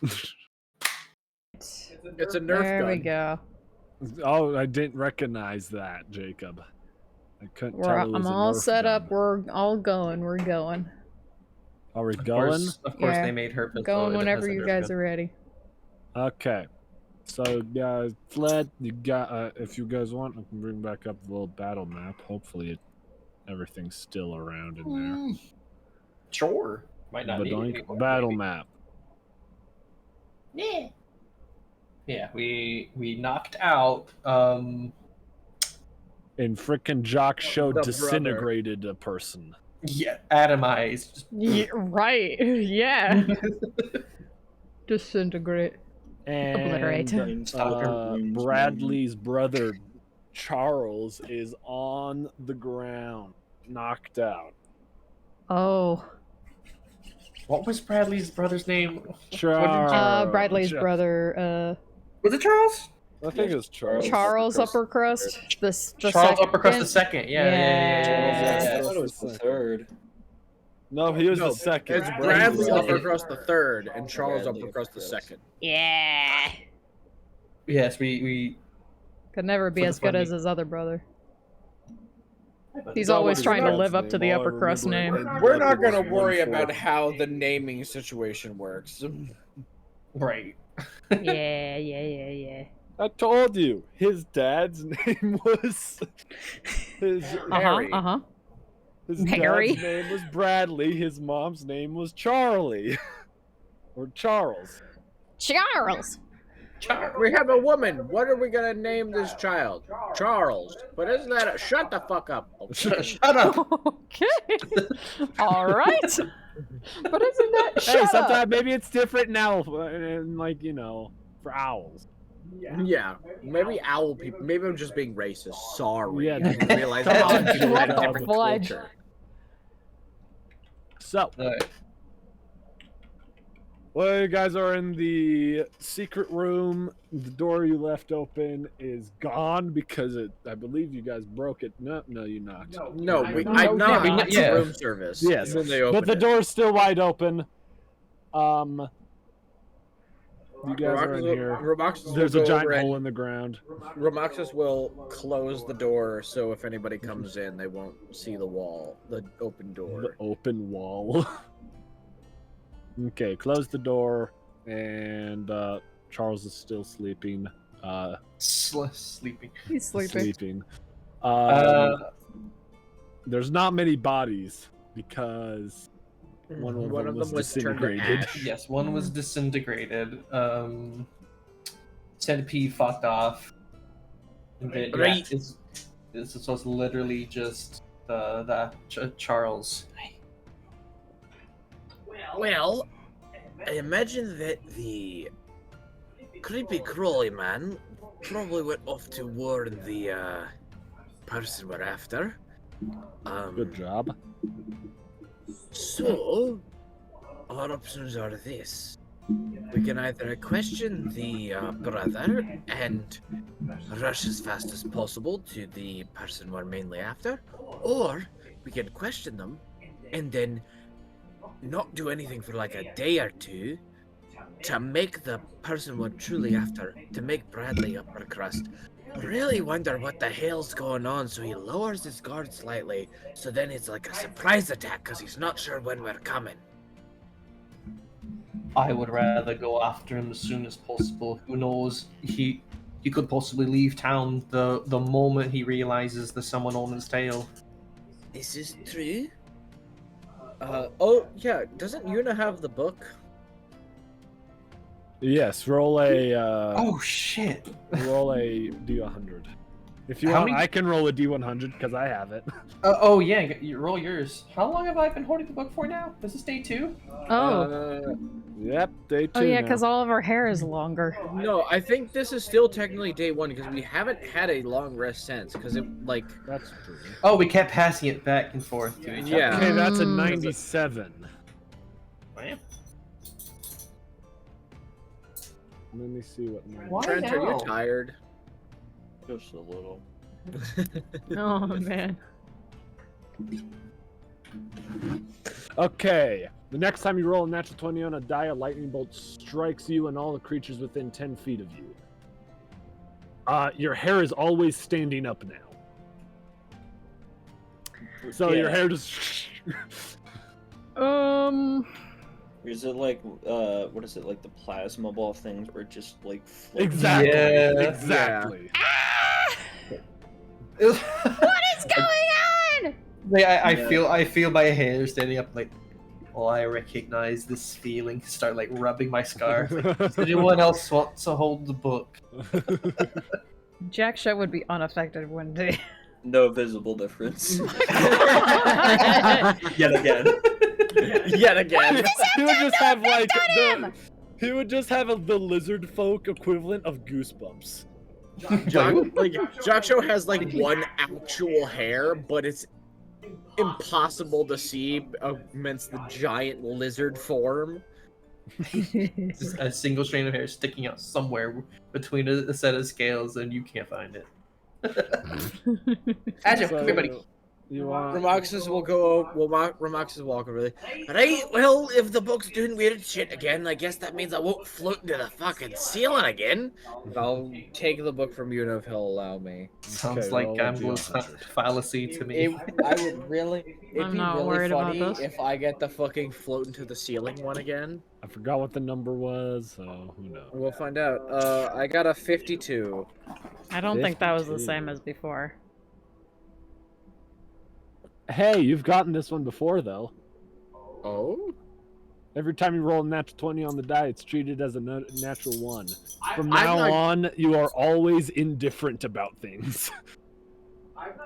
It's a Nerf gun. There we go. Oh, I didn't recognize that, Jacob. I couldn't tell it was I'm a all Nerf set gun. up. We're all going. We're going. Are we going? Of course, Yeah. they made her pistol. Going It whenever has a you Nerf guys gun. are ready. Okay. So, guys, fled. You got. If you guys want, I can bring back up the little battle map. Hopefully, everything's still around in there. Sure. Might not need it Badoink, anymore, battle maybe. map. Yeah. Yeah, we knocked out And frickin' Jock Show The disintegrated a person. yeah, atomized. Yeah, right. Yeah. Disintegrate. Obliterate. And Bradley's brother Charles is on the ground, knocked out. Oh. What was Bradley's brother's name? Bradley's brother. Was it Charles? I think it's Charles. Charles Uppercrust. The Charles second? Uppercrust the second. Yeah. I thought it was the third. No, he was No, the second. It's Bradley Bradley. Uppercrust the third and Charles Bradley Uppercrust the Uppercrust. second. Yeah. Yes, we. Could never be For the as good funny- as his other brother. He's That always was trying to his live dad's up to the name. All I Uppercrust remember name. it- We're not going to One worry for- about how the naming situation works. Right. Yeah. I told you, his dad's name was his Harry. his Harry. dad's name was Bradley. His mom's name was Charlie, or Charles. Charles. We have a woman. What are we going to name this child? Charles. But isn't that a... Shut the fuck up. Shut up. Okay. All right. But isn't that Hey, shut sometimes up? maybe it's different now, and like for owls. Yeah, maybe owl people. Maybe I'm just being racist. Sorry. Yeah, I didn't realize come owl on, people had a what the different fudge? culture. So, Alright. well, you guys are in the secret room. The door you left open is gone because I believe you guys broke it. No, you knocked. No, No, I knocked. yeah, It's yeah. room service. Yes, And then they but opened the it. door's still wide open. You guys are in here. Romoxis There's will a go giant over and hole in the ground. Romoxis will close the door so if anybody comes in, they won't see the wall, the open The door. open wall. Okay, close the door, and Charles is still sleeping. Sleeping. He's sleeping. There's not many bodies because one of them was turned to disintegrated. ash. Yes, one was disintegrated. Centipede fucked off. And then, Right. this was literally just Charles. Well, I imagine that the creepy crawly man probably went off to warn the person we're after. Good job. So, our options are this. We can either question the brother and rush as fast as possible to the person we're mainly after, or we can question them and then not do anything for like a day or two to make the person we're truly after, to make Bradley Uppercrust really wonder what the hell's going on, so he lowers his guard slightly, so then it's like a surprise attack because he's not sure when we're coming. I would rather go after him as soon as possible. Who knows? He could possibly leave town the moment he realizes there's someone on his tail. This is true. Oh yeah, doesn't Yuna have the book? Yes, roll a Oh shit! roll a d100. If you How want, many- I can roll a d100 because I have it. Oh yeah, you roll yours. How long have I been holding the book for now? Is this day 2? Oh. Yep, day 2. Oh yeah, now. because all of our hair is longer. No, I think this is still technically day 1 because we haven't had a long rest since. Because it like That's true. Oh, we kept passing it back and forth to each Yeah. Okay, that's a Mm. 97. other. Let me see what. Why Trent, are now? you tired? Just a little. Oh man. Okay. The next time you roll a natural 20 on a die, a lightning bolt strikes you and all the creatures within 10 feet of you. Your hair is always standing up now. So your hair just... Is it like, what is it, like the plasma ball things where it just like floats? Exactly. Yeah. Exactly. What is going on? I feel my hair standing up like, oh, I recognize this feeling. Start like rubbing my scarf. Like, does anyone else want to hold the book? Jack Show would be unaffected, wouldn't he? No visible difference. Yet again. Yet again. He would just have like he would just have the lizard folk equivalent of goosebumps. Jaksho has like one actual hair, but it's impossible to see amidst the giant lizard form. Just a single strand of hair sticking out somewhere between a set of scales, and you can't find it. Agile, come here, buddy. You want... Ramoxus will go. Ramoxus will walk over there. Right. Well, if the book's doing weird shit again, I guess that means I won't float into the fucking ceiling again. I'll take the book from you if he'll allow me. Sounds Okay, like roll a Gambler's D100. fallacy to me. I would really. It'd I'm be not really worried about funny this. if I get the fucking float into the ceiling one again. I forgot what the number was, so who knows. We'll find out. I got a 52. I don't think that was the 52. same as before. Hey, you've gotten this one before, though. Oh? Every time you roll a natural 20 on the die, it's treated as a natural 1. From I'm now not- on, you are always indifferent about things.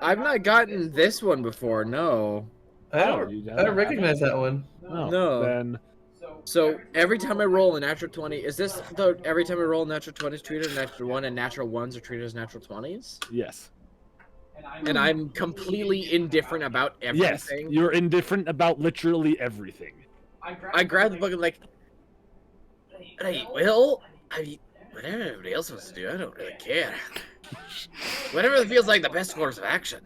I've not gotten this one before, no. I don't recognize that one. Oh, No. Then So every time I roll a natural 20, is this the every time I roll a natural 20 is treated as natural 1 and natural 1s are treated as natural 20s? yes. And I'm completely indifferent about Yes, everything. you're indifferent about literally everything. I grab the book and like, right, well, whatever everybody else wants to do, I don't really care. Whatever feels like the best course of action.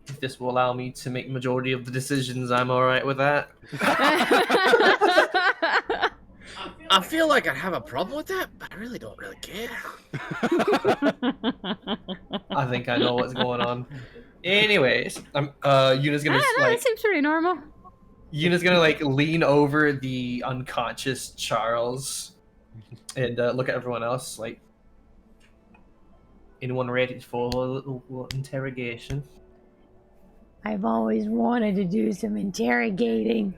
If this will allow me to make majority of the decisions, I'm alright with that. I feel like I'd have a problem with that, but I really don't really care. I think I know what's going on. Anyways, Yuna's gonna No, like that seems pretty normal. Yuna's gonna like lean over the unconscious Charles and look at everyone else like, anyone ready for a little interrogation? I've always wanted to do some interrogating.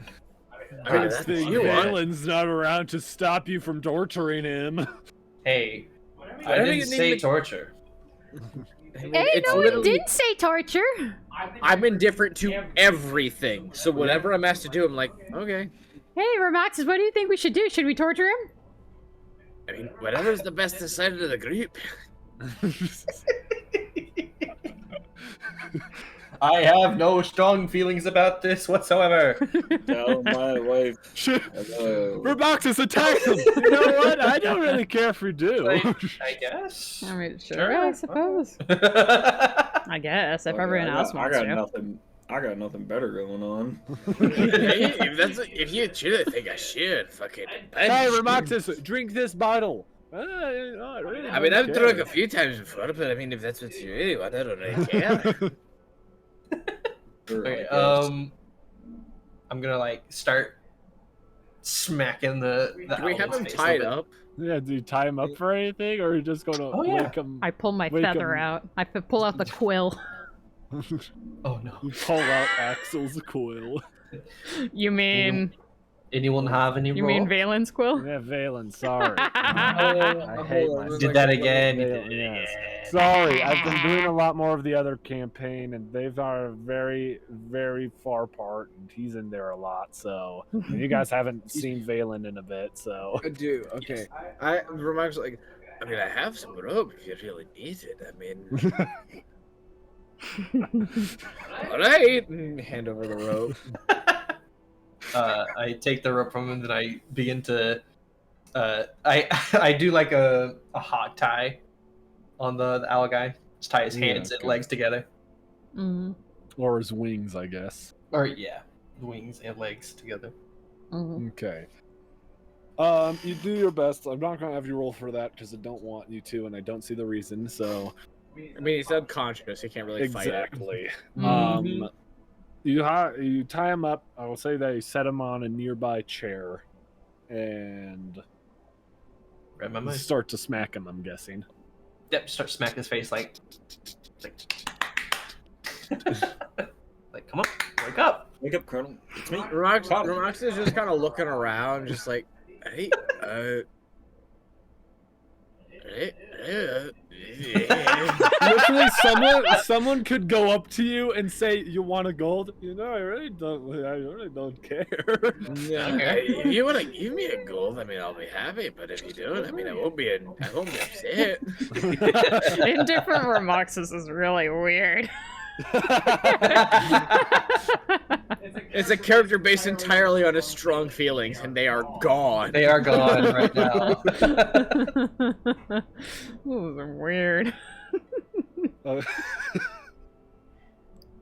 I mean, Good that's thing you want. Valen's not around to stop you from torturing him. Hey, I Whatever you didn't need say me- torture. I mean, Hey, it's no, it literally- didn't say torture. I'm indifferent to everything, so whatever I'm asked to do, I'm like, okay. Hey, Ramoxis, what do you think we should do? Should we torture him? I mean, whatever's the best decided of the group. I have no strong feelings about this whatsoever. Tell my wife. Raboxis, attack him! You know what? I don't really care if you do. I guess. I mean, sure, Sure. I suppose. I guess, if everyone else wants to. I got nothing better going on. Hey, if you truly think I should, fucking. Hey, Raboxis, drink this bottle. Really I mean, don't I've drunk care. a few times before, but I mean, if that's what you really want, I don't really care. Sure, I Okay, guess. I'm gonna like start smacking the Do we have owl's him face a tied little up? Yeah, do you tie him up for anything, or are you just gonna Oh, yeah. wake him? I pull my Wake feather him. out. I pull out the quill. bit. Oh no. You pull out Axel's coil. You mean... Anyone have any You mean roll? Valen's quill? Yeah, Valen, sorry. Oh, I hate hold on, myself. there's Did like that a- again. You Yeah, did it yes. again. Sorry, I've been doing a lot more of the other campaign, and they are very, very far apart, and he's in there a lot. So and you guys haven't seen Valen in a bit, so I do, okay. I reminds like, I mean, I have some rope if you really need it. I mean, all right. Hand over the rope. I take the rope from him, and I begin to. I do like a hog tie on the owl guy. Just tie his Yeah, hands and okay. legs together. Mm. or his wings, I guess. Or yeah, wings and legs together. Mhm. Okay. You do your best. I'm not gonna have you roll for that because I don't want you to, and I don't see the reason. So I mean, he's unconscious. He can't really fight it. exactly. Mhm. You tie him up. I will say that you set him on a nearby chair, and Right, my mind. start to smack him. I'm guessing. Yep, start smacking his face like, like, come on, wake up. Wake up, Colonel. It's me. Romax is just kind of looking around, just like, hey, Literally, someone could go up to you and say, "You want a gold?" You know, I really don't care. If you want to give me a gold, I mean, I'll be happy. But if you don't, I mean, I won't be upset. Indifferent Remoxes is really weird. It's a character based entirely on his strong feelings, and they are gone. They are gone right now. Ooh, they're weird.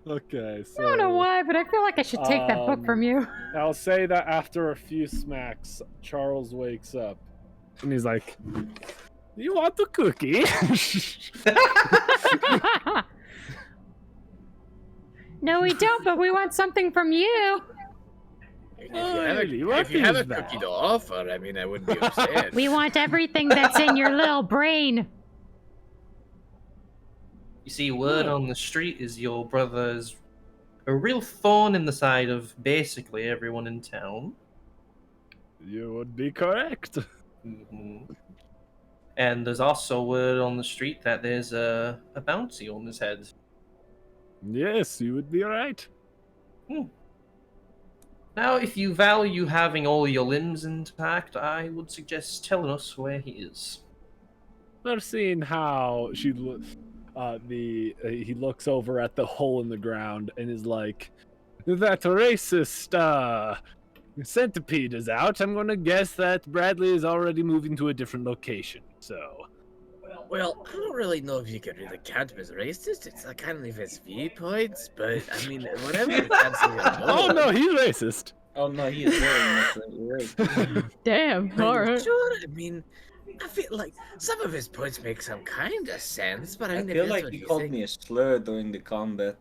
Okay, so I don't know why, but I feel like I should take that book from you. I'll say that after a few smacks, Charles wakes up and he's like, "You want a cookie?" No, we don't, but we want something from you. If you have a cookie to offer, I mean, I wouldn't be upset. We want everything that's in your little brain. You see, word on the street is your brother's a real thorn in the side of basically everyone in town. You would be correct. And there's also word on the street that there's a bounty on his head. Yes, you would be right. Now, if you value having all your limbs intact, I would suggest telling us where he is. We're seeing how he looks over at the hole in the ground and is like, "That racist centipede is out. I'm gonna guess that Bradley is already moving to a different location." So, Well, I don't really know if you can really count him as racist. It's like kind of his viewpoints, but I mean, whatever you fancy. oh no, he's racist. Oh no, he is very much right. You're right. Damn, alright. Sure, I mean, I feel like some of his points make some kind of sense, but I I mean, if feel that's like what he you called think- me a slur during the combat.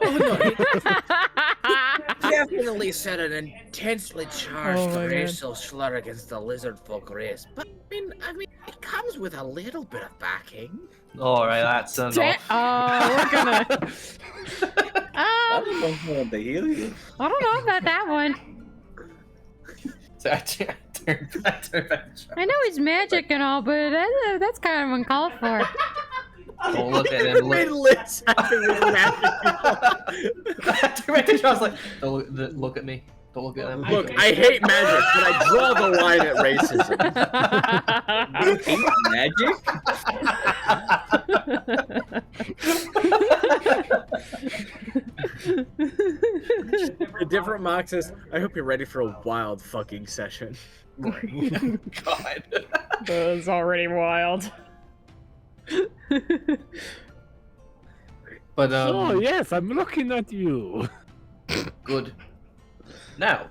Oh no, he definitely said an intensely charged Oh my God. racial slur against the lizard folk race. But I mean, it comes with a little bit of backing. Alright, that's enough. We're gonna. I don't know if I want to heal you. I don't know about that one. So I turn back. I know he's magic and all, but that's kind of uncalled for. Don't look at him. Made Look. lips acting with magic people. I turn back to Charles like, don't look at me. Don't look at him. Look, I hate magic, but I draw the line at racism. Magic? A different Moxus, I hope you're ready for a wild fucking session. God. That's already wild. But Oh yes, I'm looking at you. good. Now,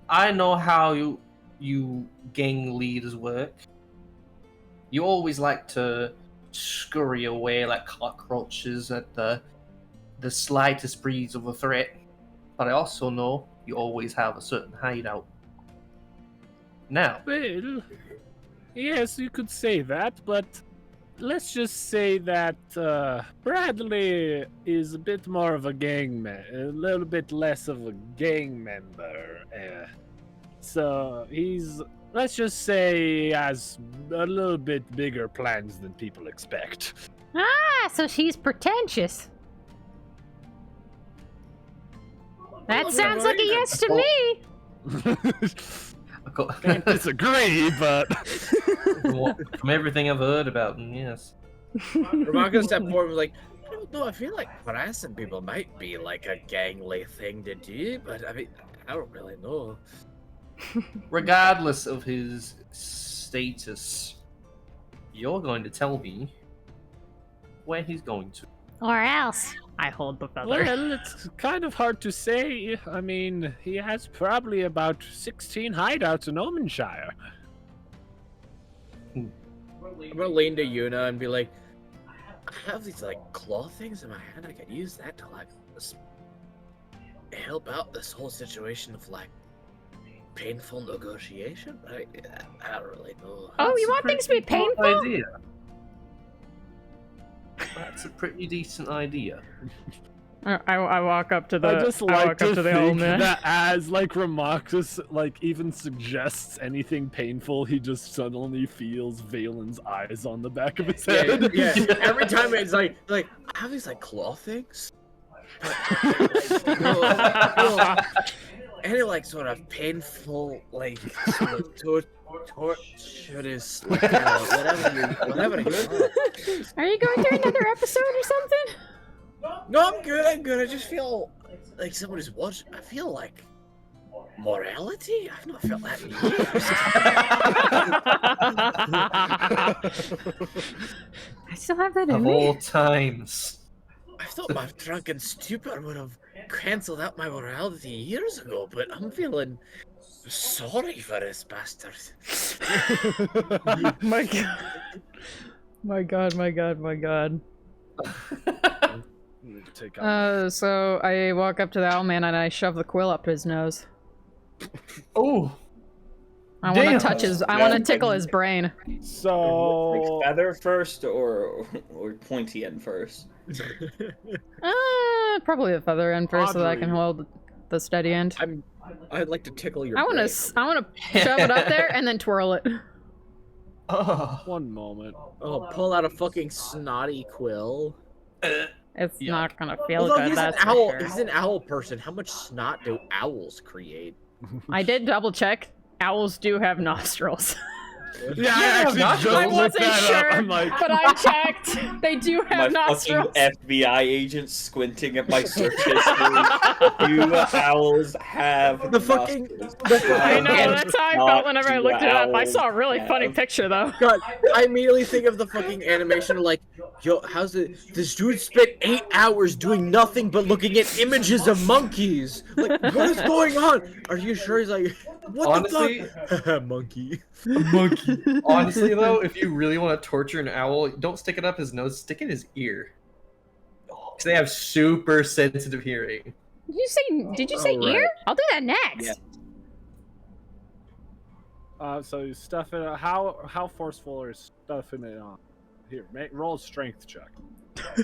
I know how you gang leaders work. You always like to scurry away like cockroaches at the slightest breeze of a threat. But I also know you always have a certain hideout. Now, Well, yes, you could say that, but let's just say that Bradley is a bit more of a a little bit less of a gang member. So let's just say, he has a little bit bigger plans than people expect. Ah, so she's pretentious. That sounds like a yes to me. I disagree, but from everything I've heard about them, yes. Ramaka stepped forward and was like, I don't know, I feel like harassing people might be like a gangly thing to do, but I mean, I don't really know. Regardless of his status, you're going to tell me where he's going to. Or else. I hold the feather. Well, it's kind of hard to say. I mean, he has probably about 16 hideouts in Omenshire. I'm gonna lean to Yuna and be like, I have these like claw things in my hand. I could use that to like help out this whole situation of like painful negotiation. I don't really know. Oh, you want things to be painful? Idea. That's a pretty decent idea. I walk up to the. I just I like walk to up to the old think man. that as like Ramakis like even suggests anything painful, he just suddenly feels Valen's eyes on the back of his head. Yeah. Every time it's like I have these like claw things. Any like sort of painful like sort of torturous whatever it is. Are you going through another episode or something? No, I'm good. I just feel like somebody's watching. I feel like morality. I've not felt that in years. I still have that Of in me. all times. I thought my drunken stupor would have cancelled out my morality years ago, but I'm feeling sorry for this bastard. My god. My god. Take out. So I walk up to the owl man and I shove the quill up his nose. Oh, I want to Damn. touch his. I want to tickle his brain. So Like feather first or pointy end first? Probably the feather end first so that I can Oddly. hold the steady end. I'd like to tickle your. I want brain. to. I want to shove it up there and then twirl it. one moment. Oh, pull out a fucking snotty quill. It's Yeah. not gonna feel Although good. he's an That's owl. for sure. He's an owl person. How much snot do owls create? I did double check. Owls do have nostrils. Yeah, I Yeah, actually not- just I looked wasn't that sure, up. I'm like, but I checked. They do have My nostrils. fucking FBI agent squinting at my search history. You owls have The fucking- nostrils. I know, How that's how I not felt whenever I do looked it up. I owls saw a really funny have- picture though. God, I immediately think of the fucking animation of like, yo, how's it? This dude spent 8 hours doing nothing but looking at images of monkeys. Like, what is going on? Are you sure? He's like, what Honestly- the fuck? Monkey. Honestly, though, if you really want to torture an owl, don't stick it up his nose, stick it in his ear. Because they have super sensitive hearing. Did you say Alright. ear? I'll do that next. Yeah. so you stuff it. How forceful is stuffing it on? Here, roll a strength check.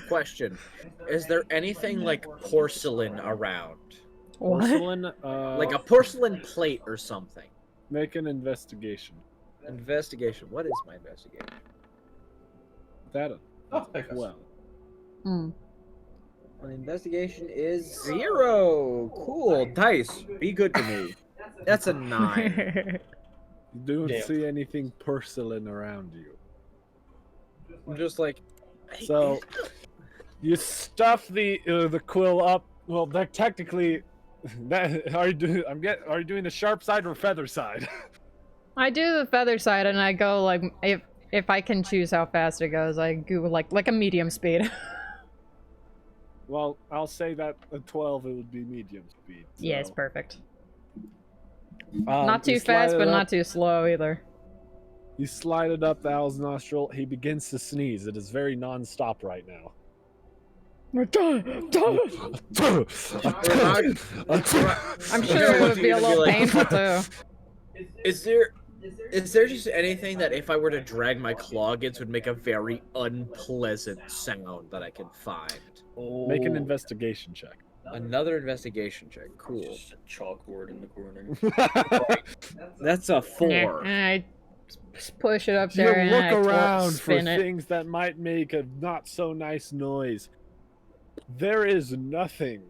Question: is there anything like porcelain around? What? Porcelain. Like a porcelain plate or something? Make an investigation. Investigation. What is my investigation? That Oh, there it goes. well. Hmm. My investigation is 0. Cool. Dice, be good to me. That's a 9. You don't Damn. see anything porcelain around you. I'm just like. So you stuff the quill up. Well, that technically, that are you doing? Are you doing the sharp side or feather side? I do the feather side and I go like if I can choose how fast it goes, I go like a medium speed. Well, I'll say that at 12 it would be medium speed. So. Yes, perfect. you Not too slide fast, it but up. not too slow either. You slide it up the owl's nostril. He begins to sneeze. It is very non-stop right now. I'm sure it would be a little painful too. Is there just anything that if I were to drag my claw against would make a very unpleasant sound that I can find? Make an investigation check. Another investigation check. Cool. Just a chalkboard in the corner. That's a 4. And I push it up You there and I look around for spin it. things that might make a not so nice noise. There is nothing.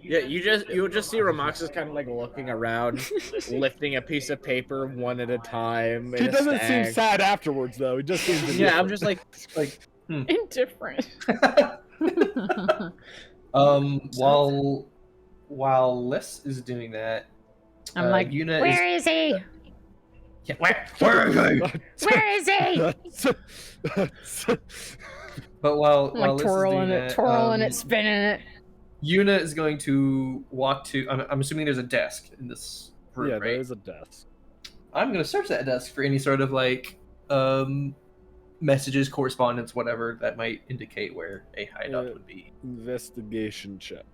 Yeah, you'll just see Ramoxis kind of like looking around, lifting a piece of paper one at a time. He in a doesn't seem stack. sad afterwards, though. He just seems Yeah, I'm just like Indifferent. While Les is doing that, I'm like, Yuna Where is he? Yeah, where is he? Where is he? But while I'm like Liz is doing twirling it, that, twirling it, spinning it. Yuna is going to walk to. I'm assuming there's a desk in this room, Yeah, right? there is a desk. I'm going to search that desk for any sort of like messages, correspondence, whatever that might indicate where a hideout would be. Investigation check.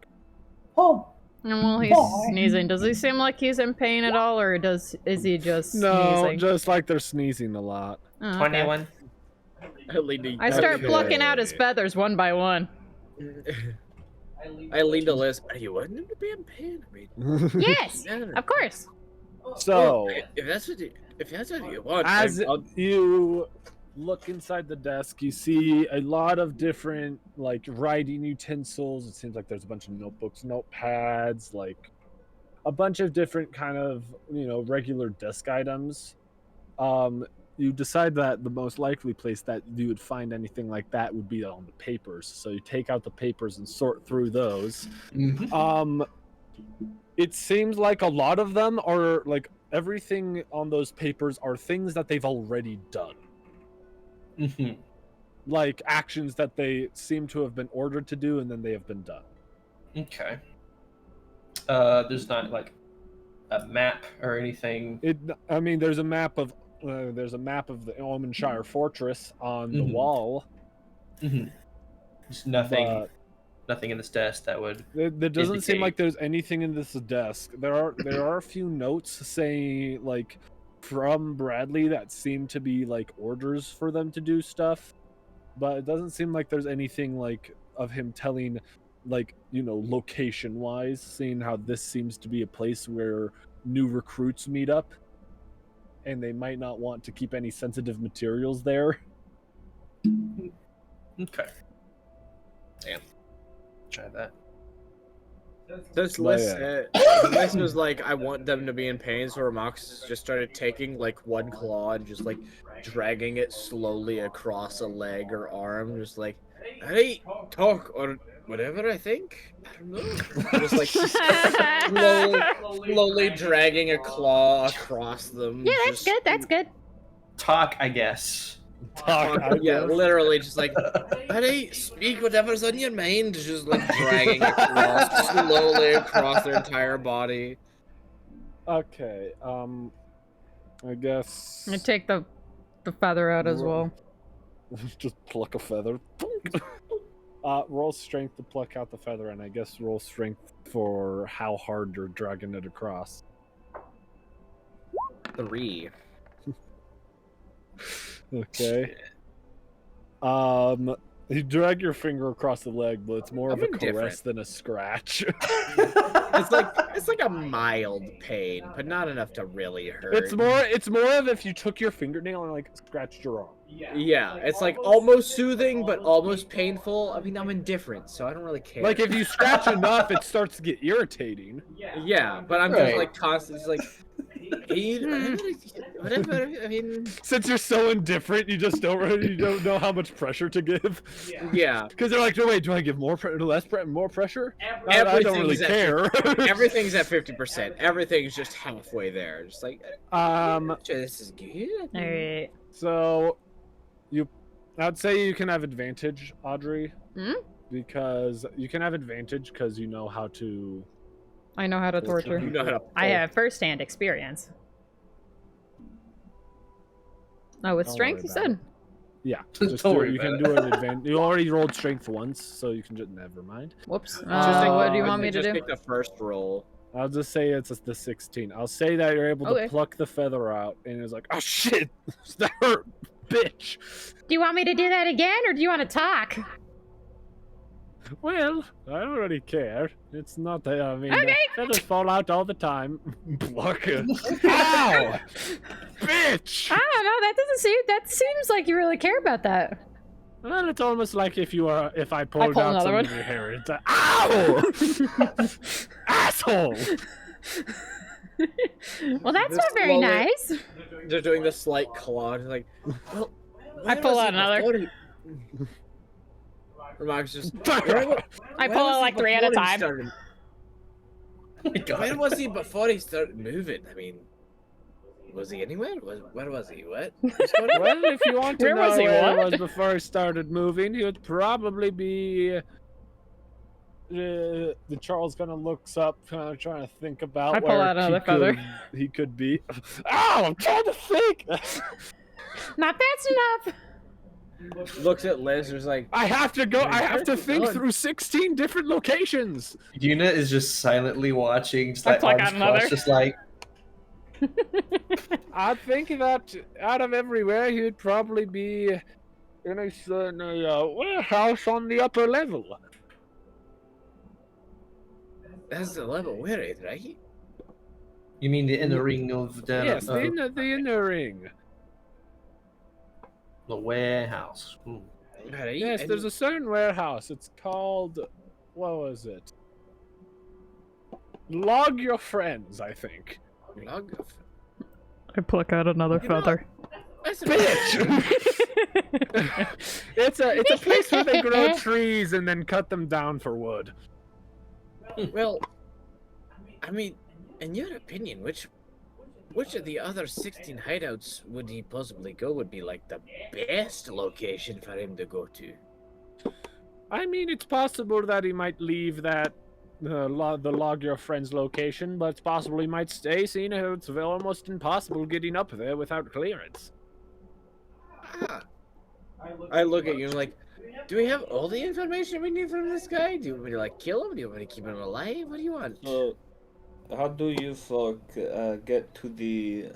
Oh, And while he's sneezing, does he seem like he's in pain at all, or is he just No, sneezing? just like they're sneezing a lot. Oh, okay. 21. I start Okay. plucking out his feathers one by one. I lean to Liz. Are you wanting him to be in pain? I mean, Yes, yeah. of course. So, if that's what you want, as I'll- you look inside the desk, you see a lot of different like writing utensils. It seems like there's a bunch of notebooks, notepads, like a bunch of different kind of, you know, regular desk items. You decide that the most likely place that you would find anything like that would be on the papers. So you take out the papers and sort through those. Mhm. It seems like a lot of them are like everything on those papers are things that they've already done. Mhm. Like actions that they seem to have been ordered to do and then they have been done. Okay. There's not like a map or anything. I mean, there's a map of the Omenshire Fortress on the Mhm. wall. Mhm. There's nothing. But Nothing in this desk that would. there doesn't seem indicate. like there's anything in this desk. There are a few notes saying like from Bradley that seem to be like orders for them to do stuff, but it doesn't seem like there's anything like of him telling like, you know, location wise, seeing how this seems to be a place where new recruits meet up and they might not want to keep any sensitive materials there. Okay. Damn. Try that. This But list, yeah. Liz was like, I want them to be in pain, so Ramox just started taking like one claw and just like dragging it slowly across a leg or arm, just like, hey, talk or whatever. I think I don't know. Just like slowly dragging a claw across them. Yeah, that's just- good. That's good. Talk, I guess. Yeah, literally just like, buddy, speak whatever's on your mind. Just like dragging it slowly across their entire body. Okay, I guess I take the feather out as well. just pluck a feather. Roll strength to pluck out the feather, and I guess roll strength for how hard you're dragging it across. 3. Okay. You drag your finger across the leg, but it's more of I'm a indifferent. caress than a scratch. It's like a mild pain, but not enough to really hurt. It's more of if you took your fingernail and like scratched your arm. Yeah, it's like almost soothing, but almost painful. I mean, I'm indifferent, so I don't really care. Like if you scratch enough, it starts to get irritating. yeah, but I'm Right. just like constantly just like, hey, whatever. I mean, Since you're so indifferent, you just don't know how much pressure to give. yeah. Because they're like, no, wait, do I give more more pressure? I don't really Everything's at care. Everything's at 50%. Everything's just halfway there. Just like, this is good. All right. So, I'd say you can have advantage, Audrey, Hmm? because you can have advantage because you know how to. I know how to You torture. know how to I have first-hand experience. Oh, with Don't strength, worry you about said? Yeah, Don't just do worry it. You can about do an advantage. You already rolled strength once, so you can just never mind. Whoops. Just what do you I want me to just do? take the first roll. I'll just say it's the 16. I'll say that you're able Okay. to pluck the feather out, and it's like, oh shit, that hurt, bitch. Do you want me to do that again, or do you want to talk? Well, I don't really care. It's not that, I mean, Okay. feathers fall out all the time. Pluck it. Ow! Bitch! I don't know. That seems like you really care about that. Well, it's almost like if I pulled pull out another some one. of your hair. It's like, ow! Asshole! Well, that's This not very slowly- nice. They're doing the slight claw. Just like, well, I where pull was out he another. before he- Remarks just. I pull out like 3 at a time. Oh my God. Where was he before he started moving? I mean, Was he anywhere? Where was he? What? What's going on? Well, if you want to Where know was he? where What? he was before he started moving, he would probably be. The Charles kind of looks up, kind of trying to think about I pull where out another feather. he could be. Ow! I'm trying to think. Not fast enough. Looks at Liz, and is like, I have to go. I have to Where's he think going? through 16 different locations. Una is just silently watching, just I like pluck arms out another. crossed, just like I think that out of everywhere, he'd probably be in a warehouse on the upper level. that's the level we're in, right? you mean the inner ring of the Yes, the inner ring. the warehouse. Right? Yes, and there's a certain warehouse. It's called, what was it? Log Your Friends, I think. log of... I pluck out another You know- feather. That's It's a place where they grow trees and then cut them down for wood. Well, I mean, in your opinion, which of the other 16 hideouts would he possibly go would be like the best location for him to go to? I mean, it's possible that he might leave that the Log Your Friends location, but it's possible he might stay, seeing how it's almost impossible getting up there without clearance. Ah. I look at you and like, do we have all the information we need from this guy? Do you want me to like kill him? Do you want me to keep him alive? What do you want? How do you folk get to the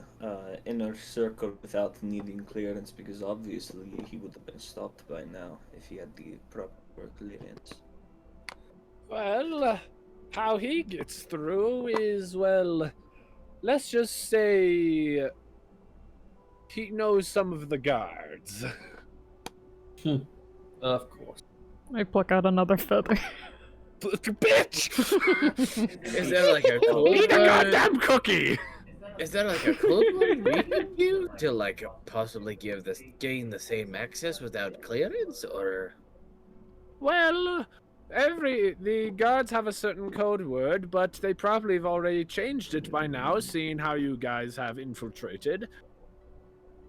inner circle without needing clearance? Because obviously he would have been stopped by now if he had the proper clearance. Well, how he gets through is, well, let's just say he knows some of the guards. Of course. I pluck out another feather. Bitch! Is there like a code Eat a word? goddamn cookie! Is there like a code word we can do to like possibly gain the same access without clearance, or? Well, the guards have a certain code word, but they probably have already changed it by now, seeing how you guys have infiltrated.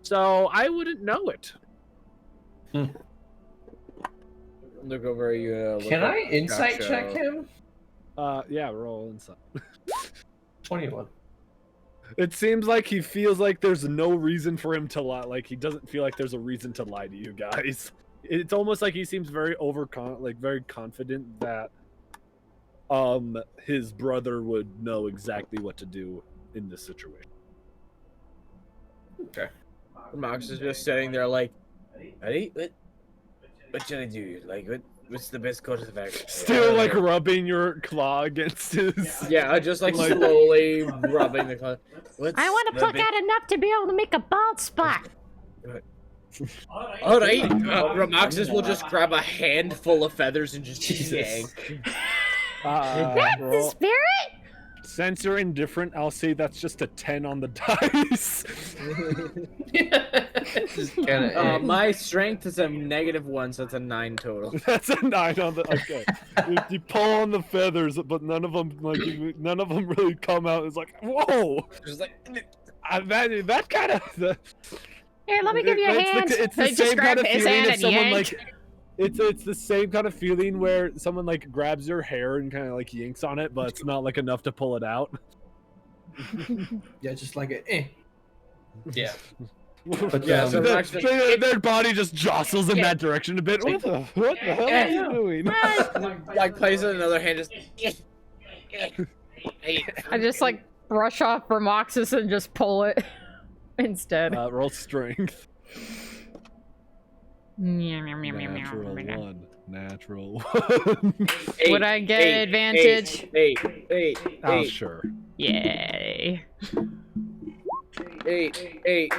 So I wouldn't know it. Look over you. Can I insight check him? Yeah, roll inside. 21. It seems like he feels like there's no reason for him to lie. Like he doesn't feel like there's a reason to lie to you guys. It's almost like he seems very very confident that his brother would know exactly what to do in this situation. Okay. Max is just sitting there like, ready? What should I do? Like, what's the best course of action? Still like rubbing your claw against his. Yeah, I just like slowly rubbing the claw. I want to pluck out enough to be able to make a bald spot. All right, Romaxis will just grab a handful of feathers and just yank. That's the spirit? Since you're indifferent, I'll say that's just a 10 on the dice. Just kinda, My strength is a -1, so it's a 9 total. That's a 9 on the. Okay. you pull on the feathers, but none of them really come out. It's like, whoa! Just like, That kind of. Here, let me give you a hand. It's They the just same kind grab of his feeling hand if and someone yank. like. It's the same kind of feeling where someone like grabs your hair and kind of like yanks on it, but it's not like enough to pull it out. yeah, just like a Yeah. But Yeah, so Max their body just jostles in that direction a bit. What the hell are you doing? like plays in another hand, just. I just like brush off Bromoxis and just pull it instead. Roll strength. Natural Natural 1. Would I get advantage? Eight. Oh, sure. Yay. 8.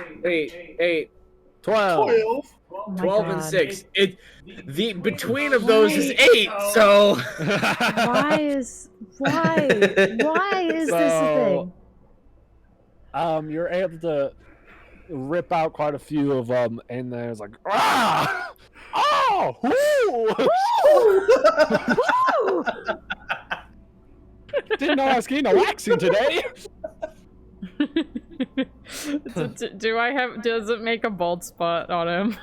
12. Oh my 12 and God. 6. The between of those is 8. So Why is this a thing? You're able to rip out quite a few of them, and there's like, ah! Oh! Woo! Didn't know I was getting a waxing today. Do I have? Does it make a bald spot on him?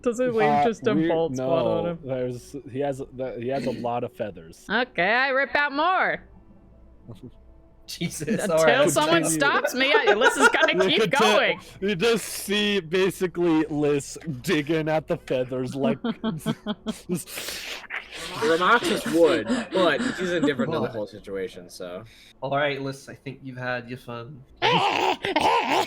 Does it leave just a bald spot on him? He has a lot of feathers. Okay, I rip out more. Jesus. Until someone stops me, Liz is gonna keep going. You just see basically Liz digging at the feathers like. Remarks would, but he's indifferent to the whole situation, so. Alright, Liz, I think you've had your fun. As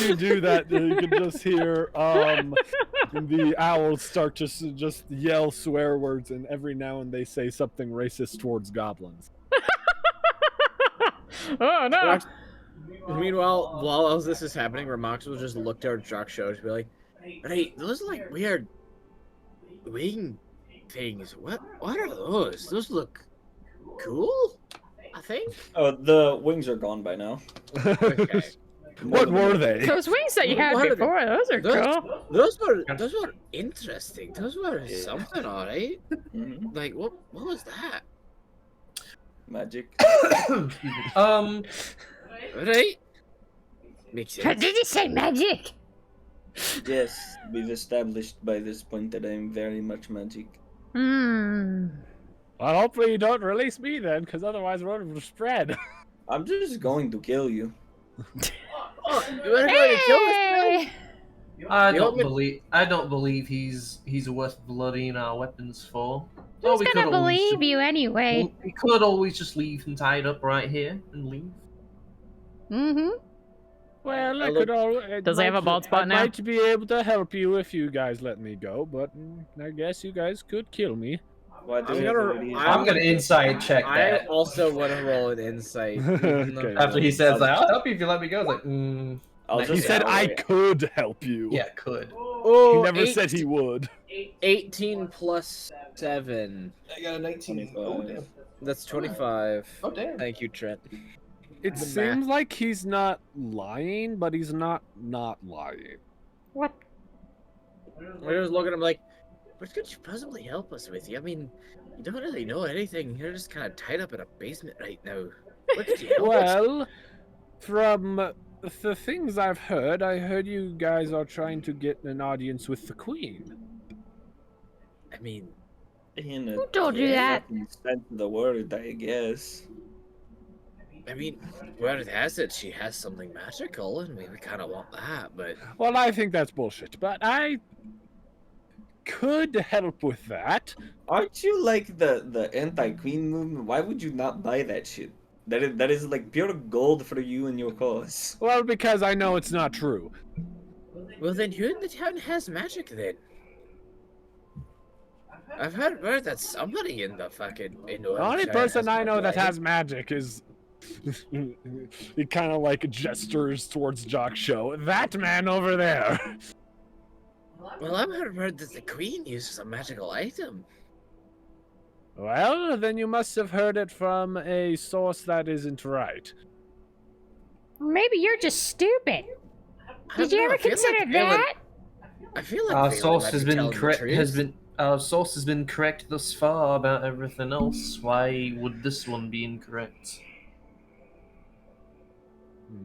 you do that, you can just hear the owls start to just yell swear words, and every now and they say something racist towards goblins. Oh no! Meanwhile, while this is happening, Remarks will just look to our Jock show to be like, "Hey, those are like weird wing things. What are those? Those look cool, I think." Oh, the wings are gone by now. Okay. What were they? Those wings that you had What are before, those are cool. Those were interesting. Those were something, alright. Mhm. Like what was that? Magic. Right? Makes sense. Did you say magic? Yes, we've established by this point that I'm very much magic. Hmm. Well, hopefully you don't release me then, because otherwise we're going to spread. I'm just going to kill you. Oh, you wanna go to kill this guy? Hey! I You don't want me- believe he's worth bloodying our weapons for. Who's we gonna could always believe you anyway? We could always just leave him tied up right here and leave. Mm-hmm. Well, I I could look- all. Does he have a bald spot I now? might be able to help you if you guys let me go, but I guess you guys could kill me. Why do I'm we have gonna- already- I'm gonna inside check I that. also want to roll an insight. even though- Okay. After he says that, I'll help you if you let me go. It's like, I'll He He just said I outright- could help you. yeah, could. Oh, He never said he would. 18 plus 7. I got a 19. 25. That's 25. Oh damn. Thank you, Trent. It The seems like he's not lying, but he's not lying. What? I was looking at him like, what could you possibly help us with? I mean, you don't really know anything. You're just kind of tied up in a basement right now. What could you help us? Well, from the things I've heard, I heard you guys are trying to get an audience with the Queen. I mean, In a Who told you that? fucking sense of the word, I guess. where it has it, she has something magical, and we kind of want that, but Well, I think that's bullshit, but I could help with that. Aren't you like the anti-queen movement? Why would you not buy that shit? That is like pure gold for you and your cause. Well, because I know it's not true. well, then who in the town has magic then? I've heard word that somebody in the fucking The only person I know that has magic is. He kind of like gestures towards Jock Show. That man over there. Well, I've heard word that the queen uses a magical item. Well, then you must have heard it from a source that isn't right. Maybe you're just stupid. I Did don't you know, ever I feel consider like Valen- that? I feel like Our Valen source might has be been telling the correct. truth. Our source has been correct thus far about everything else. Why would this one be incorrect?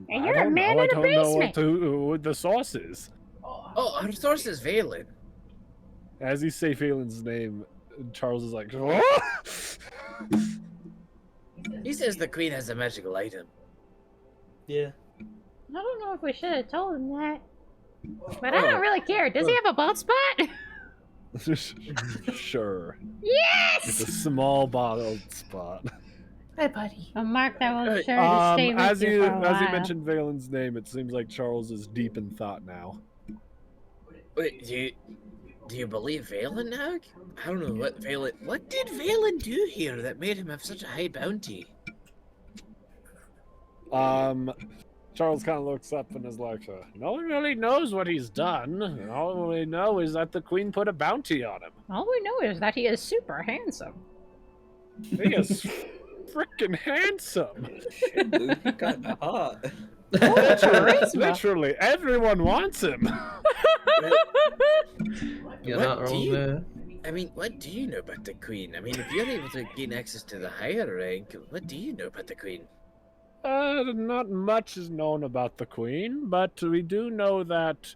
And I you're a don't man know. in I a don't know basement. what the source is. Oh, our source is Valen. As you say Phelan's name, Charles is like, "What?" He says the queen has a magical item. Yeah. I don't know if we should have told him that. But I Oh. don't really care. Does he have a bald spot? Sure. Yes! It's a small bottled spot. Hey, buddy. A mark that will sure to stay with As you you for a while. mentioned Valen's name, it seems like Charles is deep in thought now. Wait, do you believe Valen now? I don't know what Valen. What did Valen do here that made him have such a high bounty? Charles kind of looks up and is like, no one really knows what he's done. All we know is that the Queen put a bounty on him. All we know is that he is super handsome. He is freaking handsome. Shit, dude, he got hot. Literally, everyone wants him. You're What not do wrong you- there. I mean, what do you know about the queen? I mean, if you're able to gain access to the higher rank, what do you know about the queen? Not much is known about the Queen, but we do know that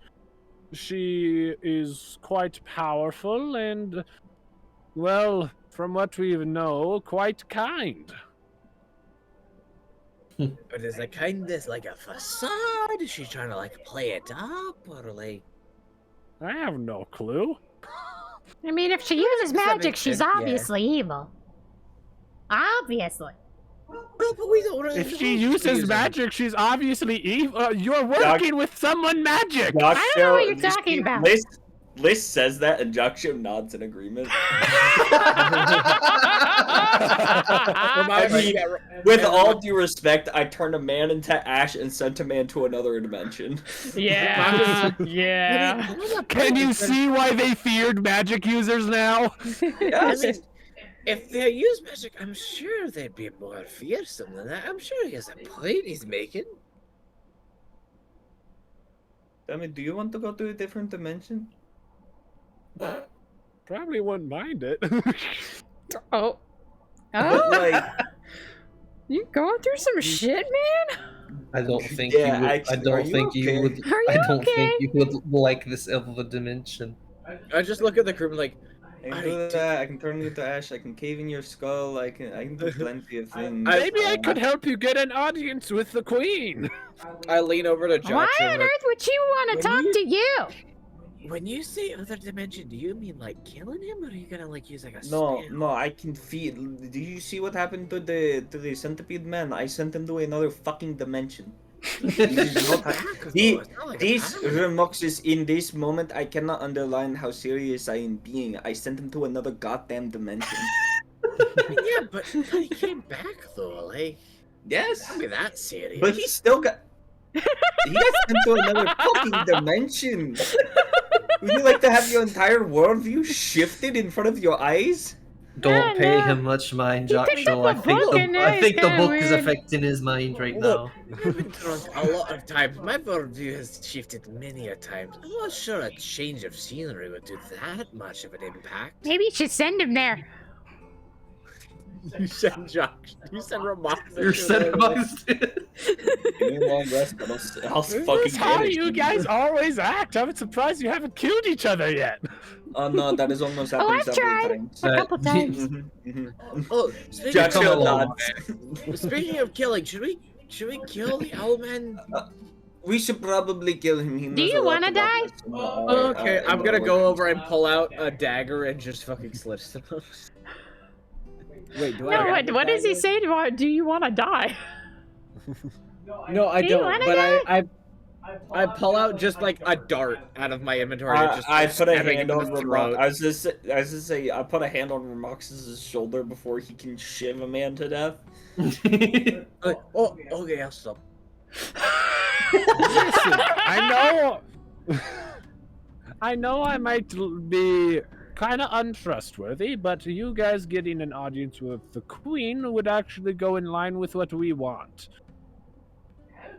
she is quite powerful and, well, from what we know, quite kind. But is the kindness like a facade? Is she trying to like play it up, or like? I have no clue. I mean, if she uses Does that magic, make she's sense? Yeah. obviously evil. Obviously. No, but we don't really. If know she if uses magic, she's obviously evil. You're working with someone magic. I don't know what you're talking about. Liz says that, and Jackship nods in agreement. I mean, with all due respect, I turned a man into ash and sent a man to another dimension. Yeah. Yeah. Can you see why they feared magic users now? I Yes. mean, if they use magic, I'm sure they'd be more fearsome than that. I'm sure he has a point he's making. I mean, do you want to go to a different dimension? Probably wouldn't mind it. Oh. But, Oh. like, You going through some shit, man? I don't think Yeah, you would. actually, I don't are you think you okay? would. Are you I don't okay? think you would like this other dimension. I just look at the group like, I can do that. I can turn you into ash. I can cave in your skull. I can do plenty of things. Maybe I could help you get an audience with the Queen. I lean over to Josh. Why and on like, earth would she want to When talk you- to you? when you say other dimension, do you mean like killing him, or are you gonna like use like a No, spell? no, I can feel. Do you see what happened to the centipede man? I sent him to another fucking dimension. This is not It's not like a these power. remoxes in this moment, I cannot underline how serious I am being. I sent him to another goddamn dimension. Yeah, but he came back though. Like, Yes, can't be that serious. but he still got. He got sent to another fucking dimension. Would you like to have your entire worldview shifted in front of your eyes? Don't pay no. him much mind, He Jack. picked up I a think book the, and I it's think the kinda book is weird. affecting his mind right Look, now. I've been drunk a lot of times. My worldview has shifted many a times. I'm not sure a change of scenery would do that much of an impact. Maybe you should send him there. You said Josh. You said Ramon. You're cinematic. Give me a long rest, but I'll This fucking is how manage you to. guys always act. I'm surprised you haven't killed each other yet. Oh no, that has almost Oh, happened I've several tried. times. A couple times. Oh, speaking Jack of, Come Chill along. nods. speaking of killing, should we kill the Owlman? We should probably kill him. He Do knows you a lot wanna about die? this. Okay, I'm gonna go over and pull out a dagger and just fucking slit his throat. Wait, do I? No, have a what does he dagger? say? Do you want to die? No, I Do you don't. wanna But die? I pull out just like a dart out of my inventory. and just I start put a stabbing hand him on in the Ramox. throat. I was just say I put a hand on Ramox's shoulder before he can shiv a man to death. Like, oh, okay, I'll stop. Listen, I know I might be kind of untrustworthy, but you guys getting an audience with the Queen would actually go in line with what we want.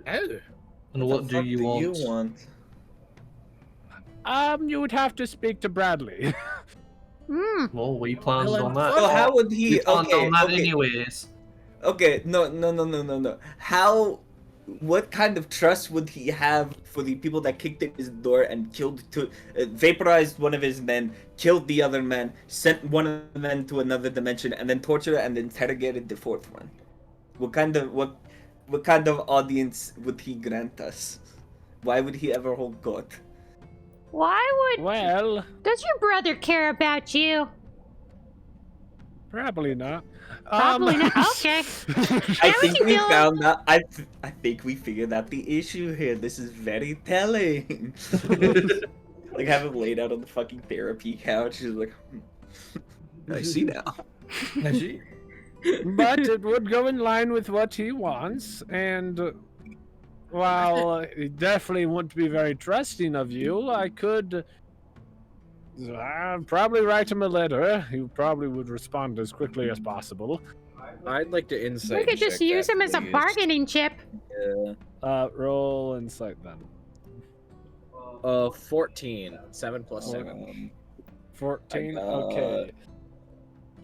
Oh, And what do you want? You would have to speak to Bradley. Hmm. Well, we planned Well, on that. So how would We he? planned Okay, on that okay, anyways. okay. No. How? What kind of trust would he have for the people that kicked in his door and vaporized one of his men, killed the other man, sent one of the men to another dimension, and then tortured and interrogated the fourth one? What kind of audience would he grant us? Why would he ever hold court? Why would... Well, Does your brother care about you? probably not. Probably not. Okay. I How would think you we feel- found out. I think we figured out the issue here. This is very telling. Like have him laid out on the fucking therapy couch. He's like, I see now. But it would go in line with what he wants, and while he definitely wouldn't be very trusting of you, I could probably write him a letter. He probably would respond as quickly as possible. I'd like to insight. We could just check use that, him as a please. bargaining chip. Roll insight then. 14. 7 plus 7. 14. I got- Okay.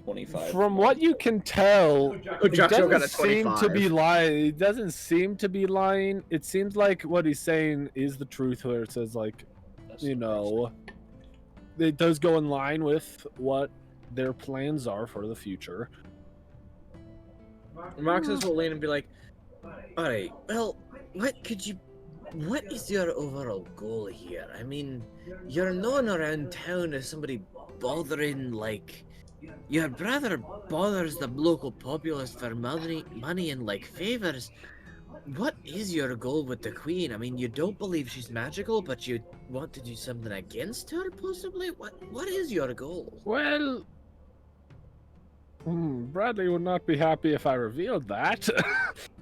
25. From what you can tell, it Joshua got a doesn't seem to 25. be lying. It doesn't seem to be lying. It seems like what he's saying is the truth, where it says, like, you know, it does go in line with what their plans are for the future. Roxas will lean and be like, alright, well, what is your overall goal here? I mean, you're known around town as somebody bothering, like, your brother bothers the local populace for money and, like, favors. What is your goal with the queen? I mean, you don't believe she's magical, but you want to do something against her, possibly? What is your goal? Well, Bradley would not be happy if I revealed that.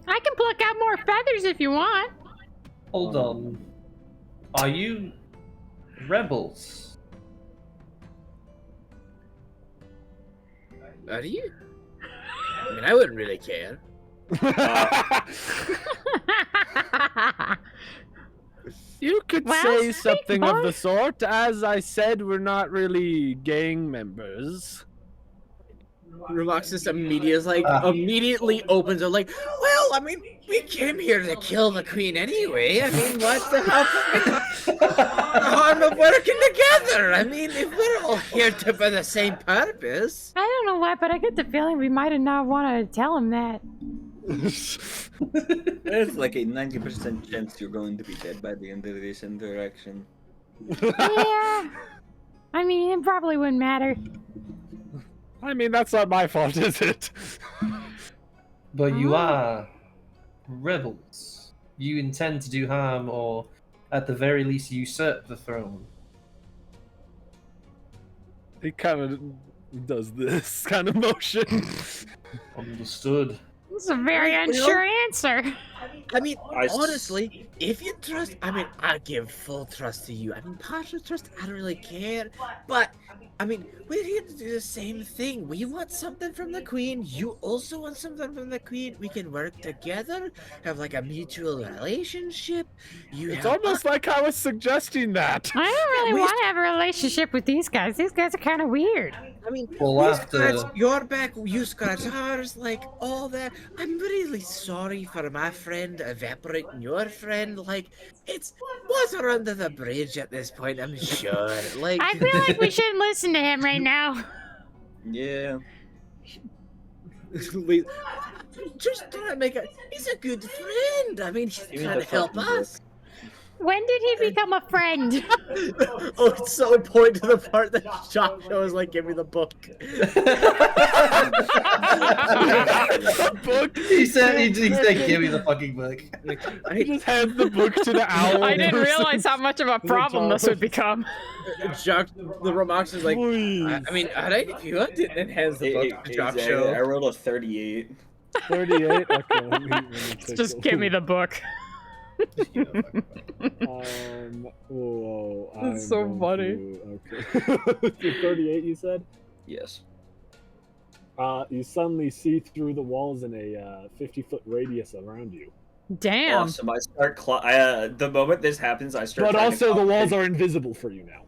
I can pluck out more feathers if you want. Hold on. Are you rebels? Are you? I mean, I wouldn't really care. You could Well, say speak, something of boy. the sort. As I said, we're not really gang members. Roxas immediately opens up like, well, I mean, we came here to kill the queen anyway. I mean, what's the harm of working together? I mean, if we're all here for the same purpose. I don't know why, but I get the feeling we might have not want to tell him that. There's like a 90% chance you're going to be dead by the end of this interaction. Yeah. I mean, it probably wouldn't matter. I mean, that's not my fault, is it? But you are rebels. You intend to do harm, or at the very least usurp the throne. He kind of does this kind of motion. Understood. This is a very unsure answer. I mean, honestly, if you trust, I mean, I give full trust to you. I mean, partial trust, I don't really care. But, I mean, we're here to do the same thing. We want something from the queen. You also want something from the queen. We can work together, have like a mutual relationship. It's almost like I was suggesting that. I don't really want to have a relationship with these guys. These guys are kind of weird. I mean, Well, we after- scratch your back, you scratch ours, like, all that. I'm really sorry for my friend evaporating your friend. Like, it's water under the bridge at this point, I'm sure. Like, I feel like we shouldn't listen to him right now. Yeah. we just trying to make a. He's a good friend. I mean, he's Give me trying the to help fucking book. us. When did he become a friend? Oh, it's so important to the part that Joshua was like, "Give me the book." Book. He said, give me the fucking book. He just hands the book to the owl. I didn't person. realize how much of a problem this would become. The Romox is like, I mean, alright, if you want it, and hands the book to I Joshua. rolled a 38. 38? Okay, let me take Just a give me look. the book. Whoa, That's so funny. Okay. 38, you said? Yes. You suddenly see through the walls in a 50-foot radius around you. Damn. Awesome. I start. The moment this happens, I start. But trying to also, the climb walls in. are invisible for you now.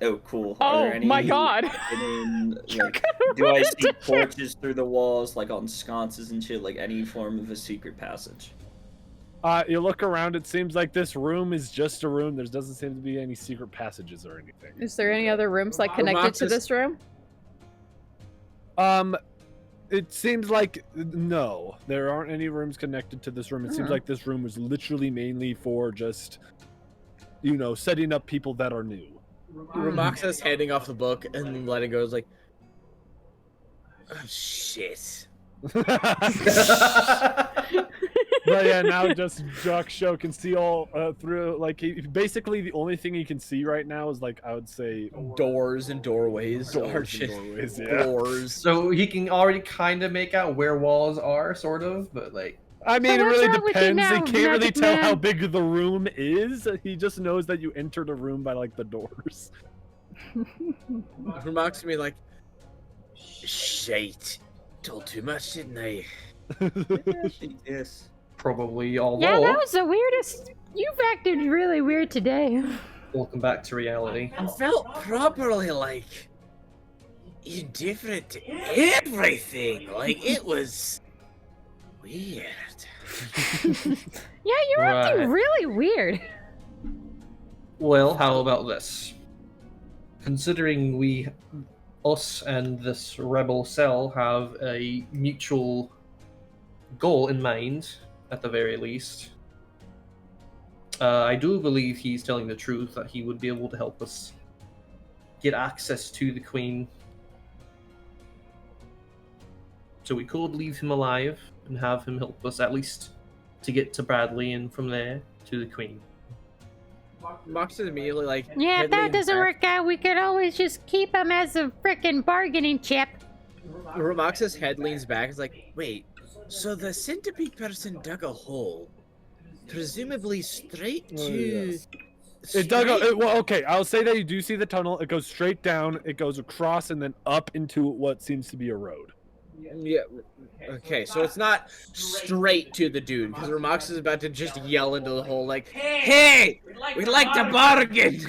Oh, cool. Oh, Are there any my God. like, do I see torches through the walls, like on sconces and shit, like any form of a secret passage? You look around, it seems like this room is just a room. There doesn't seem to be any secret passages or anything. Is there any other rooms like connected to this room? It seems like no, there aren't any rooms connected to this room. It seems like this room was literally mainly for just, setting up people that are new. Romox is handing off the book and letting go. Is like, oh shit. But yeah, now just Jock Show can see all through. Like, basically the only thing he can see right now is, like, I would say Doors and doorways. doors and doorways, yeah. Doors. So he can already kind of make out where walls are, sort of, but like. I mean, it what's really wrong with you depends. now, He can't really magic tell how man? big the room is. He just knows that you entered a room by, like, the doors. Romox to me like, shite. Told too much, didn't I? Yes. Probably, although. Yeah, that was the weirdest. You've acted really weird today. Welcome back to reality. I felt properly like indifferent to everything. Like, it was weird. Yeah, you're acting Right. really weird. Well, how about this? Considering us and this rebel cell have a mutual goal in mind, at the very least, I do believe he's telling the truth that he would be able to help us get access to the Queen. So we could leave him alive and have him help us at least to get to Bradley and from there to the Queen. Mox is immediately like, Yeah, if that heading doesn't back. work out, we could always just keep him as a frickin' bargaining chip. Ramox's head leans back. Is like, wait, so the centipede person dug a hole, presumably straight Oh, to. yes. It dug a, it, well, okay, I'll say that you do see the tunnel. It goes straight down, it goes across, and then up into what seems to be a road. Yeah. Okay, so it's not straight to the dude because Ramox is about to just yell into the hole like, "Hey, we'd like to bargain."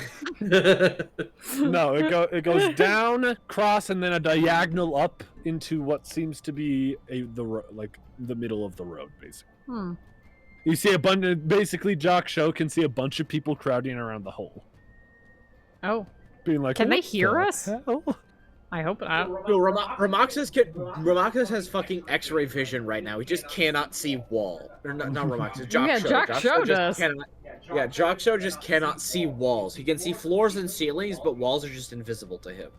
No, it goes down, cross, and then a diagonal up into what seems to be the middle of the road, basically. Hmm. You see a bunch. Basically, Jock Show can see a bunch of people crowding around the hole, Oh, being like, Can they "What hear the us?" hell?" I hope not. No, Ramoxis has fucking X-ray vision right now. He just cannot see wall. Or not Ramoxis, Jock Yeah, Show. Jock Show just does. Yeah, Jock Show just cannot see walls. He can see floors and ceilings, but walls are just invisible to him.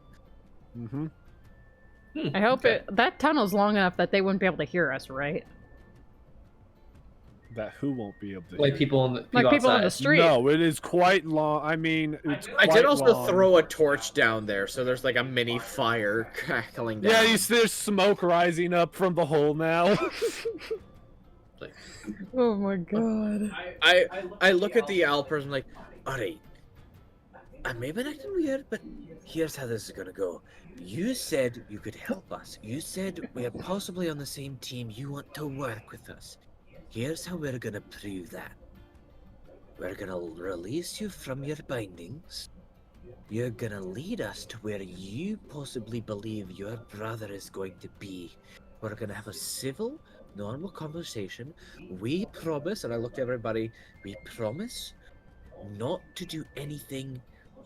Mm-hmm. I hope that tunnel's long enough that they wouldn't be able to hear us, right? That who won't be able to Like hear. people on the Like people on the outside. street. No, it is quite long. I mean, it's I quite did also long. throw a torch down there, so there's like a mini fire crackling down. Yeah, you see there's smoke rising up from the hole now. Oh my god. I look at the owl person like, alright, I may be acting weird, but here's how this is gonna go. You said you could help us. You said we are possibly on the same team. You want to work with us. Here's how we're gonna prove that. We're gonna release you from your bindings. You're gonna lead us to where you possibly believe your brother is going to be. We're gonna have a civil, normal conversation. We promise, and I look at everybody, we promise not to do anything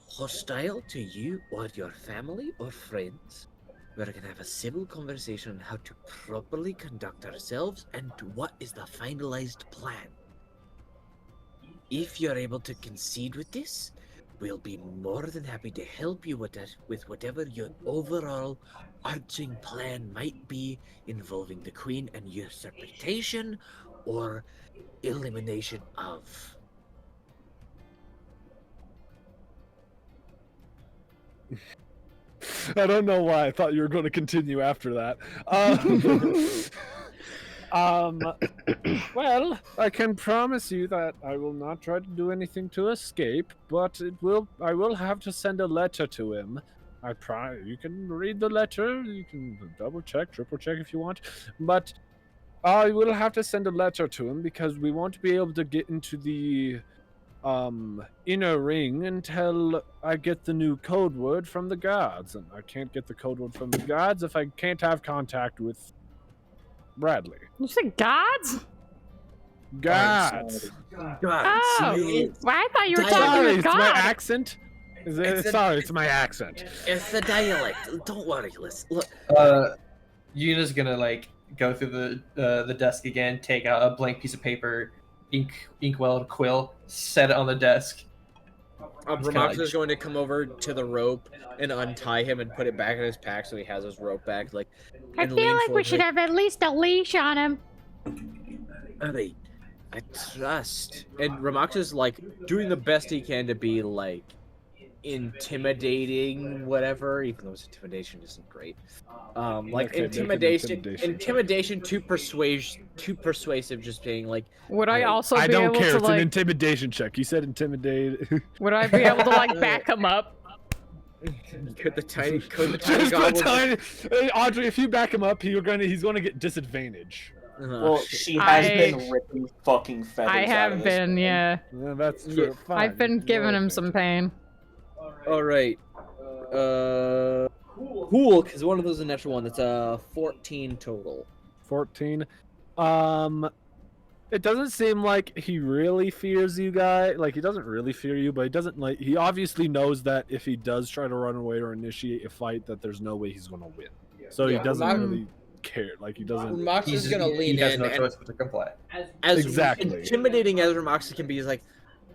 hostile to you or your family or friends. We're gonna have a civil conversation on how to properly conduct ourselves and what is the finalized plan. If you're able to concede with this, we'll be more than happy to help you with whatever your overall arching plan might be involving the Queen and usurpation or elimination of. I don't know why I thought you were going to continue after that. Well, I can promise you that I will not try to do anything to escape, but I will have to send a letter to him. You can read the letter, you can double check, triple check if you want, but I will have to send a letter to him because we won't be able to get into the inner ring until I get the new code word from the guards, and I can't get the code word from the guards if I can't have contact with Bradley. You said gods? Guards. God, Oh, see, well, I thought you were Sorry, talking Sorry, with it's my God. accent. It's my accent. it's the dialect. Don't worry, listen. Look, Yuna's gonna like go through the desk again, take out a blank piece of paper, inkwell, quill, set it on the desk. Ramox is going to come over to the rope and untie him and put it back in his pack so he has his rope back. Like, I and feel lean like we forward, should have at least a leash on him. Alright, I trust. And Ramox is like doing the best he can to be like intimidating, whatever. Even though his intimidation isn't great. Like Okay, make an intimidation intimidation too persuasive. Just being like, Would I also I be don't able care. to It's an like? intimidation check. You said intimidate. Would I be able to like back him up? could the tiny Just put goblin? tiny. Hey, Audrey, if you back him up, he's gonna get disadvantage. Well, she has been ripping fucking feathers I out of have this been, thing. yeah. Yeah, that's Yeah, true. Fine. I've been giving him Okay. some pain. All right. Cool, because one of those is a natural one. That's 14 total. 14. It doesn't seem like he really fears you guys. Like, he doesn't really fear you, but he doesn't like. He obviously knows that if he does try to run away or initiate a fight, that there's no way he's going to win. So he doesn't really care. Like, he doesn't. Ramox is going to lean He has in no and choice but to comply. as Exactly. intimidating as Ramox can be, he's like,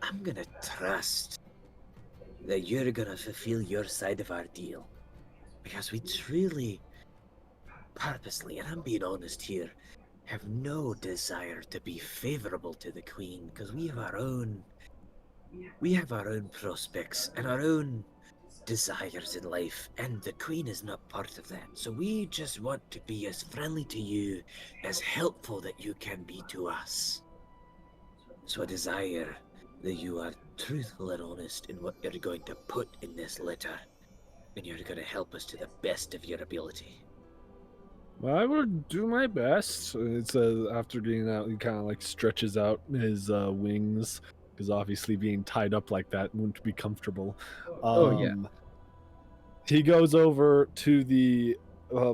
I'm gonna trust that you're gonna fulfill your side of our deal. Because we truly, purposely, and I'm being honest here, have no desire to be favorable to the Queen, because we have our own prospects and our own desires in life, and the Queen is not part of that. So we just want to be as friendly to you, as helpful that you can be to us. So I desire that you are truthful and honest in what you're going to put in this letter, and you're going to help us to the best of your ability. I will do my best. It says after getting out, he kind of like stretches out his wings, because obviously being tied up like that wouldn't be comfortable. He goes over to the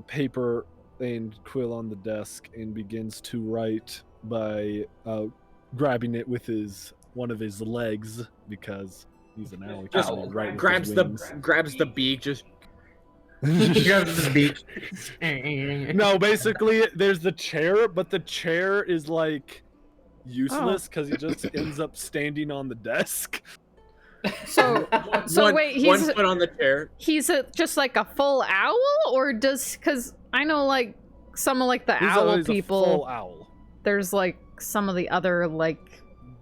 paper and quill on the desk and begins to write by grabbing it with one of his legs, because he's an owl. just grabs the beak, just. No, basically, there's the chair, but the chair is like useless because he just ends up standing on the desk. So wait, he's one foot on the chair. He's just like a full owl, or because I know like some of like the owl people. A full owl. There's like some of the other like.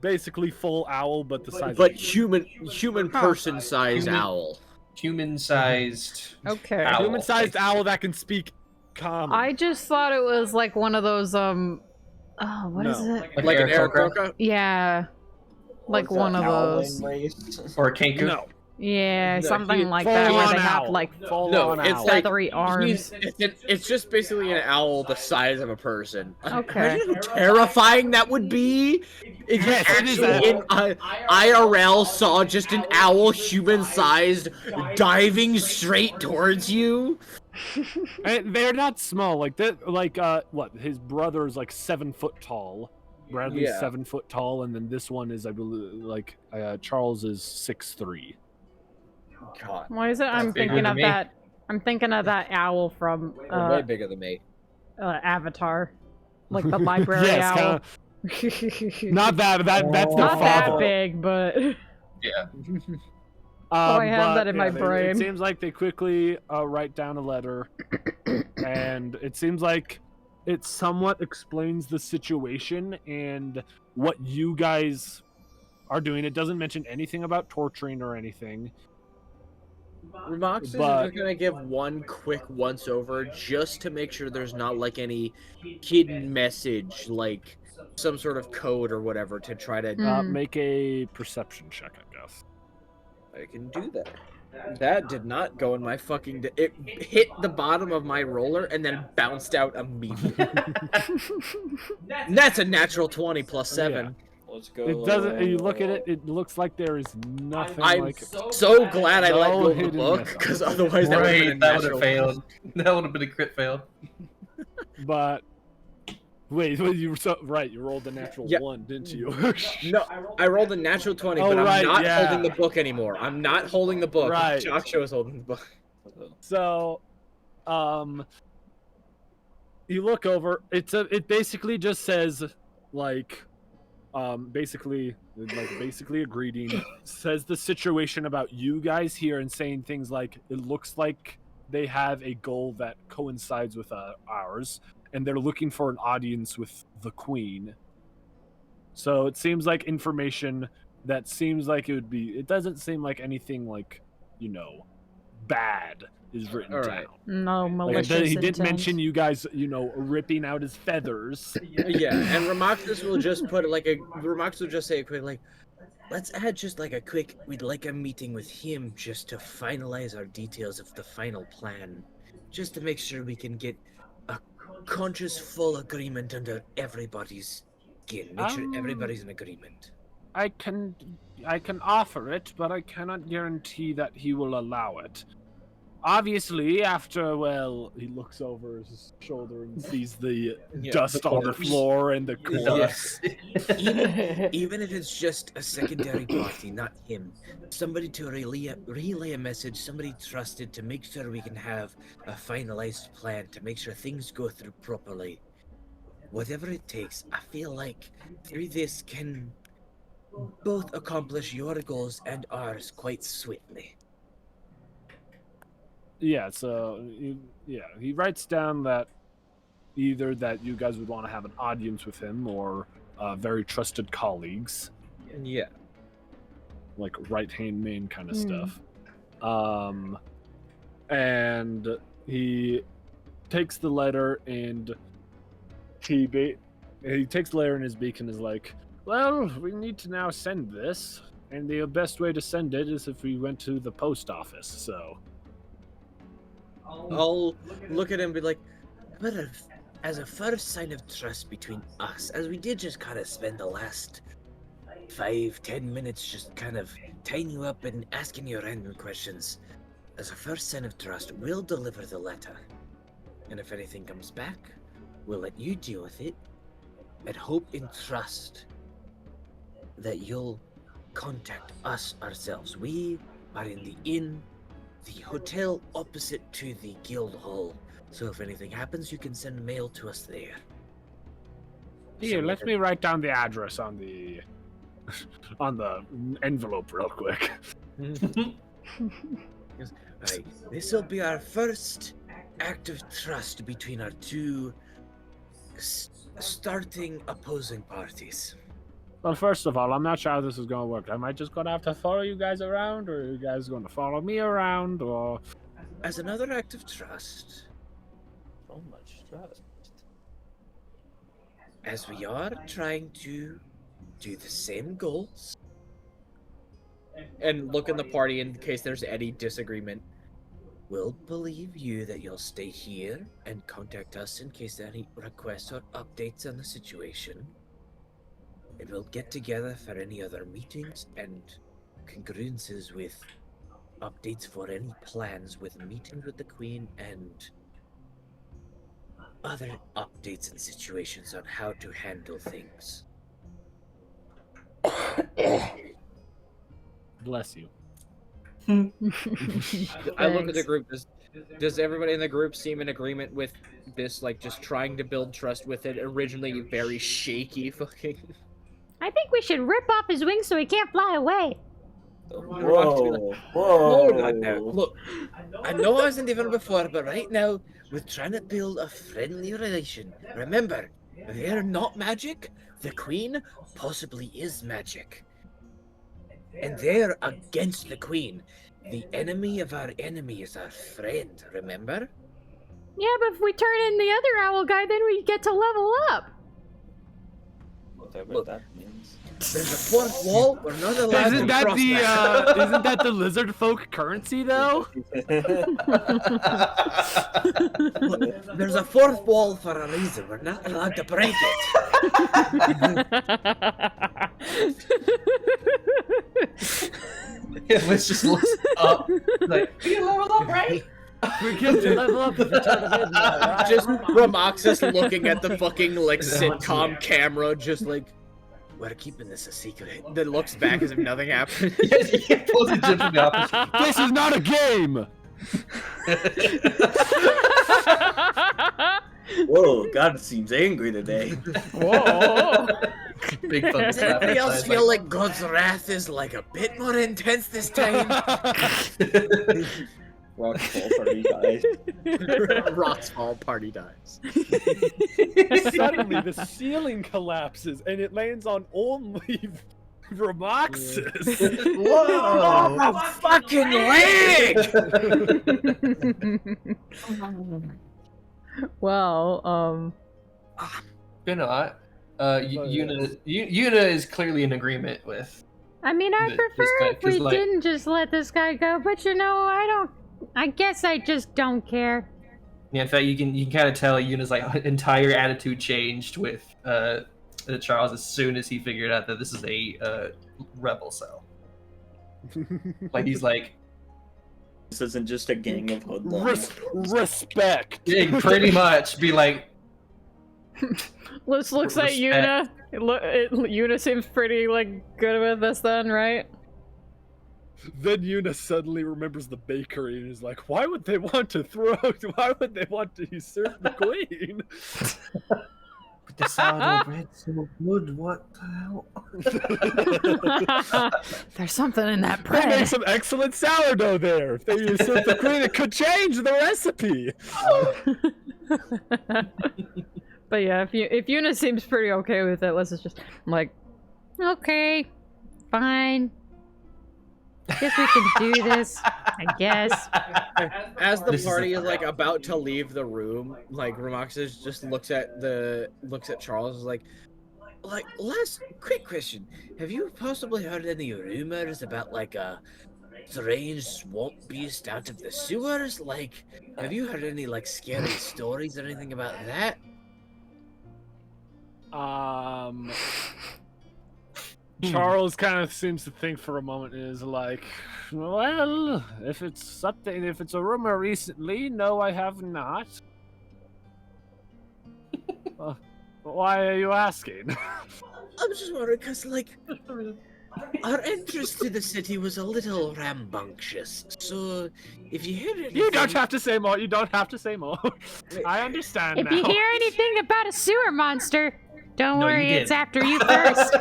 Basically full owl, but the size. But human person sized owl. Human-sized. Okay. Owl. Human-sized owl that can speak common. I just thought it was like one of those what is it? Like an Aarakocra? Yeah. Like one of those. Or a Kenku? No. Yeah, No, something like that where they have owl. like Full-on it's owl. like- feathery arms. It's just basically an owl the size of a person. Okay. Imagine how terrifying that would be if you Yes, it is actually in that. IRL saw just an owl human-sized diving straight towards you. And they're not small. Like that. Like what? His brother is like 7 foot tall. Bradley's Yeah. 7 foot tall, and then this one is, I believe, like Charles is 6'3". God, Why is it That's I'm bigger thinking than of me. that? I'm thinking of that owl from they're way bigger than me. Avatar, like the library Yes, owl. Not that. That's their Not that father. big, but Yeah. I have that in my It brain. seems like they quickly write down a letter, and it seems like it somewhat explains the situation and what you guys are doing. It doesn't mention anything about torturing or anything. Ramox is But- just gonna give one quick once over just to make sure there's not like any hidden message, like some sort of code or whatever to try to. Make a perception check, I guess. I can do that. That did not go in my fucking. It hit the bottom of my roller and then bounced out immediately. And that's a natural 20 plus 7. Let's go. It doesn't. You look at it. It looks like there is nothing I'm like. so glad I let No go of the hidden book message. because otherwise that would have been a That would natural. have failed. That would have been a crit fail. But wait, you were so right. You rolled a natural Yeah. 1, didn't you? No, I rolled a natural 20, Oh, but I'm right, not yeah. holding the book anymore. I'm not holding the book. Right. Joshua is holding the book. So, you look over. It basically just says like, basically a greeting. Says the situation about you guys here and saying things like it looks like they have a goal that coincides with ours, and they're looking for an audience with the Queen. So it seems like information that seems like it would be. It doesn't seem like anything like, bad is written All right. down. no Like, malicious he did intent. mention you guys, ripping out his feathers. Yeah, and Ramoxus will just put Ramoxus will just say a quick let's add just like a quick, we'd like a meeting with him just to finalize our details of the final plan. Just to make sure we can get a conscious full agreement under everybody's skin. Make sure everybody's in agreement. I can offer it, but I cannot guarantee that he will allow it. obviously, after, well, he looks over his shoulder and sees the Yeah, dust on the corpse. floor and the corpse. Even if it's just a secondary party, not him. Somebody to relay a message, somebody trusted to make sure we can have a finalized plan, to make sure things go through properly. Whatever it takes, I feel like through this can both accomplish your goals and ours quite swiftly. Yeah, so he writes down that either that you guys would want to have an audience with him or very trusted colleagues, Yeah. like right hand man kind of stuff. And he takes the letter and he takes the letter in his beak and is like, well, we need to now send this, and the best way to send it is if we went to the post office. So I'll look at him and be like, but as a first sign of trust between us, as we did just kind of spend the last 5-10 minutes just kind of tying you up and asking you random questions, as a first sign of trust, we'll deliver the letter. And if anything comes back, we'll let you deal with it, and hope and trust that you'll contact us ourselves. We are in the inn, the hotel opposite to the guild hall, so if anything happens, you can send mail to us there. here, So let me write down the address on the on the envelope real quick. Right, this will be our first act of trust between our two starting opposing parties. Well, first of all, I'm not sure how this is going to work. Am I just going to have to follow you guys around, or are you guys going to follow me around, or... As another act of trust, So much trust. as we are trying to do the same goals, and look in the party in case there's any disagreement, we'll believe you that you'll stay here and contact us in case there are any requests or updates on the situation. And we'll get together for any other meetings and congruences with updates for any plans with meetings with the Queen and other updates and situations on how to handle things. Bless you. I look at the group. Does everybody in the group seem in agreement with this? Like just trying to build trust with it. Originally very shaky fucking. I think we should rip off his wings so he can't fly away. Whoa, Hold on now. whoa. Look, I know I wasn't even before, but right now we're trying to build a friendly relation. Remember, they're not magic. The Queen possibly is magic. And they're against the Queen. The enemy of our enemy is our friend, remember? Yeah, but if we turn in the other owl guy, then we get to level up. Whatever Look. that means. There's a fourth wall. We're not allowed to Isn't that cross the that. isn't that the lizard folk currency though? Look, there's a fourth wall for a reason. We're not allowed to break it. Yeah, let's just look up. Like, we can level up, right? We get to level up if we turn it in now, right? Just Romoxis looking at the fucking like Is that what's sitcom here? camera, just like we're keeping this a secret. Then looks back as if nothing happened. Yes, you can pose a different opposite. This is not a game. Whoa, God seems angry today. Whoa. Big fun Does slap. anybody else feel like God's wrath is like a bit more intense this time? Rock's fall party dies. Rock's fall party dies. Suddenly, the ceiling collapses and it lands on only Romoxis. Whoa! My fucking leg! Well, You know, Yuna is clearly in agreement with. I mean, I'd This prefer guy, if we 'cause, like- didn't just let this guy go, but you know, I guess I just don't care. Yeah, in fact, you can kind of tell Yuna's like entire attitude changed with Charles as soon as he figured out that this is a rebel cell. Like he's like, This isn't just a gang of hoodlums. Respect. Yeah, pretty much. Be like, Liz looks at Yuna. Yuna seems pretty, like, good with this then, right? Then Yuna suddenly remembers the bakery and is like, why would they want to usurp the queen? But the sourdough bread's so good. What the hell? There's something in that They bread. make some excellent sourdough there. If they usurp the queen, it could change the recipe. But yeah, if Yuna seems pretty okay with it, Liz is just like, okay, fine. Guess we can do this, I guess. As the This is party a- is like about to leave the room, like Ramoxis just looks at Charles, is like last quick question: have you possibly heard any rumors about like a strange swamp beast out of the sewers? Like, have you heard any like scary stories or anything about that? Charles kind of seems to think for a moment and is like, well, if it's a rumor recently, no, I have not. Why are you asking? I was just wondering, because like our entrance to the city was a little rambunctious. So if you hear anything, You don't have to say more. You don't have to say more. I understand If now. you hear anything about a sewer monster, don't No, you worry, it's did. after you first.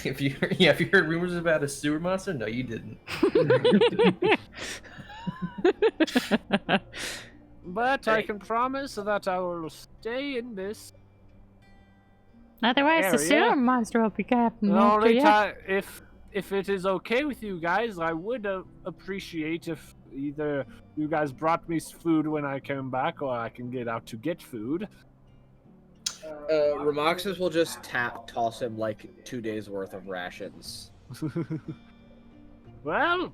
if you heard rumors about a sewer monster, no, you didn't. But I can promise that I will stay in this. Otherwise, the Area. sewer monster will be coming The after only you. time, if it is okay with you guys, I would appreciate if either you guys brought me food when I came back, or I can get out to get food. Ramoxis will just toss him like 2 days worth of rations. Well,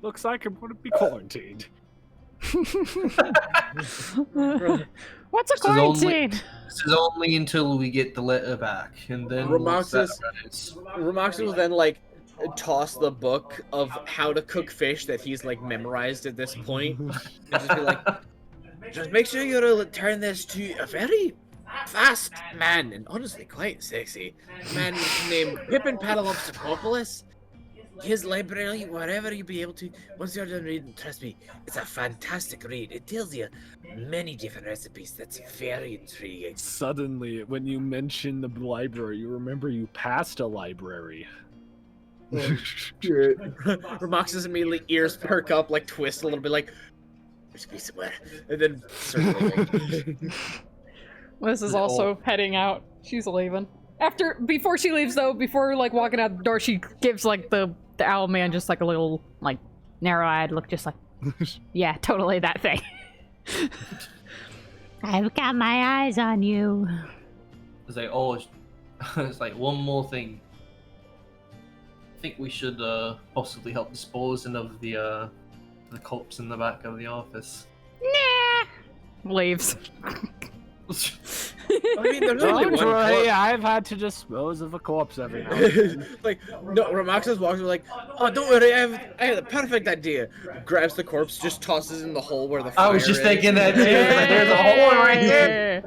looks like I'm gonna be quarantined. What's a This is only- quarantine? This is only until we get the letter back, and then we'll set Ramoxis, about it. Ramoxis will then like toss the book of how to cook fish that he's like memorized at this point, and just be like, just make sure you turn this to a very fast man, and honestly quite sexy man named Pippin Patalopsopoulos. His library, wherever you be able to, once you're done reading, trust me, it's a fantastic read. It tells you many different recipes that's very intriguing. Suddenly, when you mention the library, you remember you passed a library. Ramox's immediately ears perk up, like twist a little bit, like there's be somewhere, and then circling. Liz is also heading out. She's leaving. Before she leaves though, before like walking out the door, she gives like the owl man just like a little like narrow-eyed look, just like, yeah, totally that thing. I've got my eyes on you. It's like, oh, it's like one more thing. I think we should possibly help disposing of the corpse in the back of the office. Nah. Leaves. I mean, there's only Don't one worry, corpse. I've had to dispose of a corpse every now and then. Like, no, Ramoxis walks over like, oh, don't worry, I have the perfect idea. Grabs the corpse, just tosses it in the hole where the fire I was just is. thinking that too. Like, there's a hole right there.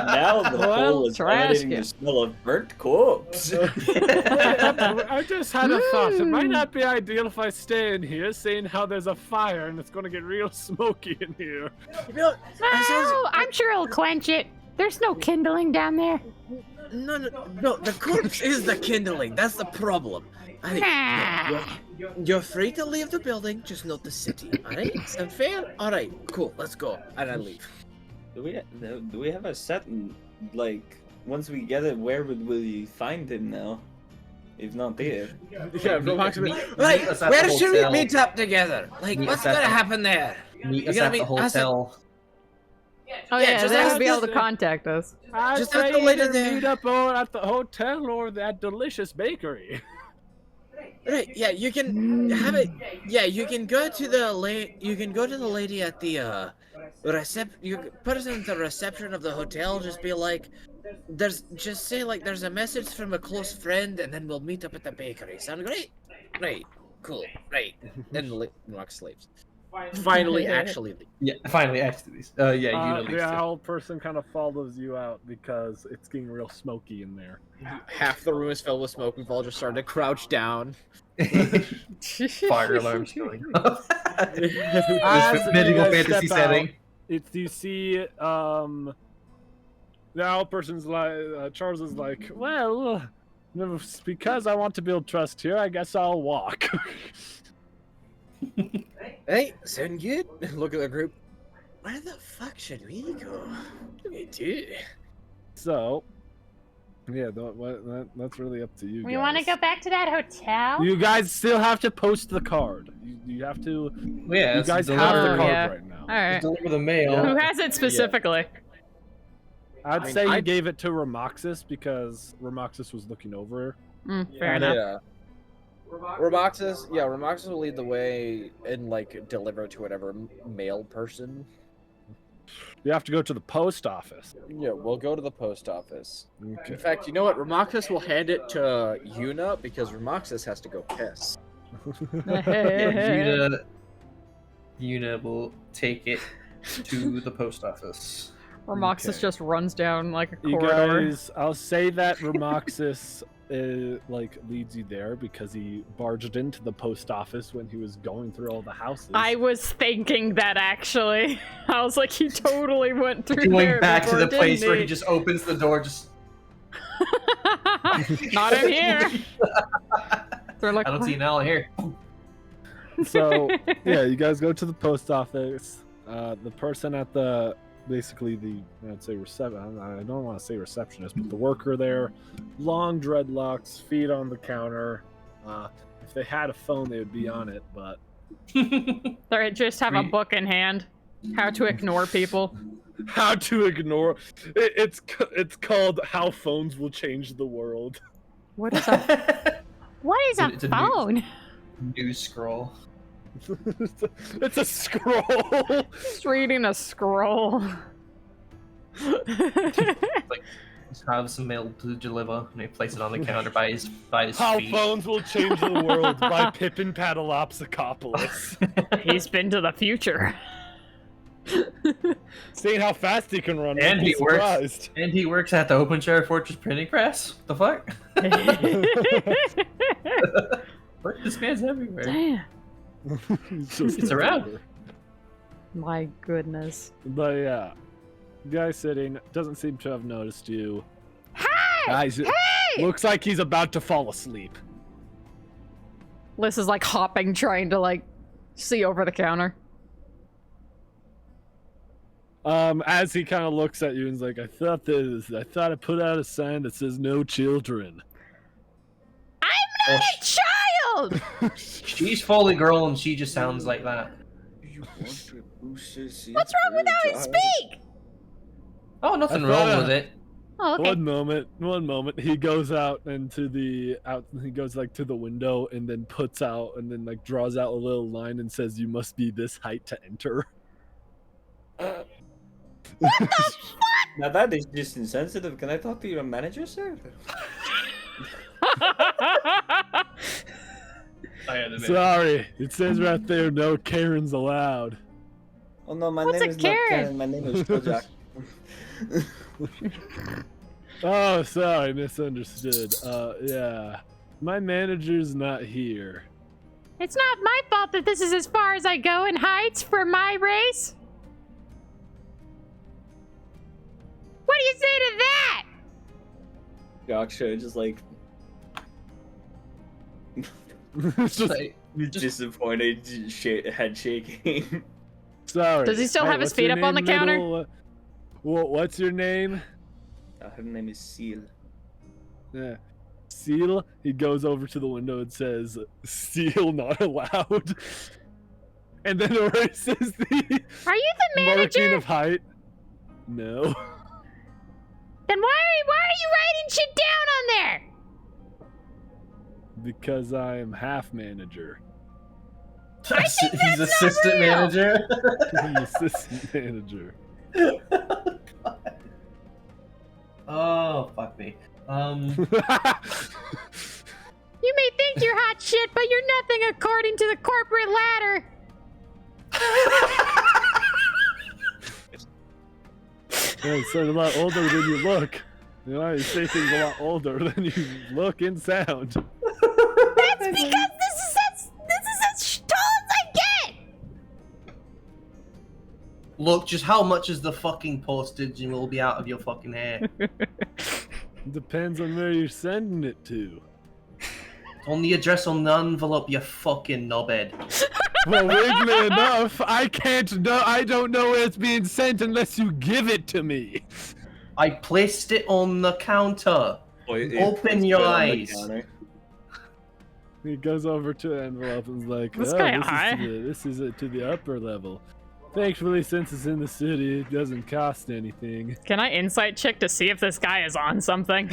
Now the Well, hole is trash emitting can. the smell of burnt corpse. I just had a thought. It might not be ideal if I stay in here, seeing how there's a fire and it's gonna get real smoky in here. You know, that sounds- Oh, I'm sure it'll quench it. There's no kindling down there. no, the corpse is the kindling. That's the problem. Nah. You're free to leave the building, just not the city. Alright? Sound fair? Alright, cool, let's go. And I leave. Do we have a set, like, once we get it, where would we find him now? If not there. Yeah, Ramoxis will be meet like, us at where the should we hotel. meet up together? Like, Meet what's us at gonna the- happen there? Meet You're us gonna at the meet us at- hotel. Oh Yeah, yeah, just they ask would be able us- to contact us. I'd Just say have to wait either there. meet up or at the hotel or that delicious bakery. Right, yeah, you can have it. Yeah, you can go to the lady at the you put us in the reception of the hotel, just be like, there's a message from a close friend, and then we'll meet up at the bakery. Sound great? Right. cool, right. And Romaxus leaves. Finally, actually leaves. Yeah, finally, actually. Yeah, Yuna The leaves too. owl person kind of follows you out because it's getting real smoky in there. Half the room is filled with smoke. We've all just started to crouch down. Fire alarms going off. As This you medieval guys fantasy step out, setting. you see the owl person's like Charles is like, well, because I want to build trust here, I guess I'll walk. Hey, sound good? Look at the group. Where the fuck should we go? What do we do? So, yeah, that's really up to you. We guys. want to go back to that hotel? You guys still have to post the card. You have to. Yeah, You it's guys deliver, have the Oh, card yeah. right now. All right. deliver the mail. Who has it specifically? I'd I mean, say you I- gave it to Ramoxis because Ramoxis was looking over. Fair enough. Yeah. Romaxus will lead the way and like deliver to whatever mail person. You have to go to the post office. Yeah, we'll go to the post office. Okay. In fact, you know what? Romaxus will hand it to Yuna because Romaxus has to go piss. Yuna will take it to the post office. Ramoxis Okay. just runs down like a You corridor. guys, I'll say that Ramoxis leads you there because he barged into the post office when he was going through all the houses. I was thinking that actually. I was like, he totally went through Going there back to before, the place didn't where he just opens the door, just Not in here. They're like, I don't see an owl here. So yeah, you guys go to the post office. The person at the I'd say reception. I don't want to say receptionist, but the worker there, long dreadlocks, feet on the counter. If they had a phone, they would be on it, but they just have a book in hand. How to ignore people. how to ignore it's called How Phones Will Change the World. What is that? What is It's a a phone? News scroll. It's a scroll. Just reading a scroll. Just have some mail to deliver, and he place it on the counter by his How feet. Phones Will Change the World by Pippin Patalopsicopoulos. He's been to the future. Seeing how fast he can run, And I'd be he works. surprised. And he works at the Open Share Fortress printing press. The fuck? What? This man's everywhere. Damn. It's around. My goodness. But yeah, guy sitting doesn't seem to have noticed you. Hey! Guys, looks like he's about to fall asleep. Liz is like hopping, trying to like see over the counter. As he kind of looks at you and is like, I thought I put out a sign that says no children. I'm not a child! She's fully grown. She just sounds like that. What's wrong with how I speak? Oh, nothing I wrong thought, with it. Oh, okay. One moment. He goes out into he goes like to the window and then puts out and then like draws out a little line and says, "You must be this height to enter." Now that is just insensitive. Can I talk to your manager, sir? Sorry, it says right there, no Karens allowed. Oh no, my What's name a is not Karen? Karen. My name is Kojak. Oh, sorry, misunderstood. Yeah, my manager's not here. It's not my fault that this is as far as I go in heights for my race. What do you say to that? Yaksha just like It's just, disappointed, head shaking. sorry. Does he still have his what's your feet up on name, the counter? middle? What's your name? Her name is Seal. Yeah. Seal. He goes over to the window and says, "Seal not allowed," and then erases the Are you the marking manager? of height. No. Then why are you writing shit down on there? Because I am half manager. He's assistant real. manager. I'm assistant manager. Oh, fuck me. You may think think you're hot shit, but you're nothing according to the corporate ladder. Yeah, you sound a lot older than you look. You know, you say things a lot older than you look and sound. That's because this is as tall as I get. Look, just how much is the fucking postage and we'll be out of your fucking hair. Depends on where you're sending it to. It's on the address on the envelope, you fucking knobhead. Well, weirdly enough, I don't know where it's being sent unless you give it to me. I placed it on the counter. Open your eyes. He goes over to the envelope and is like, This guy high. This is to the upper level. Thankfully, since it's in the city, it doesn't cost anything. Can I insight check to see if this guy is on something?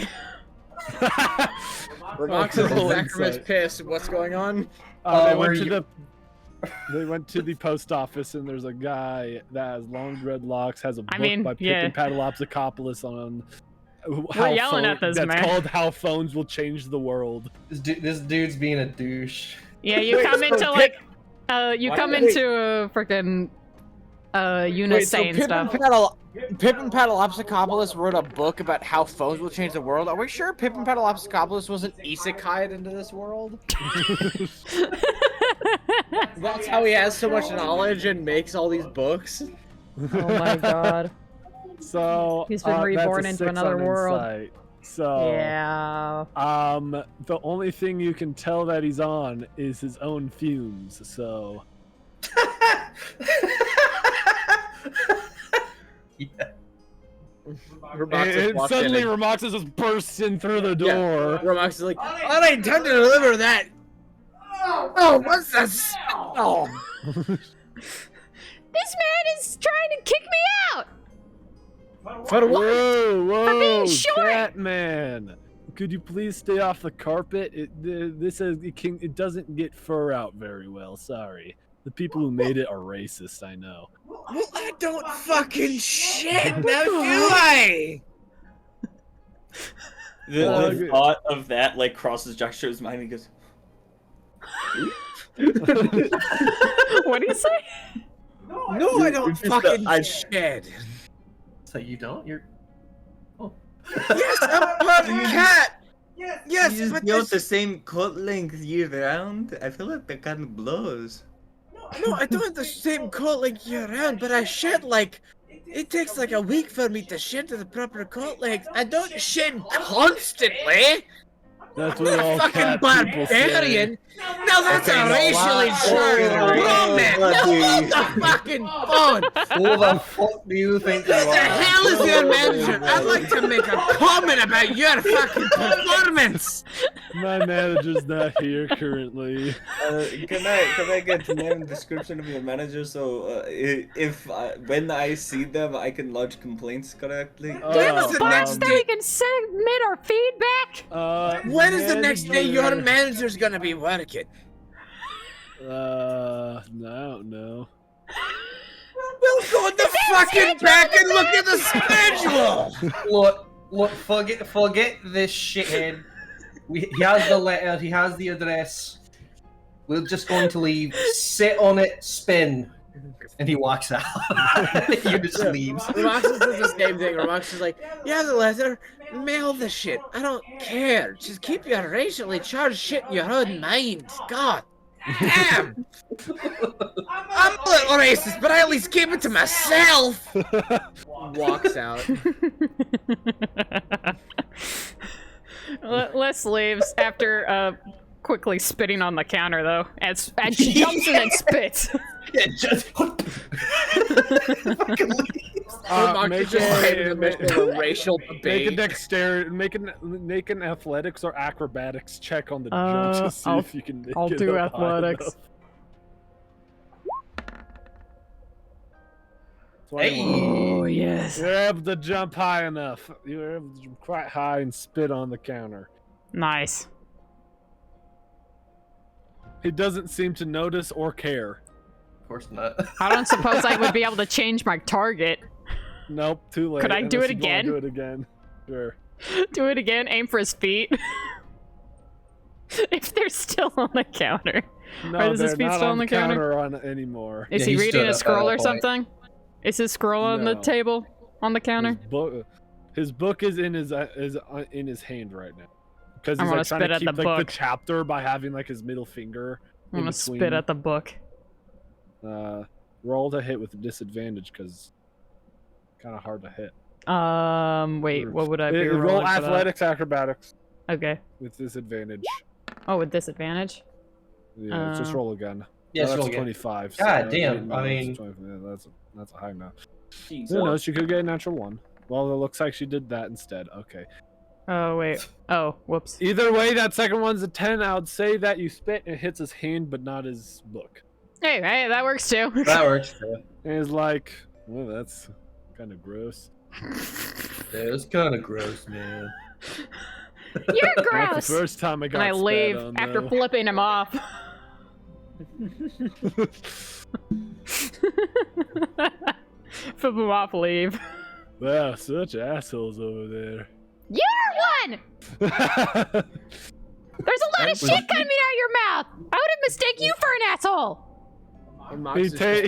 Remoxus and Zachary's pissed. What's going on? They went to the post office, and there's a guy that has long dreadlocks, has a book by yeah. Pippin Patalopsicopoulos on We're yelling at this that's man. called How Phones Will Change the World. This dude's being a douche. Yeah, you come into like, you come into a freaking Unisane stuff. Pippin Patalopsicopoulos wrote a book about how phones will change the world. Are we sure Pippin Patalopsicopoulos wasn't isekai'd into this world? That's how he has so much knowledge and makes all these books. Oh my god. So He's been reborn that's a into 6 another on world. insight. So Yeah. the only thing you can tell that he's on is his own fumes. So Yeah. and suddenly Remoxus just bursts in through the door. Yeah. Remoxus is like, I intend to deliver that. Oh, what's this? Oh. This man is trying to kick me out. For what? Whoa, being short. Catman! Could you please stay off the carpet? It doesn't get fur out very well. Sorry, the people who made it are racist. I know. Well, I don't fucking shit, now do I? The thought of that like crosses Joshua's mind. He goes, What do you say? No, I don't fucking shit. So you don't? You're. Oh. Yes, I'm part of the cat. Yes, you just but built this... the same coat length year round. I feel like that kind of blows. No, I don't have the same coat like year round, but I shit like... It takes like a week for me to shit to the proper coat length. I don't shit constantly. That's I'm what not all a fucking cat people say. barbarian. Now that's a racially charged comment. Now hold the fucking phone. Who the fuck do you think you What the are? hell is your manager? I'd like to make a comment about your fucking performance. My manager's not here currently. Can I get the name and description of your manager so when I see them I can lodge complaints correctly? Do you have a box that we can submit our feedback? When is the next day your manager's gonna be working? I don't know. We'll go in the fucking back and look at the schedule! Look, forget this shithead. He has the letter, he has the address. We're just going to leave, sit on it, spin. And he walks out. He just leaves. Remoxus does the same thing. Remoxus is like, yeah, the letter, mail the shit. I don't care. Just keep your racially charged shit in your own mind. God damn! I'm a little racist, but I at least keep it to myself! Walks out. Les leaves after quickly spitting on the counter, though, as she jumps in and spits. Yeah, just fucking leaves. Remoxus just hiding in the midst of a racial debate. Make a dexterity, make an athletics or acrobatics check on the jump to see if you can make I'll it do up high athletics. enough. Hey! Oh, yes. You're able to jump high enough. You're able to jump quite high and spit on the counter. Nice. He doesn't seem to notice or care. Of course not. I don't suppose I would be able to change my target. Nope, too late. Could I do unless it you wanna again? Do it again. Sure. Do it again, aim for his feet. If they're still on the counter. No, Or is his they're feet not still on on the counter? on anymore. Is Yeah, he he reading stood a up at scroll that or point. something? Is his scroll on the No. table? On the counter? His book is in his hand right now. Because I'm he's gonna like trying spit to at keep the like the book. chapter by having like his middle finger I'm in gonna between. spit at the book. Roll to hit with disadvantage because kind of hard to hit. Wait, what would I be Roll rolling for that? athletics, acrobatics Okay. with disadvantage. Oh, with disadvantage? Yeah, just roll again. Yes, that's roll again. 25. God so damn, I that's mean- 20, yeah, that's a high now. Jesus. Who knows? She could get a natural 1. Well, it looks like she did that instead. Okay. Oh, wait. Oh, whoops. Either way, that second one's a 10. I would say that you spit and it hits his hand, but not his book. Hey, that works too. That works too. And he's like, well, that's kind of gross. Yeah, it's kind of gross, man. You're Not the gross! first time I got And I spat leave on, after though. flipping him off. Flip him off, leave. Wow, such assholes over there. You're one! There's a lot of shit coming out of your mouth! I would have mistake you for an asshole!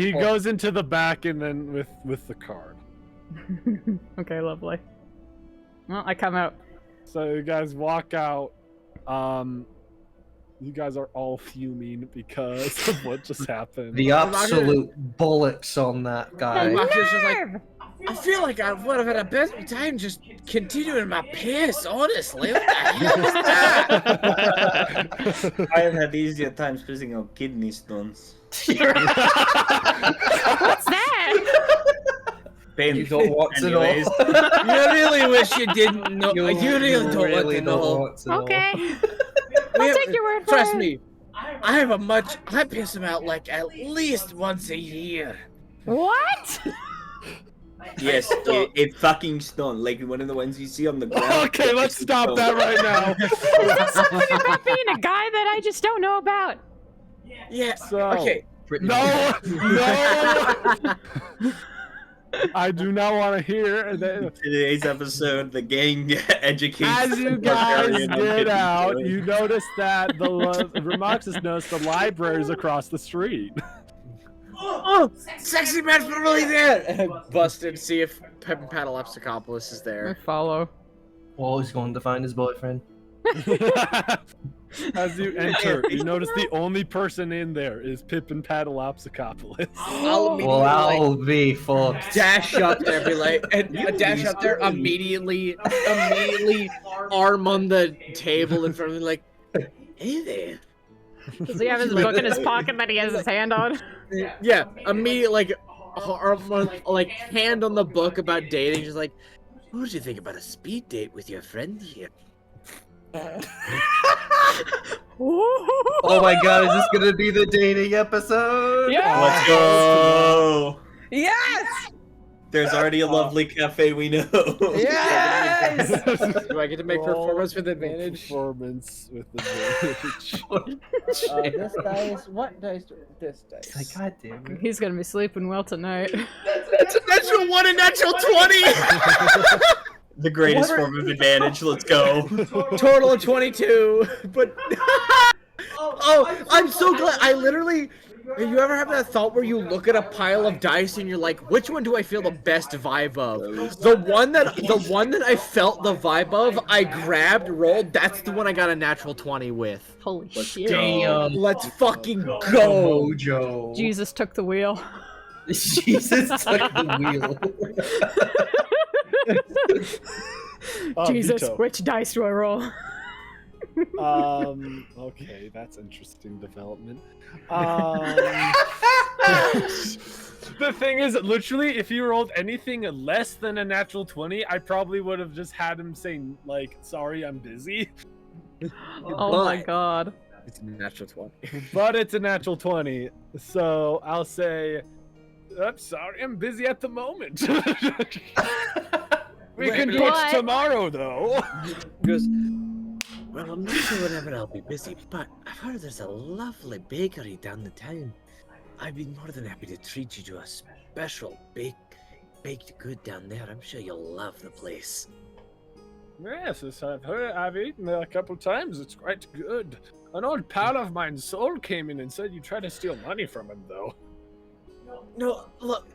He goes into the back and then with the card. Okay, lovely. Well, I come out. So you guys walk out. You guys are all fuming because of what just happened. The absolute bullets on that guy. Marcus is just like, Nerve! I feel like I would have had a better time just continuing my piss, honestly. What the hell was that? I have had easier times pissing out kidney stones. What's that? Painful. You don't want to know. anyways. You really wish you didn't know. You really don't want really to don't know. want to know. Okay. We I'll have- take your word for Trust it. me, I piss them out like at least once a year. What? Yes, it fucking stone. Like one of the ones you see on the ground. Okay, let's stop that right now. Is this something about being a guy that I just don't know about? Yeah. So, Okay. No, no. I do not want to hear that. Today's episode, the gang education. As you guys get out, you notice that Remoxus noticed the library's across the street. Oh, sexy man's really there. And I busted to see if Paddleopsicopolis is I there. follow. Well, he's going to find his boyfriend. As you enter, you notice the only person in there is Pip and Paddleopsicopolis. I'll immediately, Well, like, I'll be fucked. dash up there, be like, and dash up there, immediately arm on the table in front of me, like, hey there. Does he have his book in his pocket that he has his hand on? Yeah, immediately, like, arm on, like, hand on the book about dating, just like, what did you think about a speed date with your friend here? Oh my god, is this gonna be the dating episode? Yeah. Let's go. Yes! There's already a lovely cafe we know. Yes! Do I get to make performance with advantage? Performance with advantage. This dice. What dice? This dice. Like, god damn it. He's gonna be sleeping well tonight. That's a natural 1 and natural 20! The greatest form of advantage. Let's go. Total of 22, but... Oh, I'm so glad. I literally... Have you ever had that thought where you look at a pile of dice and you're like, which one do I feel the best vibe of? The one that I felt the vibe of, I grabbed, rolled, that's the one I got a natural 20 with. Holy shit. Damn. Let's fucking go! Mojo. Jesus took the wheel. Jesus took the wheel. Jesus, Vito. which dice do I roll? Okay, that's interesting development. The thing is, literally, if you rolled anything less than a natural 20, I probably would have just had him saying, like, sorry, I'm busy. Oh my But- god. It's a natural 20. But it's a natural 20, so I'll say, I'm sorry, I'm busy at the moment. We can Wait, pitch what? tomorrow, though. Goes, well, I'm not sure whenever I'll be busy, but I've heard there's a lovely bakery down the town. I'd be more than happy to treat you to a special baked good down there. I'm sure you'll love the place. Yes, as I've heard, I've eaten there a couple times. It's quite good. An old pal of mine, Soul, came in and said you tried to steal money from him, though. No, look,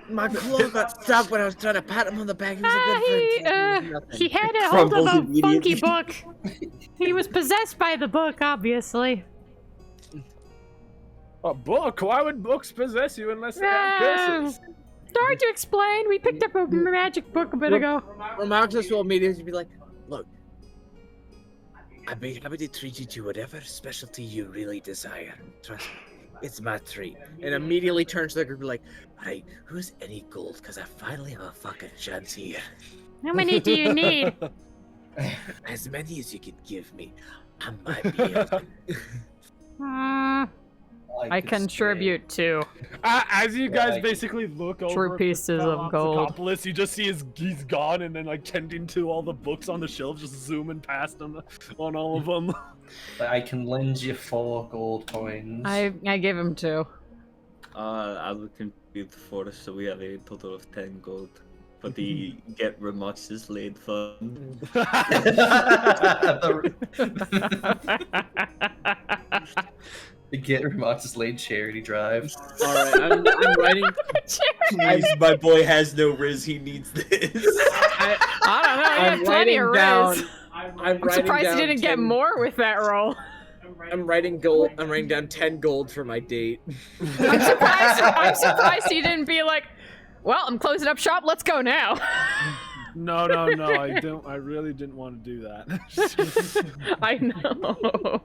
my claw got stuck when I was trying to pat him on the back. He was a good friend. He had a hold of a Crumbled funky immediately. book. He was possessed by the book, obviously. A book? Why would books possess you unless they have curses? Hard to explain. We picked up a magic book a bit ago. Romaxus will immediately be like, look, I'd be happy to treat you to whatever specialty you really desire. Trust me, it's my treat. And immediately turns to the group and be like, alright, who's any gold? Because I finally have a fucking chance here. How many do you need? As many as you could give me. I might be able to. I contribute to As you guys I- all look over True pieces of gold. Uppercrust, you just see he's gone, and then like tending to all the books on the shelves, just zooming past on all of them. I can lend you 4 gold coins. I gave him 2. I will contribute 4, so we have a total of 10 gold. For the get Ramox's laid fund. The Get Remox's Laid charity drive. Alright, I'm writing. Please, my boy has no riz, he needs this. I don't know. I I'm got plenty of writing riz. down. I'm I'm writing surprised down you didn't get 10 more with that roll. I'm writing gold. I'm writing down 10 gold for my date. I'm surprised you didn't be like, well, I'm closing up shop. Let's go now. No, I really didn't want to do that. I know.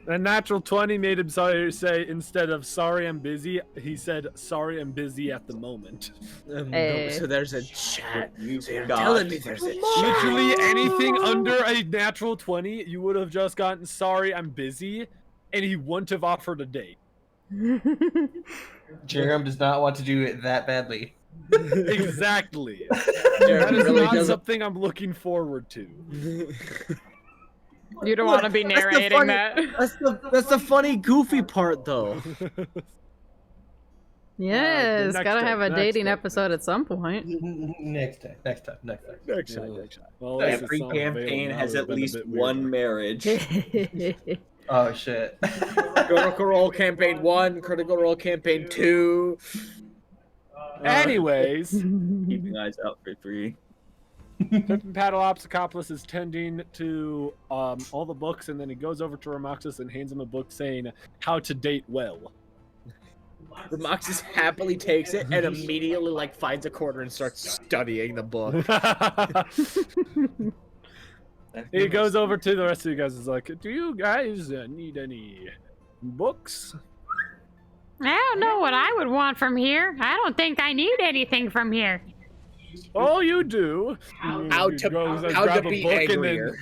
The natural 20 made him say instead of sorry I'm busy, he said sorry I'm busy at the moment. Hey. So there's a chat. You So you're got telling me there's a chat. Literally anything under a natural 20, you would have just gotten sorry I'm busy, and he wouldn't have offered a date. Jarom does not want to do it that badly. Exactly. Jared That is really not doesn't- something I'm looking forward to. You don't want to be That's the narrating funny- that. That's the funny, goofy part, though. Yes, next gotta time, have a next dating time. episode at some point. Next time. Next time. Well, Every campaign has at least one marriage. Oh shit. Critical Role Campaign 1, Critical Role Campaign 2. Anyways, Keeping eyes out for 3. Pippin Paddleopsicopoulos is tending to all the books, and then he goes over to Ramoxus and hands him a book saying how to date well. Ramoxus happily takes it and immediately like finds a corner and starts studying the book. He goes over to the rest of you guys and is like, do you guys need any books? I don't know what I would want from here. I don't think I need anything from here. All you do How he to- goes and how to grab a be book and angrier.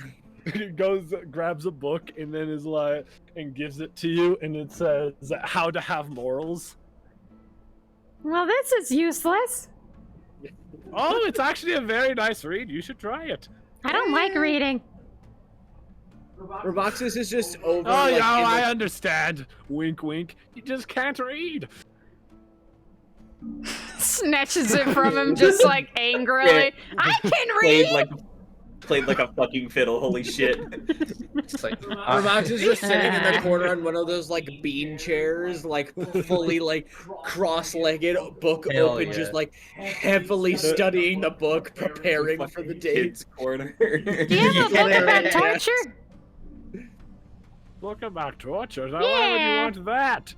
then he goes, grabs a book and then is like, and gives it to you, and it says how to have morals. Well, this is useless. Oh, it's actually a very nice read. You should try it. I don't like reading. Ramoxus is just over. Oh, like, yeah, in the- I understand. Wink, wink. You just can't read. Snatches it from him just like angrily. I can read! Played like a fucking fiddle, holy shit. It's like, Ramoxus is just sitting in the corner on one of those like bean chairs, like fully like cross-legged, book Hell open, yeah. just like heavily studying the book, preparing for the date. Kids corner. Do you have a book about torture? Look about torture. Now, why would you Yeah. want that?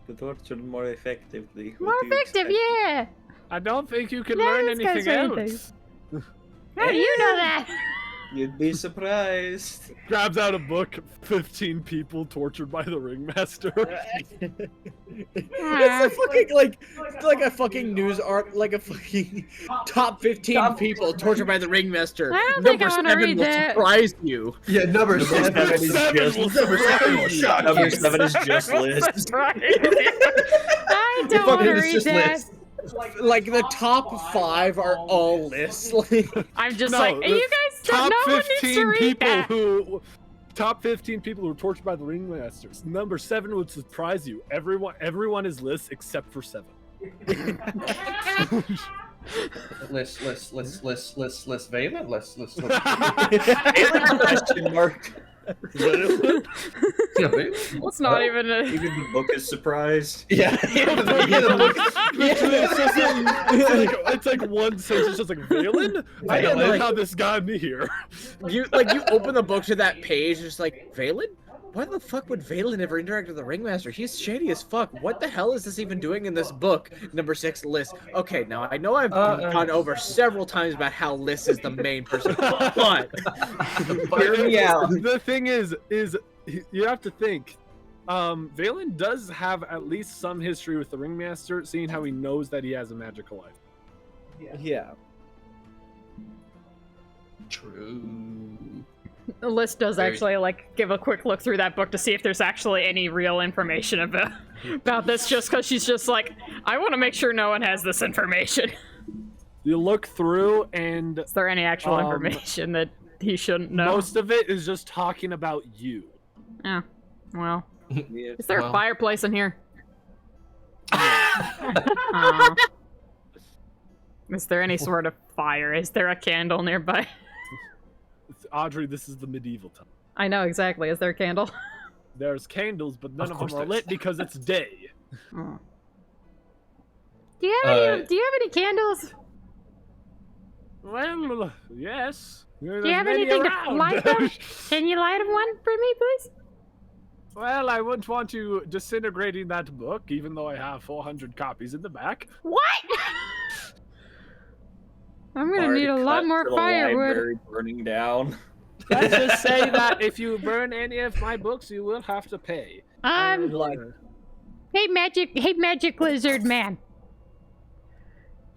The torture more effectively. What More do you effective, expect? yeah. I don't think you can Yeah, learn this guy's anything saying else. How do you know that? You'd be surprised. Grabs out a book, 15 people tortured by the ringmaster. It's a fucking like a fucking news art, like a fucking top 15 people tortured by the ringmaster. I don't think I Number wanna 7 read will that. surprise you. yeah, number 7 is Seven just will number 7 will surprise you. shock Number you. 7 is just list. I don't want to Fucking, it's read just that. list. Like the top 5 are all lists. Like, I'm just No, like, the you guys Top no one needs to 15 read people that. who. Top 15 people who were tortured by the ringmasters. Number 7 would surprise you. Everyone is lists except for 7. Let's Valen. Let's. Question mark. Yeah, Valen. It's not even a. Even the book is surprised. Yeah. It's like one sentence, just like Valen. I don't know how this got me here. You open the book to that page, just like Valen. Why the fuck would Valen ever interact with the Ringmaster? He's shady as fuck. What the hell is this even doing in this book? Number 6, Liz. Okay, now I know I've gone over several times about how Liz is the main person, but Hear me out. The thing is you have to think. Valen does have at least some history with the Ringmaster, seeing how he knows that he has a magical life. Yeah. True. The list does actually like give a quick look through that book to see if there's actually any real information about this, just because she's just like, I want to make sure no one has this information. You look through, and Is there any actual information that he shouldn't know? most of it is just talking about you. Oh, well. Yeah. Is there a Well. fireplace in here? Oh. Is there any sort of fire? Is there a candle nearby? Audrey, this is the medieval time. I know exactly. Is there a candle? There's candles, but none Of of course them are there is. lit because it's day. Oh. Do you have any? Uh, Do you have any candles? Well, yes. Do you have anything to light them? Can you light one for me, please? Well, I wouldn't want you disintegrating that book, even though I have 400 copies in the back. What? I'm gonna Already need a lot cut more to the firewood. library burning down. Let's just say that if you burn any of my books, you will have to pay. Hey magic lizard man.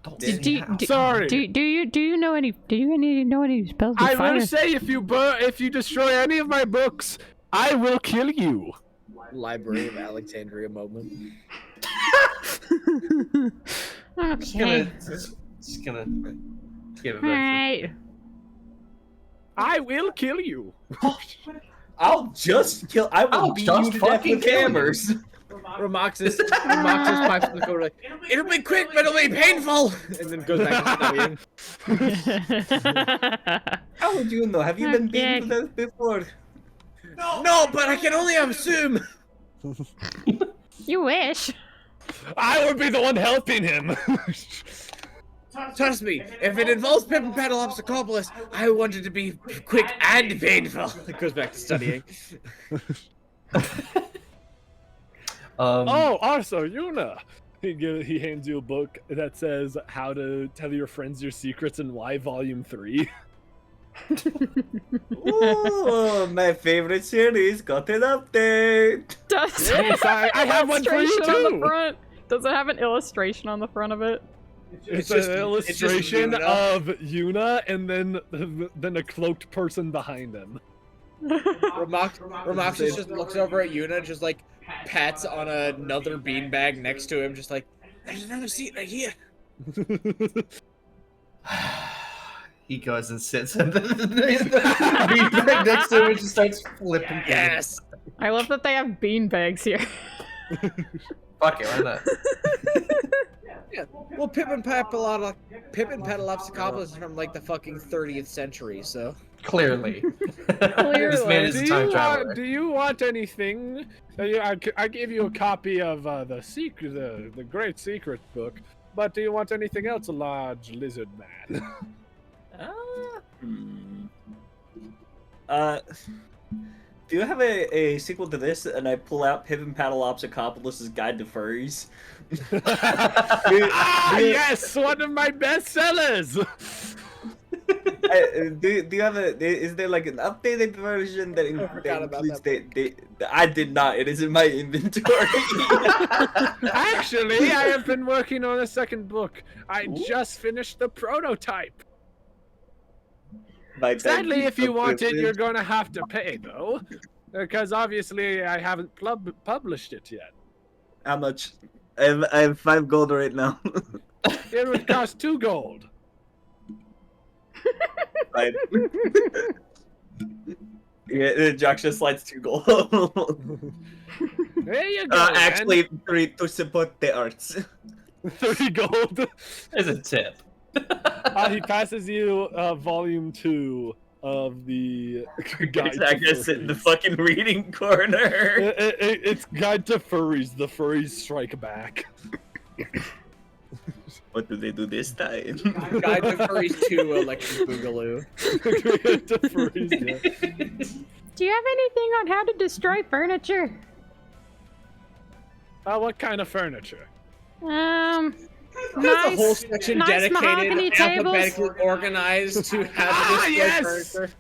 Don't Do, say do, how. do, Sorry. do you know any? Do you know any spells with I fire? will say if you destroy any of my books, I will kill you. Library of Alexandria moment. Okay. Just gonna give it All back. right. I will kill you. I'll just kill. I will I'll beat just you to death fucking with kill you. hammers. Romoxis pipes in the corner like, it'll be quick, but it'll be painful, and then goes back to studying. How would you know? Have you been Okay. beaten to death before? No, but I can only assume. You wish. I would be the one helping him. Trust me, if it involves Pip and Paddleopsicopolis, I want it to be quick and painful. It goes back to studying. Oh, also, Yuna. He hands you a book that says How to Tell Your Friends Your Secrets and Why, Volume 3. Ooh, my favorite series got an update. Does Yes, I have one for you illustration on too. the front? Does it have an illustration on the front of it? It's just- an it's just illustration Yuna. of Yuna and then a cloaked person behind him. Romoxis just looks over at Yuna, just like pats on another beanbag next to him, just like, there's another seat right here. He goes and sits in the beanbag next to him and just starts flipping. Yes. I love that they have bean bags here. Fuck it, why not? Yeah. Well, Pip and Paddleopsicopolis is from like the fucking 30th century, so. Clearly. This man is a time traveler. Do you want anything? I gave you a copy of the secret, the Great Secret book. But do you want anything else, large lizard man? Do you have a sequel to this? And I pull out Pip and Paddleopsicopolis' Guide to Furries. Yes, one of my bestsellers. Do you have a? Is there like an updated version that, forgot about includes I did not. It is in my inventory. Actually, I have been working on a second book. I just finished the prototype. By the time Sadly, if you want it, upload you're gonna have to pay though, because obviously I haven't published it yet. How much? I have 5 gold right now. It would cost 2 gold. Fine. Yeah, Jock just slides 2 gold. There you go. Actually, 3 to support the arts. 3 gold. There's a tip. He passes you volume 2 of the Guide to I guess sit in the Furries. fucking reading corner. It's Guide to Furries. The Furries Strike Back. What do they do this time? Guide to Furries 2 Electric Boogaloo. Guide to Furries, yeah. Do you have anything on how to destroy furniture? What kind of furniture? There's a Nice, whole section nice mahogany dedicated, tables. alphabetically organized to how to destroy yes! furniture.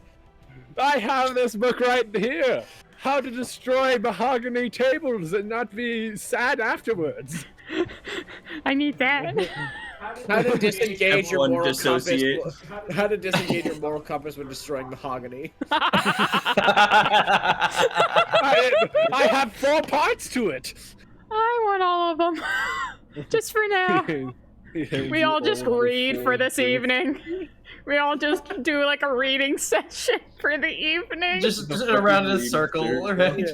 I have this book right here. How to destroy mahogany tables and not be sad afterwards. I need that. How to disengage your F1 moral dissociate. compass. How to disengage your moral compass when destroying mahogany. I have 4 parts to it. I want all of them. Just for now. We all just read for this evening. We all just do like a reading session for the evening. Just around in a circle, right? Yeah.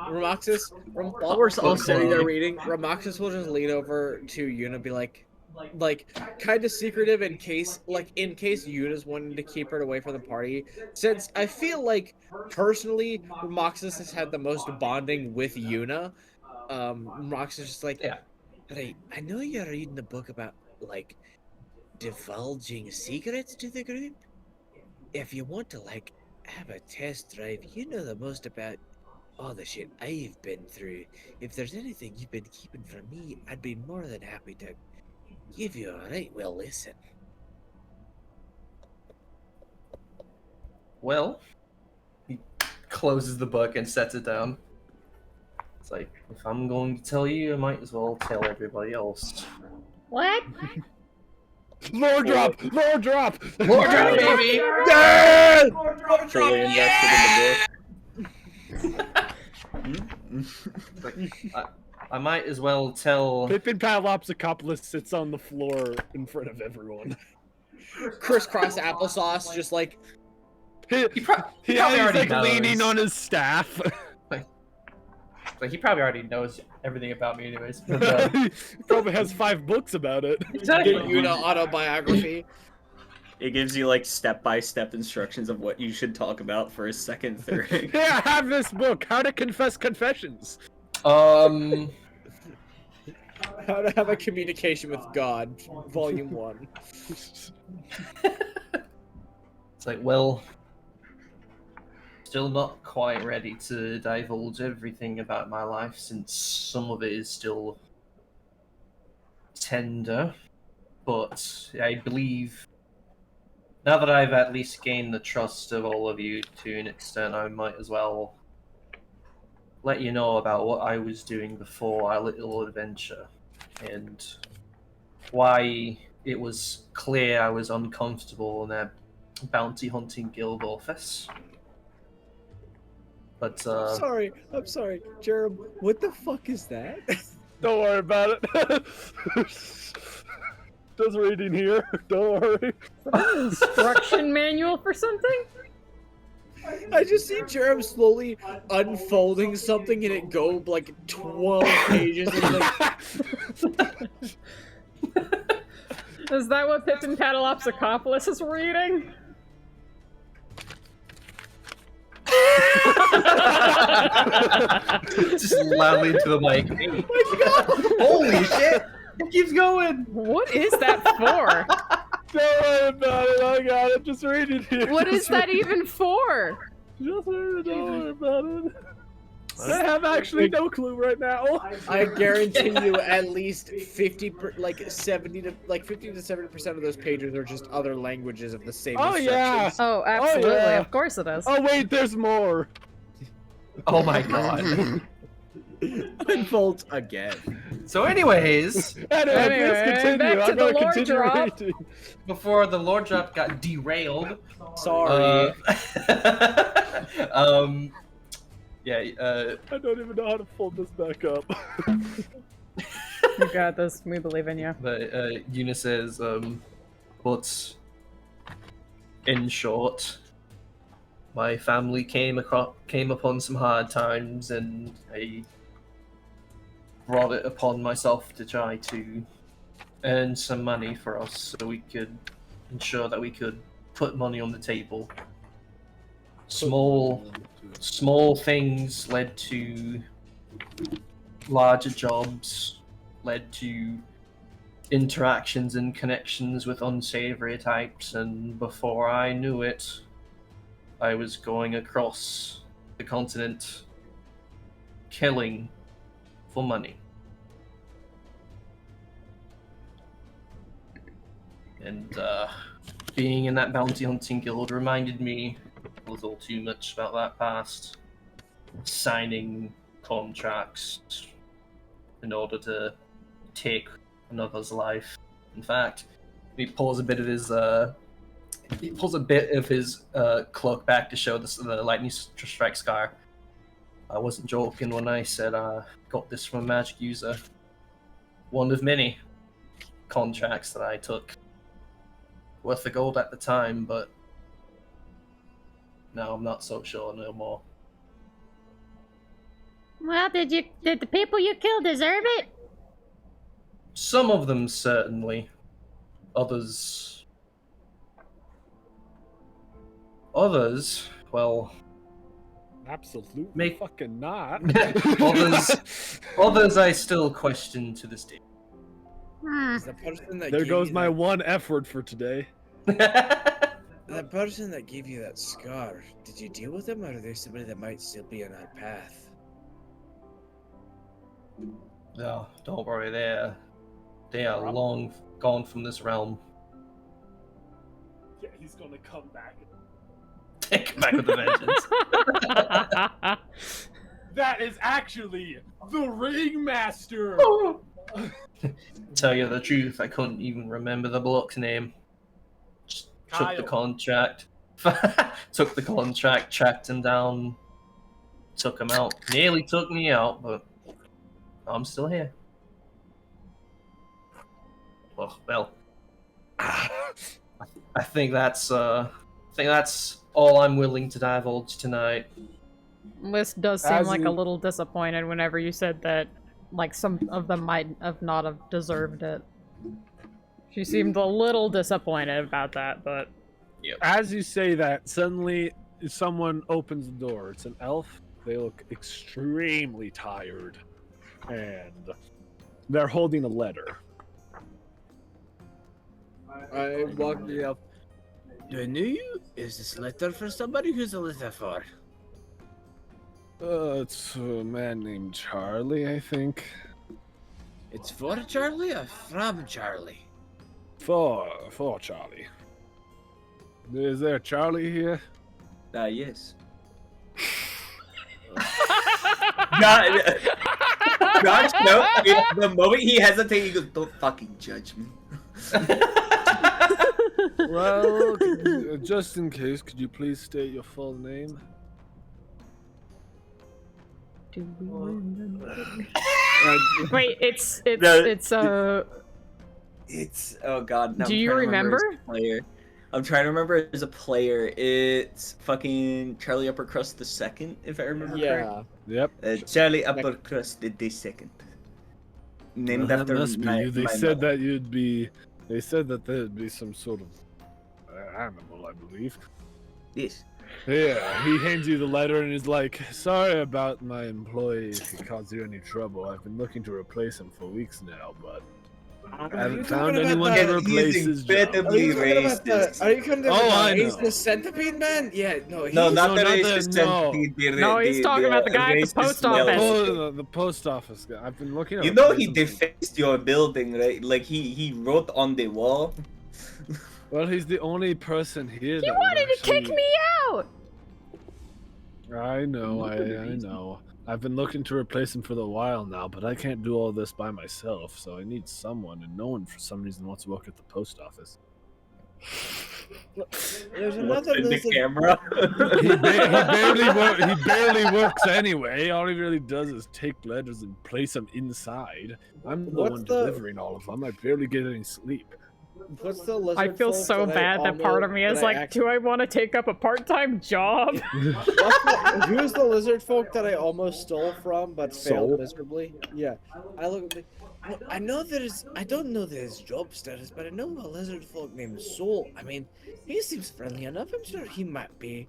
Ramoxis, while we're all sitting there reading, Ramoxis will just lean over to Yuna and be like kind of secretive in case Yuna's wanting to keep her away from the party. Since I feel like personally Ramoxis has had the most bonding with Yuna, Ramoxis is just like, Yeah. Right, I know you're reading a book about, like, divulging secrets to the group. If you want to, like, have a test drive, you know the most about all the shit I've been through. If there's anything you've been keeping from me, I'd be more than happy to give you a right well listen. Well, he closes the book and sets it down. It's like, if I'm going to tell you, I might as well tell everybody else. What? Lore drop! Lore drop! Lore drop, baby! Truly invested in Like, I might as well tell. Pippin Palopsicopoulos sits on the floor in front of everyone. crisscross applesauce, just like He's probably already like leaning knows. on his staff. Like, he probably already knows everything about me, anyways. But, He probably has 5 books about it. exactly. Yuna autobiography. It gives you like step-by-step instructions of what you should talk about for a second, third. Here, have this book, How to Confess Confessions. How to have a communication with God, Volume 1. It's like, well, still not quite ready to divulge everything about my life since some of it is still tender. But I believe now that I've at least gained the trust of all of you to an extent, I might as well let you know about what I was doing before our little adventure and why it was clear I was uncomfortable in their bounty hunting guild office. But I'm sorry, Jarom, what the fuck is that? Don't worry about it. Just reading here. Don't worry. Instruction manual for something? I just see Jarom slowly unfolding something and it go like 12 pages and like Is that what Pippin Patalopsicopoulos is reading? just loudly into the mic. Holy shit! It keeps going. What is that for? Don't worry about it. I got it. Just read it here. What is that even for? Just read it. Don't worry about it. I have actually no clue right now. I guarantee you at least 50 70 to 70% of those pages are just other languages of the same Oh yeah. instructions. Oh, absolutely. yeah. Of course it is. Oh wait, there's more. Oh my god. Unfolds again. So, anyways, Anyway, let's continue. back to I'm the gonna lore continue drop. reading. before the lore drop got derailed. Sorry. Yeah. I don't even know how to fold this back up. You got this. We believe in you. But Eunice says, but in short, my family came upon some hard times, and I brought it upon myself to try to earn some money for us so we could ensure that we could put money on the table. Small things led to larger jobs, led to interactions and connections with unsavory types, and before I knew it, I was going across the continent killing for money. And being in that bounty hunting guild reminded me a little too much about that past. Signing contracts in order to take another's life. In fact, he pulls a bit of his cloak back to show the lightning strike scar. I wasn't joking when I said I got this from a magic user. One of many contracts that I took. Worth the gold at the time, but now I'm not so sure no more. Well, did the people you killed deserve it? Some of them certainly. Others, well, absolutely fucking not. others I still question to this day. Is the person that There gave goes you my that, one effort for today. that person that gave you that scar, did you deal with them, or are there somebody that might still be on that path? No, don't worry, they are long gone from this realm. Yeah, he's gonna come back. Take back with a vengeance. That is actually the ringmaster. Tell you the truth, I couldn't even remember the bloke's name. Just took the contract. Took the contract, tracked him down, took him out. Nearly took me out, but I'm still here. Well, I think that's all I'm willing to divulge tonight. Liz does seem like a little disappointed whenever you said that, like, some of them might not have deserved it. She seemed a little disappointed about that, but... Yep. As you say that, suddenly someone opens the door. It's an elf. They look extremely tired. And they're holding a letter. I walk to the elf. Do I know you? Is this letter for somebody? Who's the letter for? It's a man named Charlie, I think. It's for Charlie or from Charlie? For Charlie. Is there Charlie here? Yes. Gosh, no. The moment he hesitates, he goes, "Don't fucking judge me." Well, just in case, could you please state your full name? Do we remember? Wait, it's oh god. No, Do you remember? I'm trying to remember as a player. It's fucking Charlie Uppercrust the second, if I remember correctly. Yep. Charlie Uppercrust the second. Named Well, after that must be you. They my said mother. that you'd be. They said that there'd be some sort of animal, I believe. Yes. Yeah, he hands you the letter and is like, "Sorry about my employee if he caused you any trouble. I've been looking to replace him for weeks now, but I haven't found anyone to replace his job." Are you talking about know. the centipede man? Yeah, no, No, not no, the not racist the- no. centipede. No, he's talking about the guy at the racist post office. Oh, the post office guy. I've been looking at. You know he defaced your building, right? Like he wrote on the wall. Well, he's the only person here. He that wanted to kick actually- me out! I know, I know. I've been looking to replace him for a while now, but I can't do all this by myself, so I need someone, and no one for some reason wants to work at the post office. There's another in the list of- camera. He barely works anyway. All he really does is take letters and place them inside. I'm the What's one the- delivering all of them. I barely get any sleep. What's the lizard I feel folk so that bad that part of me is like, do I want to take up a part-time job? Who's the lizard folk that I almost stole from but failed Soul? miserably? Yeah, I look at well, I know I don't know his job status, but I know a lizard folk named Soul. I mean, he seems friendly enough. I'm sure he might be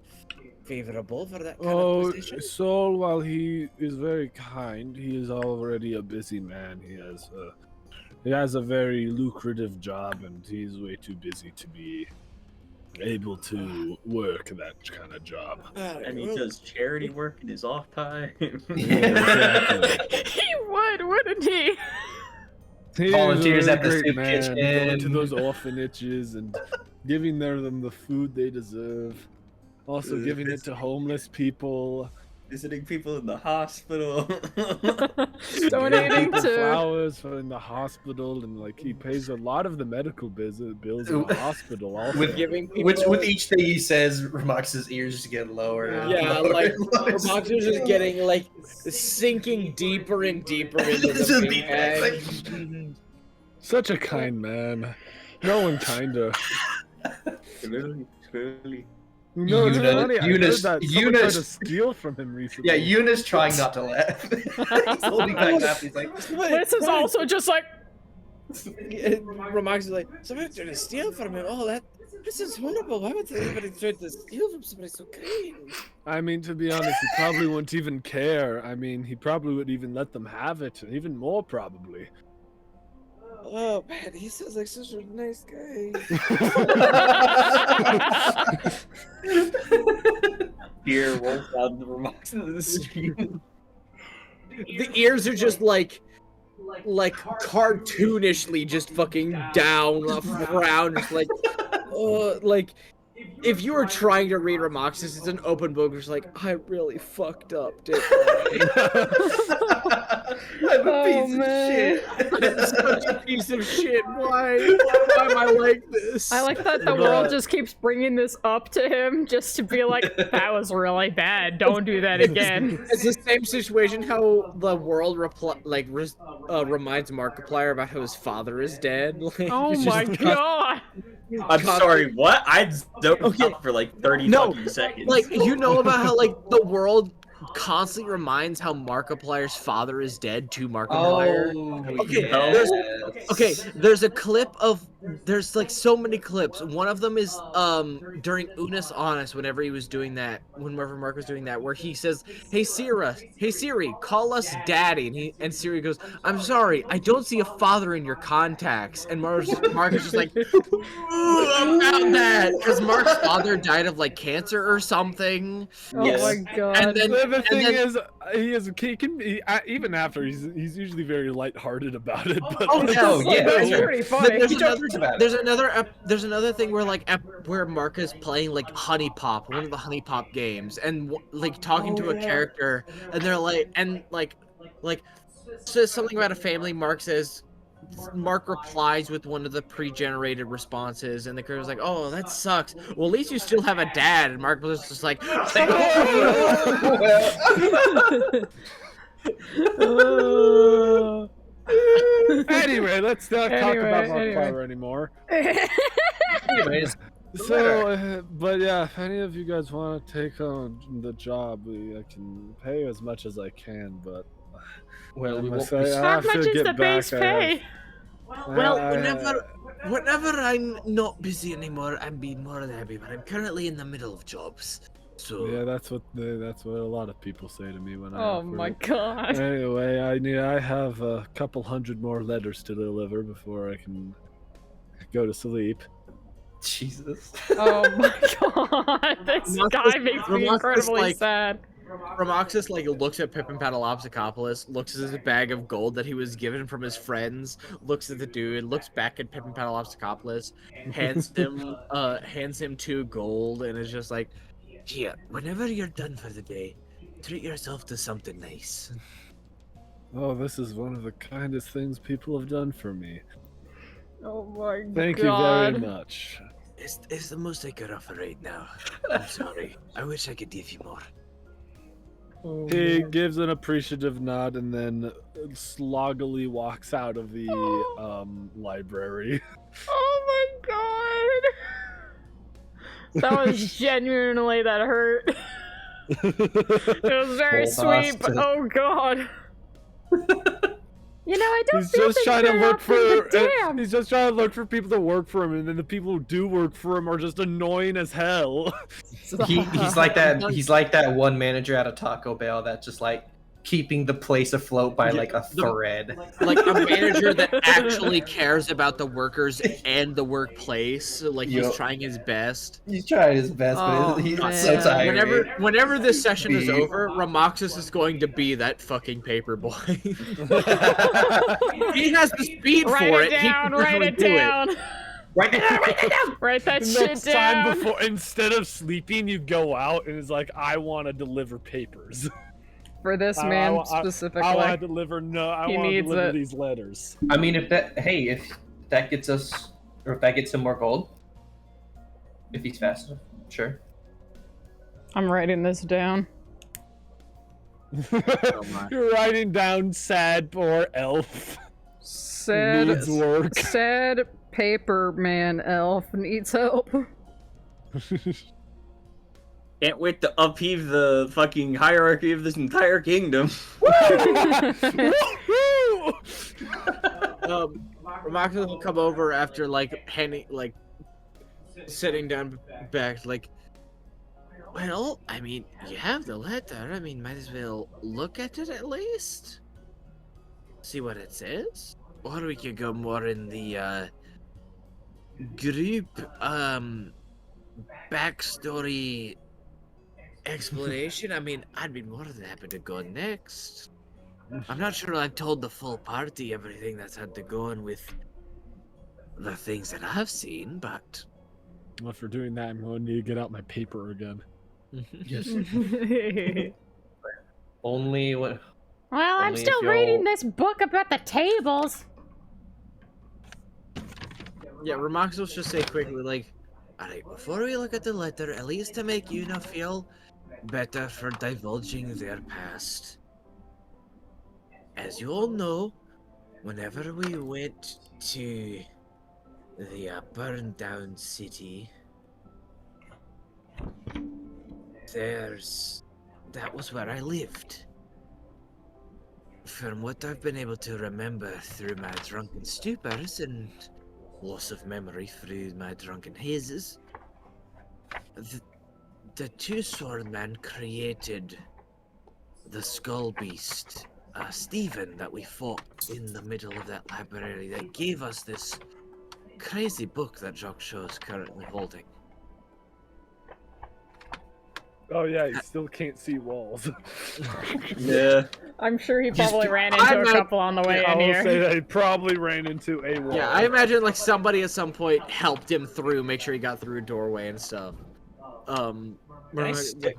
favorable for that kind of position. Saul, while he is very kind, he is already a busy man. He has a very lucrative job, and he's way too busy to be able to work that kind of job. And he does charity work in his off time. Exactly. He would, wouldn't he? He Volunteers is a at the great soup man, kitchen. going to those orphanages and giving them the food they deserve. Also giving it to homeless people. Visiting people in the hospital. Donating People to flowers for in the hospital, and like he pays a lot of the medical bills in the hospital. Also, With each thing he says, Ramox's ears just get lower. and Yeah, lower like and lower. Robox is just getting like sinking deeper and deeper into Just the deep bag. such a kind man. No one kinder. Really. No, it's Eunice- funny. I heard Eunice- that someone tried to Eunice- steal from him recently. Yeah, Eunice trying not to laugh. He's holding back laugh. He's like, this is also just like Robox is like, somebody tried to steal from him. Oh, this is horrible. Why would anybody try to steal from somebody so kind? I mean, to be honest, he probably wouldn't even care. I mean, he probably would even let them have it, even more probably. Oh man, he sounds like such a nice guy. Beer rolls out of the remarks of the screen. The ears are just like cartoonishly just fucking down, frown, just like, like if you were trying to read Ramoxis, it's an open book. It's like, I really fucked up, didn't I? I'm a piece of shit. I'm such a piece of shit. Why am I like this? I like that the world just keeps bringing this up to him just to be like, that was really bad. Don't do that again. It's the same situation how the world reminds Markiplier about how his father is dead. Like, Oh it's my just- god. I'm sorry, what? I zoned Okay. out for like 30 No, fucking seconds. Like, you know about how like the world constantly reminds how Markiplier's father is dead to Markiplier? Okay, there's a clip of there's like so many clips. One of them is during Unis Honest, whenever he was doing that, whenever Mark was doing that, where he says, hey Siri, call us daddy, and Siri goes, I'm sorry, I don't see a father in your contacts. And Mark is just like, ooh, I found that, because Mark's father died of like cancer or something. Oh my god. And then The thing then- is, even after he's usually very lighthearted about it. But Oh, no, yeah. That's pretty funny. There's another thing where where Mark is playing like Honey Pop, one of the Honey Pop games, and like talking to a character, and they're like says something about a family. Mark replies with one of the pre-generated responses, and the character's like, "Oh, that sucks. Well, at least you still have a dad." And Mark was just like, Anyway, let's not talk about Markiplier anymore. Anyways, So, but yeah, if any of you guys want to take on the job, I can pay as much as I can, but well, we must won't be say, I How have much to is get the back. base pay? Well, I- whenever I'm not busy anymore, I'm being more than happy. But I'm currently in the middle of jobs, so yeah, that's what a lot of people say to me when I. Oh offer my it. god. Anyway, I have a couple hundred more letters to deliver before I can go to sleep. Jesus. Oh my god. This guy makes me Ramoxis, incredibly like- sad. Ramoxis looks at Pippin Patalopsicopoulos, looks at his bag of gold that he was given from his friends, looks at the dude, looks back at Pippin Patalopsicopoulos, hands him 2 gold, and is just like, "Here, whenever you're done for the day, treat yourself to something nice." Oh, this is one of the kindest things people have done for me. Oh my Thank god. you very much. It's the most I could offer right now. I'm sorry. I wish I could give you more. He gives an appreciative nod and then sloggily walks out of the library. Oh my god. That was genuinely that hurt. It was very sweet, but oh god. You know, I don't He's feel just things trying to very look often, but for. damn. He's just trying to look for people to work for him, and then the people who do work for him are just annoying as hell. He's like that. He's like that one manager at a Taco Bell that's just like keeping the place afloat by like a thread. Like a manager that actually cares about the workers and the workplace. Like he's Yup. trying his best. He's trying his best, but he's so tired. Whenever this session is over, Ramoxis is going to be that fucking paper boy. He has the speed Write for it it. down, He can write it do down. Write it down. Write it down. Write that The shit next down. time before, instead of sleeping, you go out and it's like, I want to deliver papers. For this I man want specifically. to deliver. No, I He want to needs deliver it. these letters. I mean, if that gets us, or if that gets him more gold, if he's fast enough, sure. I'm writing this down. You're writing down sad poor elf. Sad, Needs work. sad paper man elf needs help. Can't wait to upheave the fucking hierarchy of this entire kingdom. Ramoxis will come over after like sitting down back like. Well, I mean, you have the letter. I mean, might as well look at it at least. See what it says. Or we could go more in the group backstory explanation. I mean, I'd be more than happy to go next. I'm not sure I've told the full party everything that's had to go on with the things that I've seen, but Well, for doing that, I'm going to need to get out my paper again. Yes. Only what? Well, I'm Only still if y'all- reading this book about the tables. yeah, Ramoxis will just say quickly, like, alright, before we look at the letter, at least to make Yuna feel better for divulging their past. As you all know, whenever we went to the burned down city, that was where I lived. From what I've been able to remember through my drunken stupors and loss of memory through my drunken hazes, the two swordmen created the skull beast, Stephen, that we fought in the middle of that library, that gave us this crazy book that Jacques Shaw is currently holding. Oh yeah, you still can't see walls. Yeah. I'm sure he Just- probably ran into I'm a not- couple on the way I in will here. say that he probably ran into a wall. Yeah, I imagine like somebody at some point helped him through, make sure he got through a doorway and stuff. Can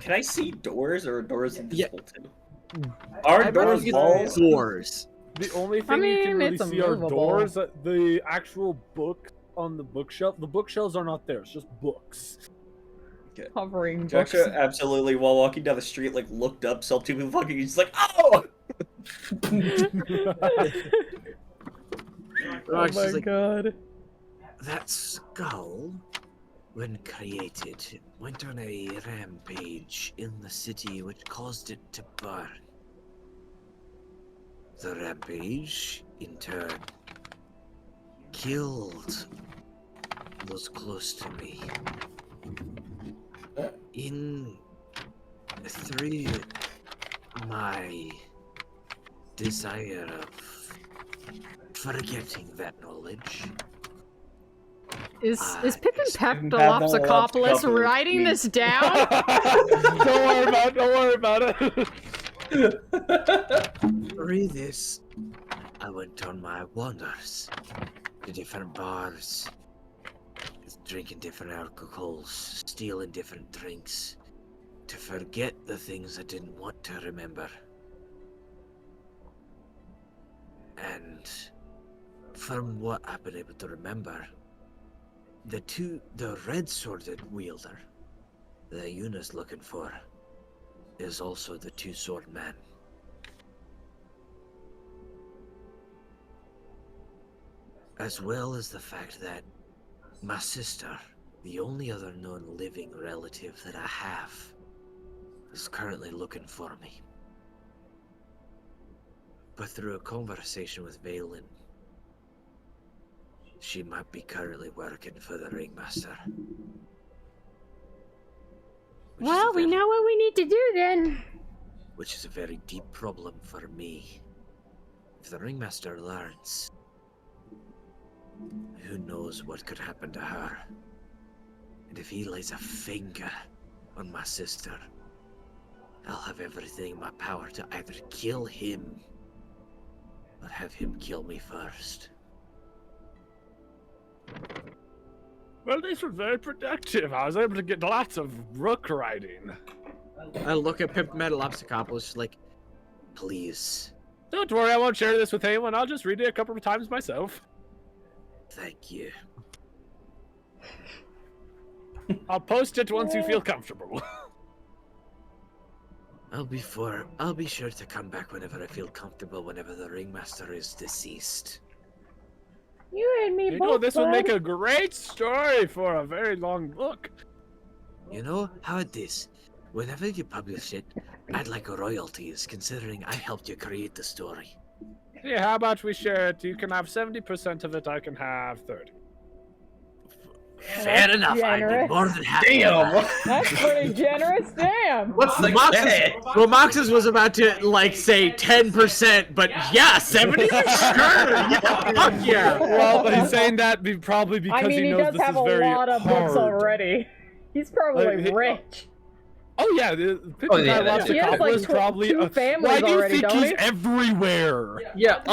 I see doors, or are doors invisible too? I Are imagine doors it's walls? doors. The only I thing you can mean, really it's see are immovable. doors. The actual book on the bookshelf. The bookshelves are not there. It's just books. Hovering books. Joshua absolutely, while walking down the street, like looked up, saw two people fucking. He's like, "Oh!" Oh She's my like, god. that skull, when created, went on a rampage in the city which caused it to burn. The rampage, in turn, killed those close to me. Through my desire of forgetting that knowledge. Is Pippin Papilopoulos Papilopoulos writing this down? Don't worry about it. Through this, I went on my wanders to different bars, drinking different alcohols, stealing different drinks, to forget the things I didn't want to remember. And from what I've been able to remember, the red-sworded wielder that Yuna's looking for is also the two-sword man. As well as the fact that my sister, the only other known living relative that I have, is currently looking for me. But through a conversation with Valen, she might be currently working for the Ringmaster. Well, we know what we need to do then. Which is a very deep problem for me. If the Ringmaster learns, who knows what could happen to her? And if he lays a finger on my sister, I'll have everything in my power to either kill him or have him kill me first. Well, this was very productive. I was able to get lots of rook riding. I look at Pimp Metalopsicopoulos like, please. Don't worry, I won't share this with anyone. I'll just read it a couple of times myself. Thank you. I'll post it once you feel comfortable. I'll be sure to come back whenever I feel comfortable, whenever the Ringmaster is deceased. You and me You both. know, this would bud. make a great story for a very long book. You know, how it is. Whenever you publish it, I'd like royalties, considering I helped you create the story. Yeah, how about we share it? You can have 70% of it, I can have 30. Fair enough, I'd be generous. more than happy. Damn! That's pretty generous. Damn. What's the Well, Moxus was about to, like, say 10%, but yeah, 70? Sure! Yeah, fuck yeah! Well, he's saying that probably because I mean, he he knows does this have is a very lot of books hard. already. He's probably rich. Oh yeah, the Oh, yeah, Lobster he has, Couple like, is probably two families why do you already, think don't he's he? everywhere? Yeah,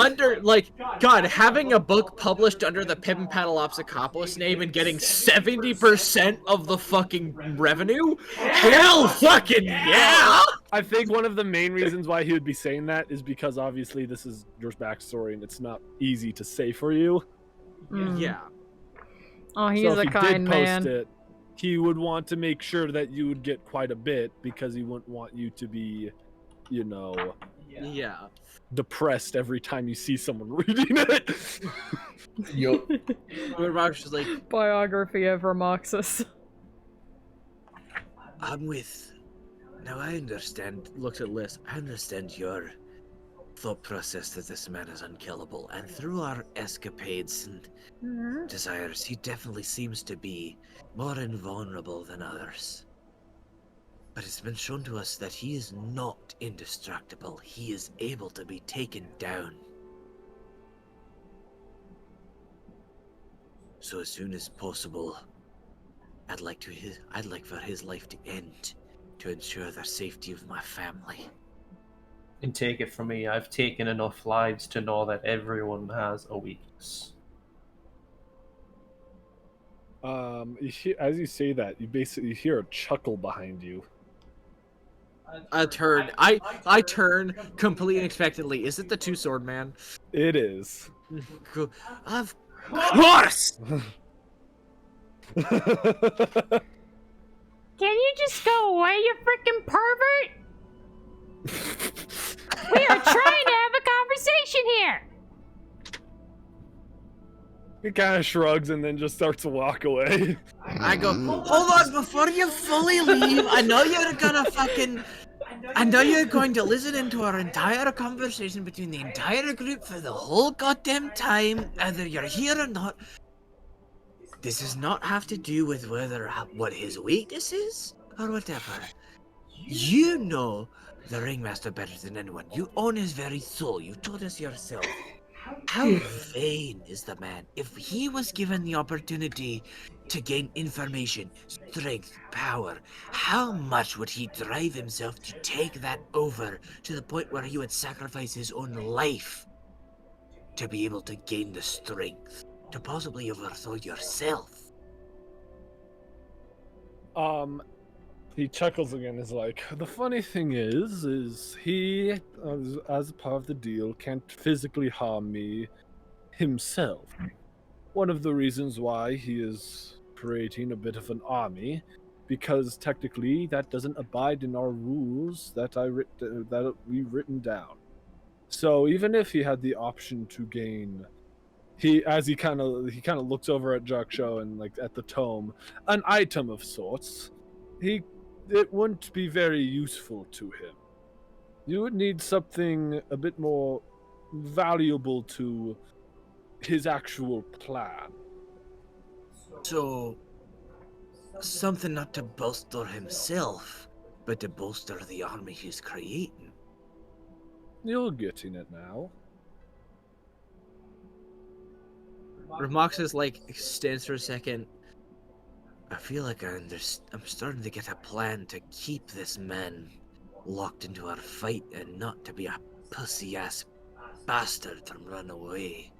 God, having a book published under the Pip and Patalopsicopoulos name and getting 70% of the fucking revenue? Hell fucking yeah! I think one of the main reasons why he would be saying that is because obviously this is your backstory and it's not easy to say for you. Mm. Yeah. Oh, he's so if a he kind did post man. it, he would want to make sure that you would get quite a bit because he wouldn't want you to be, you know, Yeah. depressed every time you see someone reading it. Yup. But Roger's just like, Biography of Romoxus. I'm with... Now I understand, looks at Liz. I understand your thought process that this man is unkillable, and through our escapades and desires, he definitely seems to be more invulnerable than others. But it's been shown to us that he is not indestructible. He is able to be taken down. So as soon as possible, I'd like for his life to end, to ensure the safety of my family. And take it from me, I've taken enough lives to know that everyone has a weakness. As you say that, you basically hear a chuckle behind you. I turn completely unexpectedly. Is it the two-sword man? It is. Of course! Can you just go away, you freaking pervert? We are trying to have a conversation here. He kind of shrugs and then just starts to walk away. I go, hold on, before you fully leave, I know you're going to listen into our entire conversation between the entire group for the whole goddamn time, whether you're here or not. This does not have to do with what his weakness is, or whatever. You know the Ringmaster better than anyone. You own his very soul. You told us yourself. How vain is the man? If he was given the opportunity to gain information, strength, power, how much would he drive himself to take that over to the point where he would sacrifice his own life to be able to gain the strength to possibly overthrow yourself? He chuckles again. Is like, the funny thing is he, as part of the deal, can't physically harm me himself. One of the reasons why he is creating a bit of an army because technically that doesn't abide in our rules that we've written down. So even if he had the option to gain, he kind of looks over at Jaksho and like at the tome, an item of sorts, it wouldn't be very useful to him. You would need something a bit more valuable to his actual plan. So, something not to bolster himself, but to bolster the army he's creating. You're getting it now. Ramoxis like stands for a second. I feel like I'm starting to get a plan to keep this man locked into our fight and not to be a pussy-ass bastard and run away.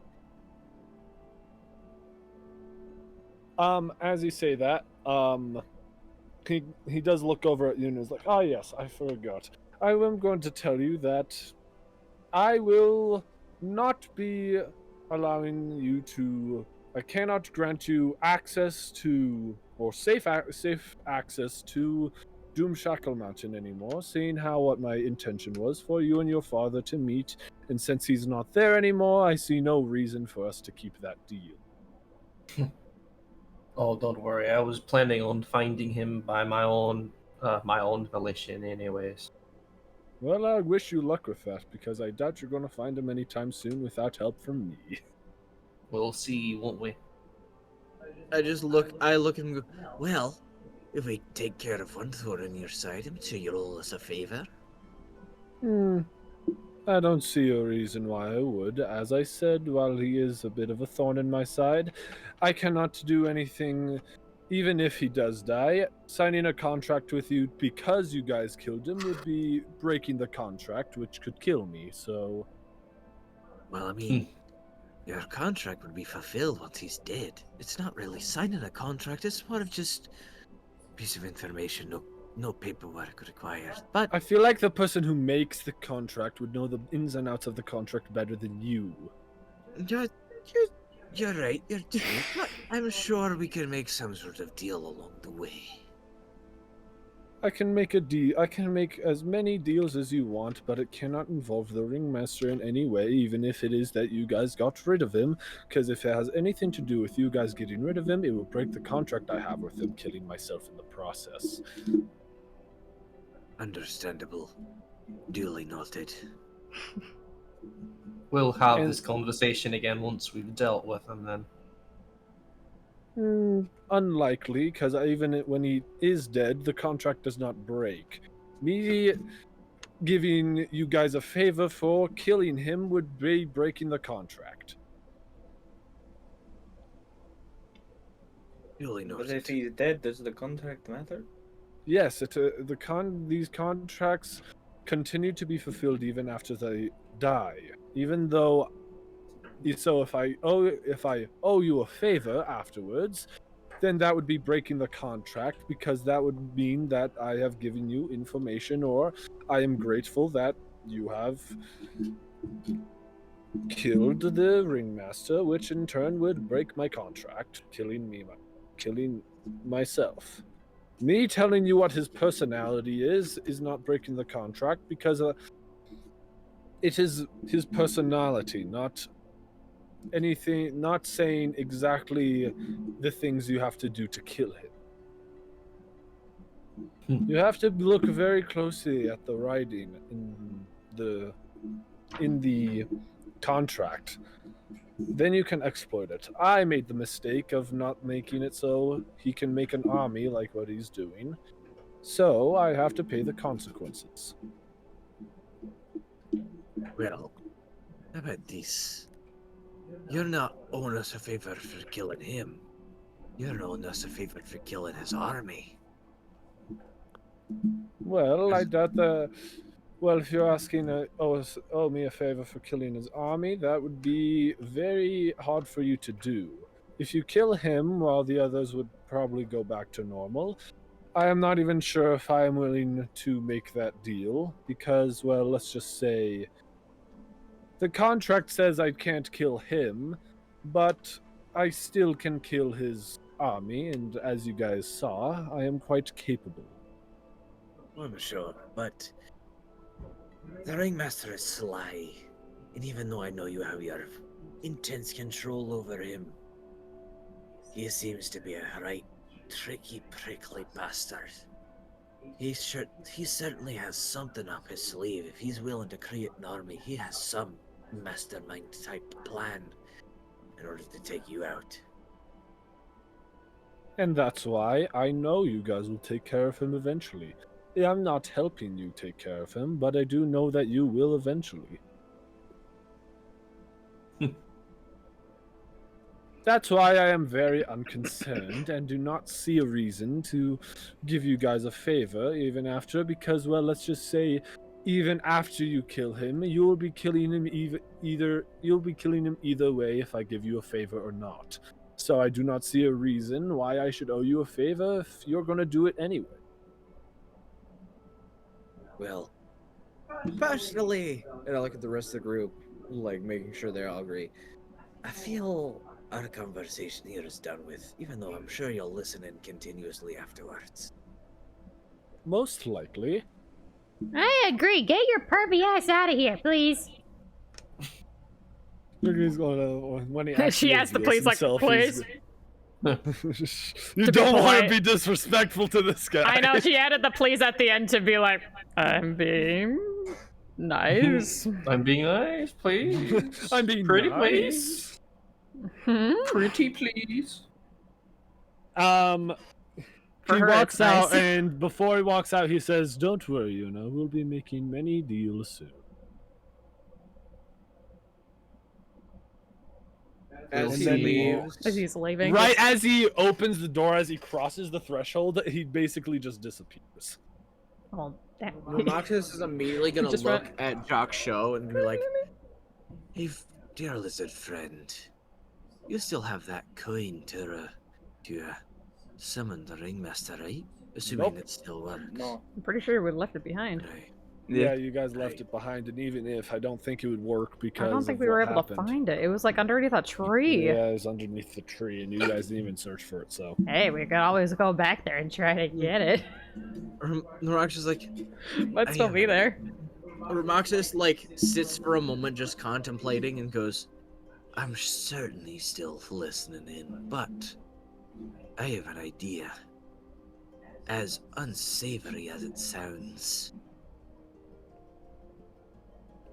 As you say that, he does look over at you and is like, "Ah, yes, I forgot. I am going to tell you that I will not be allowing you to. I cannot grant you access to or safe access to Doomshackle Mountain anymore, seeing how what my intention was for you and your father to meet, and since he's not there anymore, I see no reason for us to keep that deal." Oh, don't worry. I was planning on finding him by my own volition, anyways. Well, I wish you luck with that, because I doubt you're going to find him anytime soon without help from me. We'll see, won't we? I look and go, well, if we take care of one thorn on your side, I'm sure you'll owe us a favor. I don't see a reason why I would. As I said, while he is a bit of a thorn in my side, I cannot do anything, even if he does die. Signing a contract with you because you guys killed him would be breaking the contract, which could kill me, so... Well, I mean, your contract would be fulfilled once he's dead. It's not really signing a contract, it's more of just a piece of information, no paperwork required. But I feel like the person who makes the contract would know the ins and outs of the contract better than you. You're right, you're true. But I'm sure we can make some sort of deal along the way. I can make a deal. I can make as many deals as you want, but it cannot involve the ringmaster in any way, even if it is that you guys got rid of him. Because if it has anything to do with you guys getting rid of him, it will break the contract I have with him, killing myself in the process. Understandable. Duly noted. We'll have this conversation again once we've dealt with him, then. Unlikely, because even when he is dead, the contract does not break. Me giving you guys a favor for killing him would be breaking the contract. Duly noted. But if he's dead, does the contract matter? Yes, these contracts continue to be fulfilled even after they die. Even though, so if I owe you a favor afterwards, then that would be breaking the contract, because that would mean that I have given you information, or I am grateful that you have killed the ringmaster, which in turn would break my contract, killing myself. Me telling you what his personality is not breaking the contract, because it is his personality, not anything, not saying exactly the things you have to do to kill him. You have to look very closely at the writing in the contract. Then you can exploit it. I made the mistake of not making it so he can make an army like what he's doing. So I have to pay the consequences. Well, how about this? You're not owing us a favor for killing him. You're owing us a favor for killing his army. Well, I doubt that. Well, if you're asking owe me a favor for killing his army, that would be very hard for you to do. If you kill him, while the others would probably go back to normal, I am not even sure if I am willing to make that deal, because, well, let's just say the contract says I can't kill him, but I still can kill his army, and as you guys saw, I am quite capable. I'm sure, but the ringmaster is sly, and even though I know you have your intense control over him, he seems to be a right tricky, prickly bastard. He certainly has something up his sleeve. If he's willing to create an army, he has some mastermind type plan in order to take you out. And that's why I know you guys will take care of him eventually. I'm not helping you take care of him, but I do know that you will eventually. That's why I am very unconcerned and do not see a reason to give you guys a favor even after, because, well, let's just say, even after you kill him, you will be killing him either way if I give you a favor or not. So I do not see a reason why I should owe you a favor if you're going to do it anyway. Well, personally, and I look at the rest of the group, like making sure they all agree. I feel our conversation here is done with, even though I'm sure you'll listen in continuously afterwards. Most likely. I agree. Get your pervy ass out of here, please. Look, he's going to, when he She asked the please, like, himself, please. You don't want to be disrespectful to this guy. I know, she added the please at the end to be like, I'm being nice. I'm being nice, please. I'm being pretty, nice. please. Pretty, please. He her, walks it's out, nice. and before he walks out, he says, "Don't worry, we'll be making many deals soon." As And he then leaves, As he's leaving. Right as he opens the door, as he crosses the threshold, he basically just disappears. Oh, damn. Romaxus is immediately gonna Just look went- at Jock's show and be like, Hey, dear lizard friend, you still have that coin to summon the ringmaster, right? Assuming Nope. it still works. No. I'm pretty sure we left it behind. Right. Yeah, you guys left it behind, and even if, I don't think it would work because I don't think of we were what able happened. to find it. It was like underneath a tree. Yeah, it was underneath the tree, and you guys didn't even search for it, so. Hey, we could always go back there and try to get it. Romaxus is like, Might still be there. Romaxus like sits for a moment just contemplating and goes, I'm certainly still listening in, but I have an idea. As unsavory as it sounds,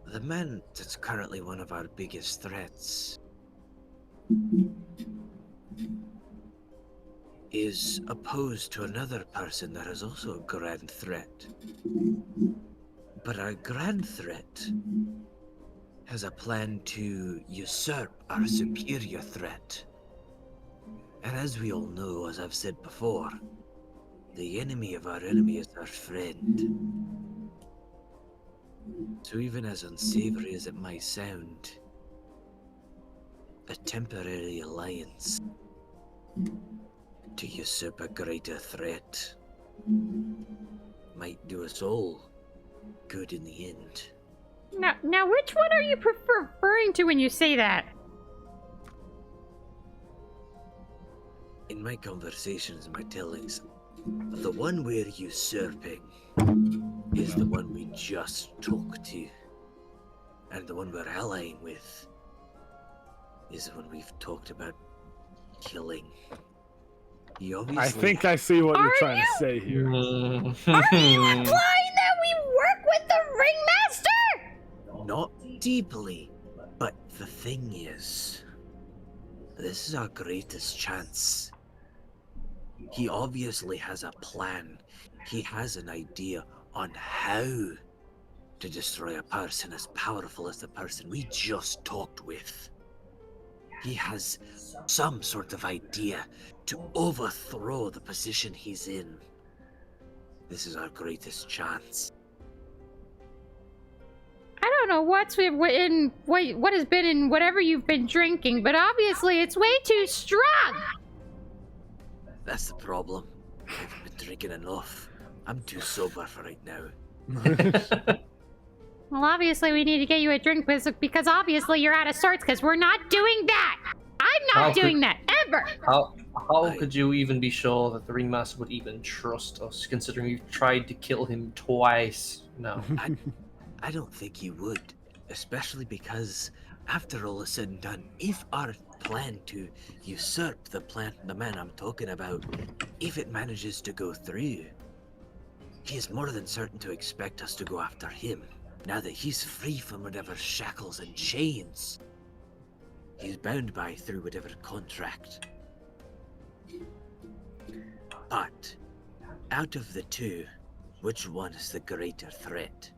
the man that's currently one of our biggest threats is opposed to another person that is also a grand threat. But our grand threat has a plan to usurp our superior threat. And as we all know, as I've said before, the enemy of our enemy is our friend. So even as unsavory as it might sound, a temporary alliance to usurp a greater threat might do us all good in the end. Now, which one are you referring to when you say that? In my conversations and my tellings, the one we're usurping is the one we just talked to. And the one we're allying with is the one we've talked about killing. He obviously... I think I see what you're Are trying you- to say here. Are you implying that we work with the ringmaster? Not deeply, but the thing is, this is our greatest chance. He obviously has a plan. He has an idea on how to destroy a person as powerful as the person we just talked with. He has some sort of idea to overthrow the position he's in. This is our greatest chance. I don't know what has been in whatever you've been drinking, but obviously it's way too strong. That's the problem. I haven't been drinking enough. I'm too sober for right now. Well, obviously we need to get you a drink because obviously you're out of sorts because we're not doing that. I'm not doing that, ever. How could you even be sure that the Ringmaster would even trust us, considering you've tried to kill him twice? No. I don't think he would, especially because, after all is said and done, if our plan to usurp the man I'm talking about, if it manages to go through, he is more than certain to expect us to go after him. Now that he's free from whatever shackles and chains he's bound by through whatever contract. But, out of the two, which one is the greater threat?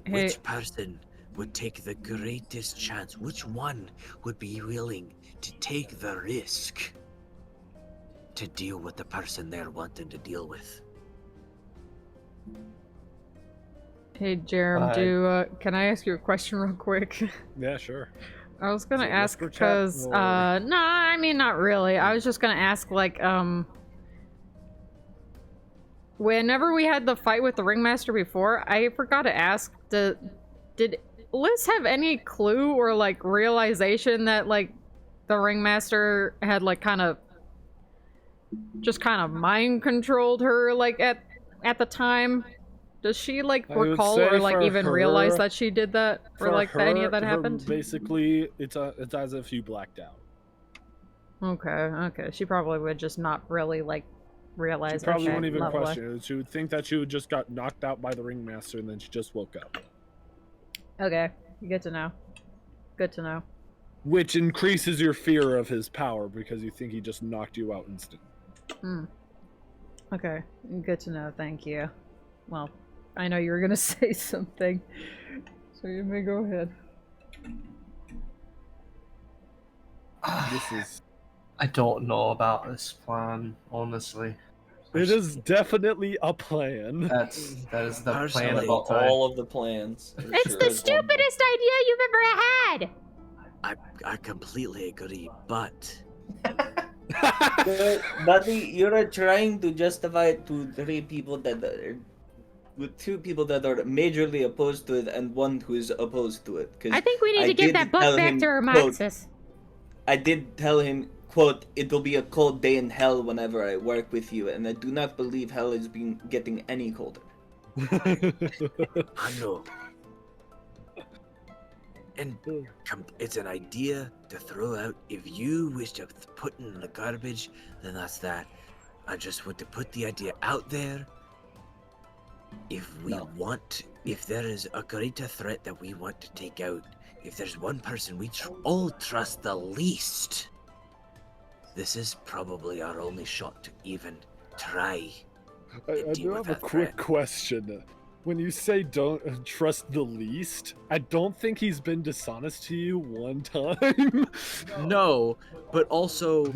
Hey, Which person would take the greatest chance? Which one would be willing to take the risk to deal with the person they're wanting to deal with? hey, Jarom, can I ask you a question real quick? Yeah, sure. I was gonna Is it ask whisper chat, because, or- no, I mean, not really. I was just gonna ask, like, whenever we had the fight with the Ringmaster before, I forgot to ask, did Liz have any clue or, like, realization that, like, the Ringmaster had, like, just kind of mind controlled her, like, at the time? Does she, like, I would recall say or, like, for even her- realize that she did that? Or, For like, that any of that her, happened? Basically, it's as if you blacked out. Okay. She probably would just not really, like, realize. She probably okay, wouldn't even lovely. question it. She would think that she would just got knocked out by the Ringmaster and then she just woke up. Okay, good to know. Good to know. Which increases your fear of his power because you think he just knocked you out instantly. Okay, good to know, thank you. Well, I know you were gonna say something, so you may go ahead. This is... I don't know about this plan, honestly. It is definitely a plan. That is the plan Personally, about time. all of the plans. It's the stupidest idea you've ever had! I completely agree, but Buddy, you're trying to justify it to three people that are, with two people that are majorly opposed to it and one who is opposed to it. 'Cause I think we need I to give did that book tell back him, to quote, Romaxus. I did tell him, quote, it'll be a cold day in hell whenever I work with you, and I do not believe hell is getting any colder. I know. And it's an idea to throw out. If you wish to put it in the garbage, then that's that. I just want to put the idea out there. If there is a greater threat that we want to take out, if there's one person we all trust the least, this is probably our only shot to even try. I do have a quick question. When you say don't trust the least, I don't think he's been dishonest to you one time. No, but also,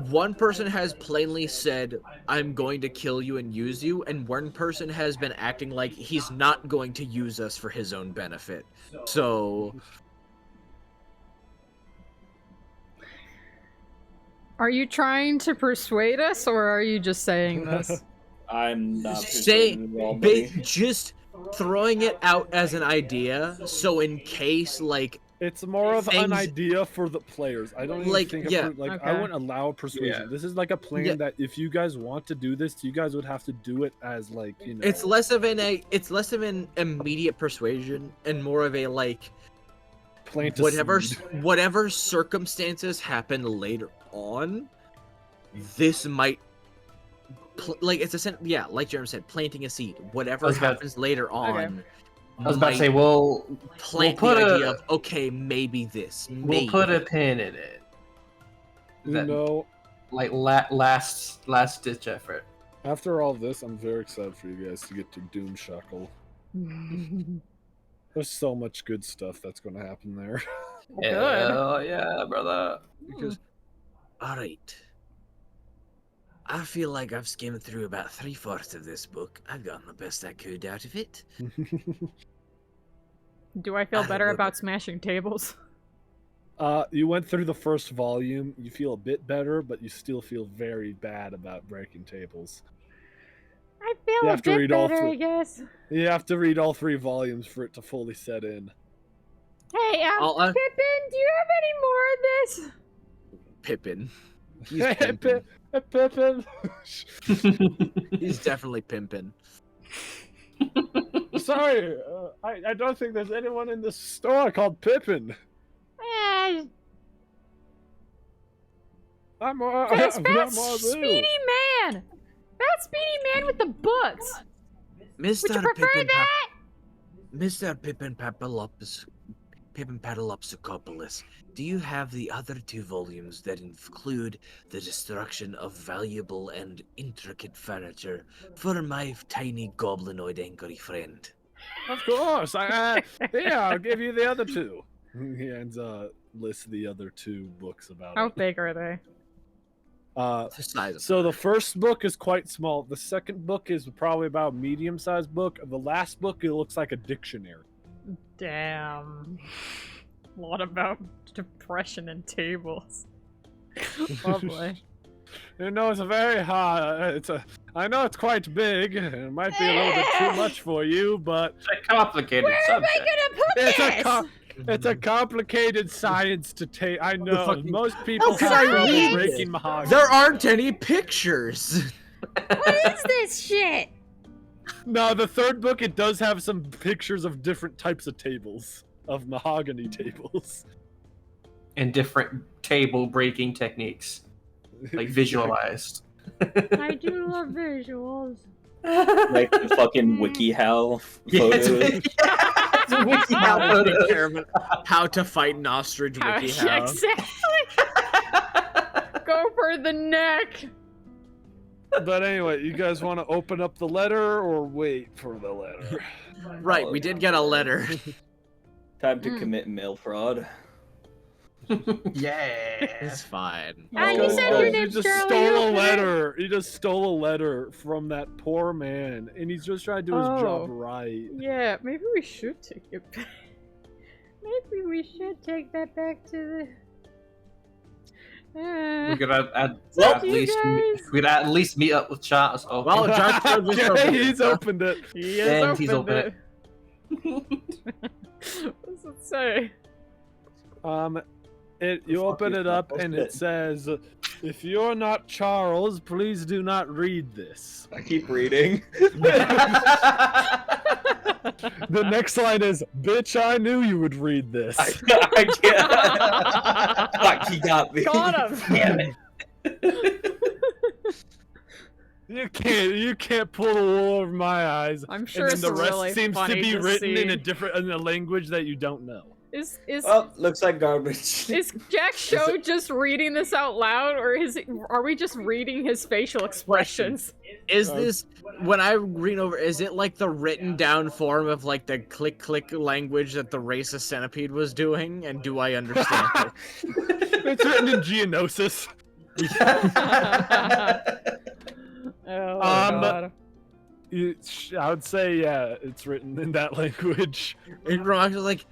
one person has plainly said, I'm going to kill you and use you, and one person has been acting like he's not going to use us for his own benefit. So... Are you trying to persuade us, or are you just saying this? I'm not persuading you all, buddy. just throwing it out as an idea, so in case, like... It's more of an idea for the players. I don't even like, think yeah, I wouldn't allow persuasion. This is like a plan that if you guys want to do this, you guys would have to do it as like, you know. It's less of an immediate persuasion and more of a like plant whatever circumstances happen later on, this might like it's like Jarom said, planting a seed. Whatever happens later on. I was about to say, we'll plant put the idea of okay, maybe this. We'll put a pin in it. You know, like last ditch effort. After all this, I'm very excited for you guys to get to Doom Shackle. There's so much good stuff that's going to happen there. Yeah, brother. Because, all right. I feel like I've skimmed through about 3/4 of this book. I've gotten the best I could out of it. Do I feel better about smashing tables? You went through the first volume. You feel a bit better, but you still feel very bad about breaking tables. I feel a bit better, I guess. You have to read all 3 volumes for it to fully set in. Hey, Pippin, do you have any more of this? Pippin. He's Hey, pimpin'. Pippin. He's definitely pimpin'. Sorry, I don't think there's anyone in this store called Pippin. That's Speedy Man. Man! That's Speedy Man with the books! Would you Mr. prefer Pippin that? Mr. Pippin Papadopoulos, do you have the other 2 volumes that include the destruction of valuable and intricate furniture for my tiny goblinoid angry friend? Of course. Yeah, I'll give you the other 2. He lists the other 2 books about How it. big are they? The size of So the first book is quite small. The second book is probably about a medium-sized book. The last book, it looks like a dictionary. Damn. A lot about depression and tables. Lovely. You know, it's a very hard. I know it's quite big. It might be a little bit too much for you, but It's a complicated Where am I subject. gonna put this? it's a complicated science to take. I know most people can have I trouble read breaking mahogany. There aren't any pictures. What is this shit? No, the third book, it does have some pictures of different types of tables, of mahogany tables. And different table breaking techniques, like visualized. I do love visuals. Like the fucking WikiHow photos. How to fight an ostrich WikiHow. Exactly. Go for the neck. But anyway, you guys want to open up the letter or wait for the letter? Right, we did get a letter. Time to commit mail fraud. Yeah. It's fine. You said your You name's just Charlie. stole a Open it. letter. He just stole a letter from that poor man, and he's just trying to do his job Oh. right. Yeah, maybe we should take it back. Maybe we should take that back to the. We could at Fuck you least guys. we'd at least meet up with Charles. Oh, Well, Joshua just Okay, opened it. he's opened it. He has And he's opened opened it. What's it say? You open it up and it says, "If you're not Charles, please do not read this." I keep reading. The next line is, "Bitch, I knew you would read this." I can't. Fuck, he got me. Got him. damn it. You can't pull the wool over my eyes. I'm sure And it's then the rest really seems to funny be to written in see. in a language that you don't know. Is Oh, looks like garbage. is Jack Show just reading this out loud, or are we just reading his facial expressions? Is this when I read over? Is it like the written down form of like the click click language that the racist centipede was doing? And do I understand it? It's written in Geonosis. Oh God. I would say, yeah, it's written in that language. And Romax was like,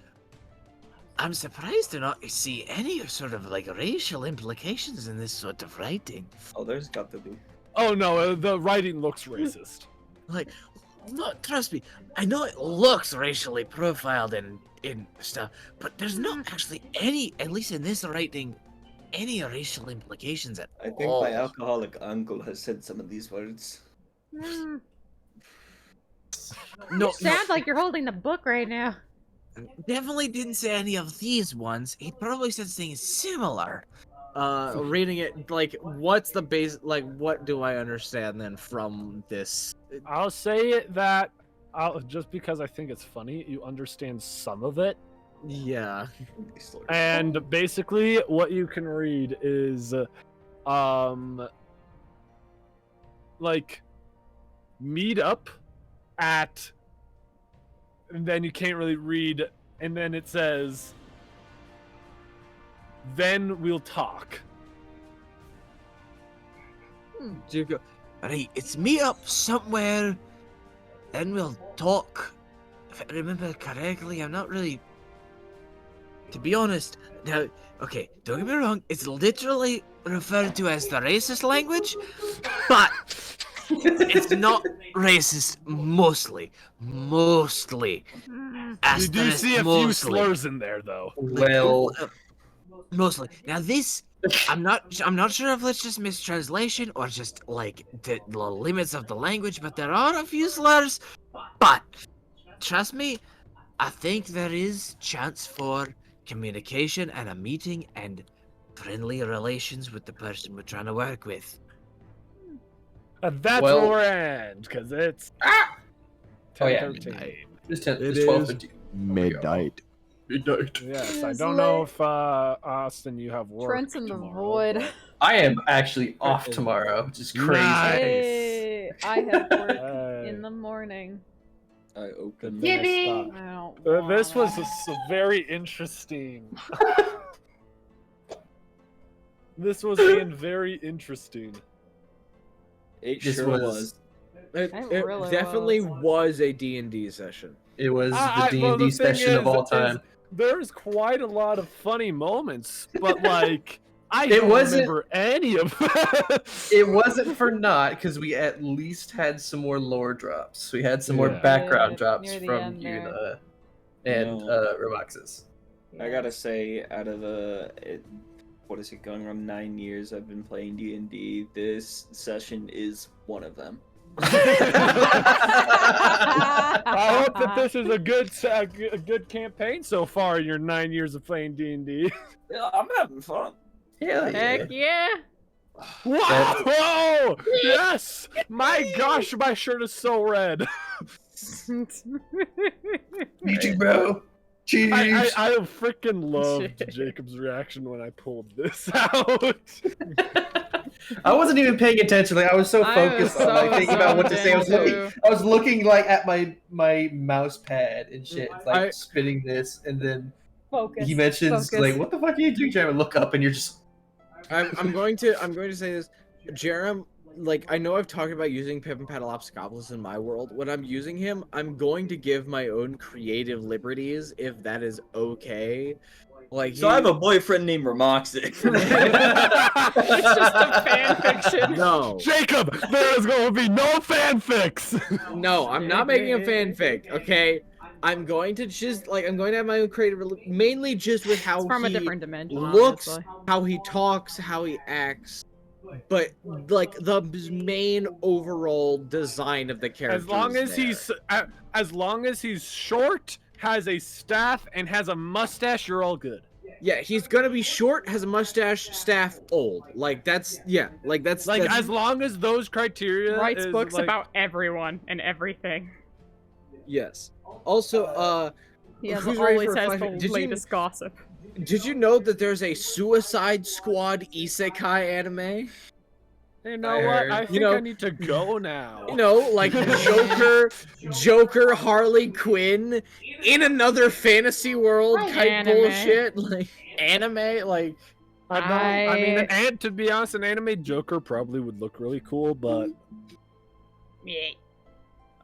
I'm surprised to not see any sort of like racial implications in this sort of writing. Oh, there's got to be. Oh no, the writing looks racist. Like, no, trust me, I know it looks racially profiled and stuff, but there's not actually any, at least in this writing, any racial implications at I think all. my alcoholic uncle has said some of these words. No, Sounds like you're holding the book right now. definitely didn't say any of these ones. He probably said things similar. Reading it, like, what's the base? Like, what do I understand then from this? I'll say that just because I think it's funny, you understand some of it. Yeah. And basically, what you can read is, like, meet up at, and then you can't really read, and then it says, then we'll talk. Do you go, right, it's meet up somewhere, then we'll talk. If I remember correctly, I'm not really. To be honest, now, okay, don't get me wrong, it's literally referred to as the racist language, but it's not racist mostly. Mostly. You do Asterisk see a few mostly. slurs in there, though. Well, Mostly. Now this, I'm not sure if it's just mistranslation or just like the limits of the language, but there are a few slurs. But trust me, I think there is chance for communication and a meeting and friendly relations with the person we're trying to work with. And that's Well- where we're at, because it's Oh, yeah. 10:13. It's 10. It It's 12. is. Midnight. Midnight. Yes, I It's don't know late. if Austin, you have work Trent's in the tomorrow, void. but- I am actually off tomorrow, which is crazy. Nice. Hey, I have work Hey. in the morning. I opened. Good thing I I stopped. don't This was wanna. very interesting. This was being very interesting. It This sure was- was. It, It really definitely was. was a D&D session. It was well, the D&D the thing session of all is time. there's quite a lot of funny moments, but like I It don't wasn't- remember any of them. It wasn't for naught, because we at least had some more lore drops. We had some more Yeah. background Yeah, drops near the from end you there. and No. Remoxes. I gotta say, out of what is it, going on 9 years I've been playing D&D, this session is one of them. I hope that this is a good campaign so far in your 9 years of playing D&D. Yeah, I'm having fun. Hell yeah. Heck yeah! Whoa! Yes! My gosh, my shirt is so red. You too, bro. Cheers. I freaking loved Jacob's reaction when I pulled this out. I wasn't even paying attention. Like I was so I focused was on like so thinking about what to say. zoned I was looking like at my mouse pad and shit, like I- spinning this, and then Focus. he mentions focus. like, "What the fuck are you doing?" Trying to look up, and you're just. I'm going to say this, Jarom. Like, I know I've talked about using Pip and Paddleopsicopoulos in my world. When I'm using him, I'm going to give my own creative liberties, if that is okay. Like, So I have a boyfriend named Ramoxic. It's just a fan fiction. no, Jacob, there is going to be no fanfics. no, I'm not making a fanfic. Okay, I'm going to just I'm going to have my own creative, mainly just with how It's from a he different dimension. looks, obviously. how he talks, how he acts. But like the main overall design of the character. As long as he's short, has a staff, and has a mustache, you're all good. Yeah, he's gonna be short, has a mustache, staff, old. Like that's that's As long as those criteria Writes is, books like- about everyone and everything. yes. Also, He has, who's ready always for a has flashback? the latest gossip. Did you know that there's a Suicide Squad isekai anime? You know what? I think know- I need to go now. You know, like Joker, Harley Quinn in another fantasy world type Anime. bullshit. Like anime, like I mean, I- and to be honest, an anime Joker probably would look really cool, but Yeah.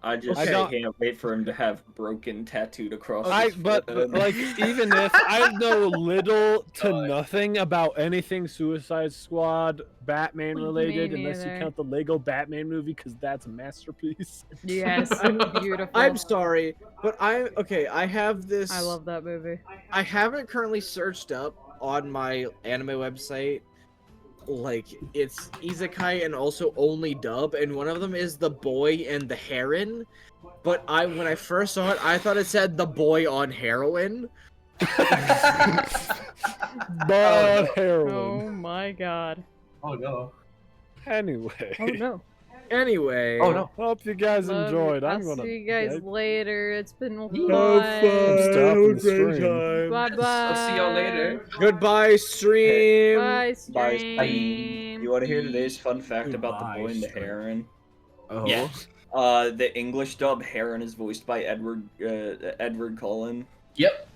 I just Okay. can't wait for him to have broken tattooed across his but forehead. like even if I know little to nothing about anything Suicide Squad Batman related, Me unless you neither. count the Lego Batman movie, because that's a masterpiece. Yes, beautiful. I'm sorry, but I have this. I love that movie. I haven't currently searched up on my anime website. Like it's isekai and also only dub, and one of them is The Boy and the Heron. But when I first saw it, I thought it said The Boy on Heroin. But heroin. Oh my god. Oh no. Anyway. Oh no. Anyway. Oh no. Hope you guys Love enjoyed. you. I'm I'll gonna. see you guys later. It's been fun. I'm stopping the stream. Bye bye. I'll see y'all later. Goodbye, stream. Bye, Bye. stream. You want to hear today's fun fact about the boy and the heron? Oh. Yeah. The English dub Heron is voiced by Edward Cullen. Yep.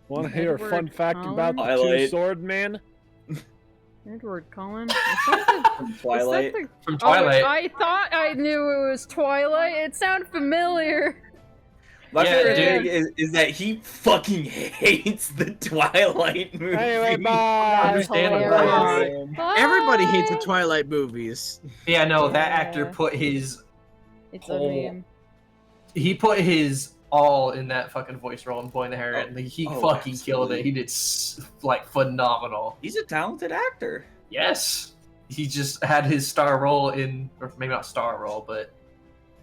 Want to hear a Edward fun fact about the Cullen. two-sword man? Edward Cullen. Is that From the- Twilight. Is that the... From Twilight. Oh, I thought I knew it was Twilight. It sounded familiar. My Yeah, favorite dude. thing is that he fucking hates the Twilight movie. Anyway, bye. Understandable. hilarious. Everybody hates the Bye. Twilight movies. Yeah, no, that Yeah. actor put his It's whole- a meme. he put his all in that fucking voice role and pulling the hair, and he fucking killed it. absolutely. He did like phenomenal. He's a talented actor. Yes, he just had his star role in, or maybe not star role, but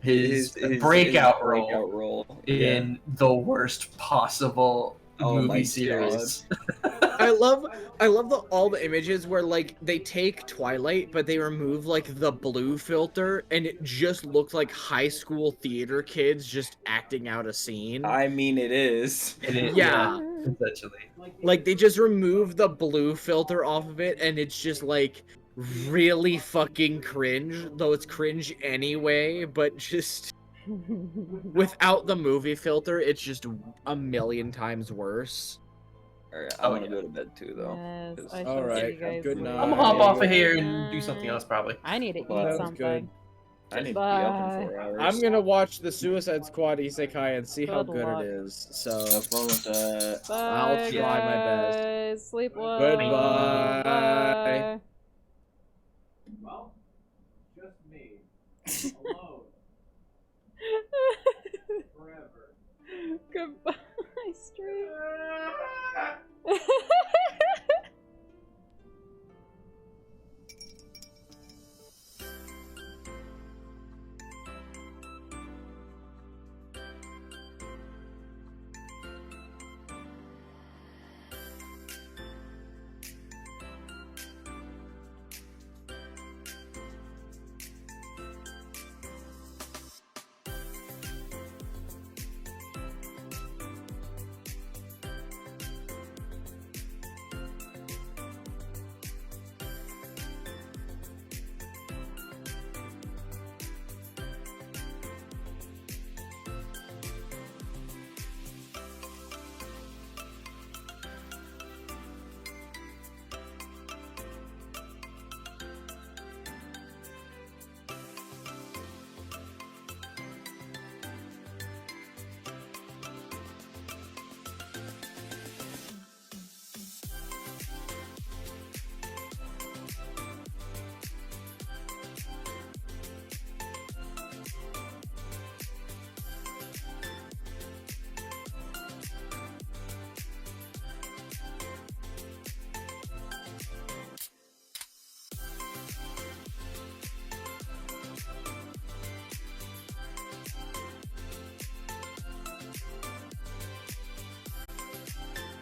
his breakout role in the worst possible movie series. I love all the images where like they take Twilight, but they remove like the blue filter, and it just looks like high school theater kids just acting out a scene. I mean, it is. Yeah. Essentially. Like they just remove the blue filter off of it, and it's just like really fucking cringe. Though it's cringe anyway, but just without the movie filter, it's just a million times worse. Alright, I want to go to bed too, though. Yes, 'cause- I shall Alright, see you guys good later. night. I'm gonna hop off of here and do something else probably. I need to eat Sounds something. good. I need to be up in 4 hours. I'm gonna watch the Suicide Squad Isekai and see how Good good luck. it is. So Have fun with that. I'll Bye, try my best. guys. Sleep well. Goodbye. Bye. Well, just me. Alone. Forever. Goodbye, stream.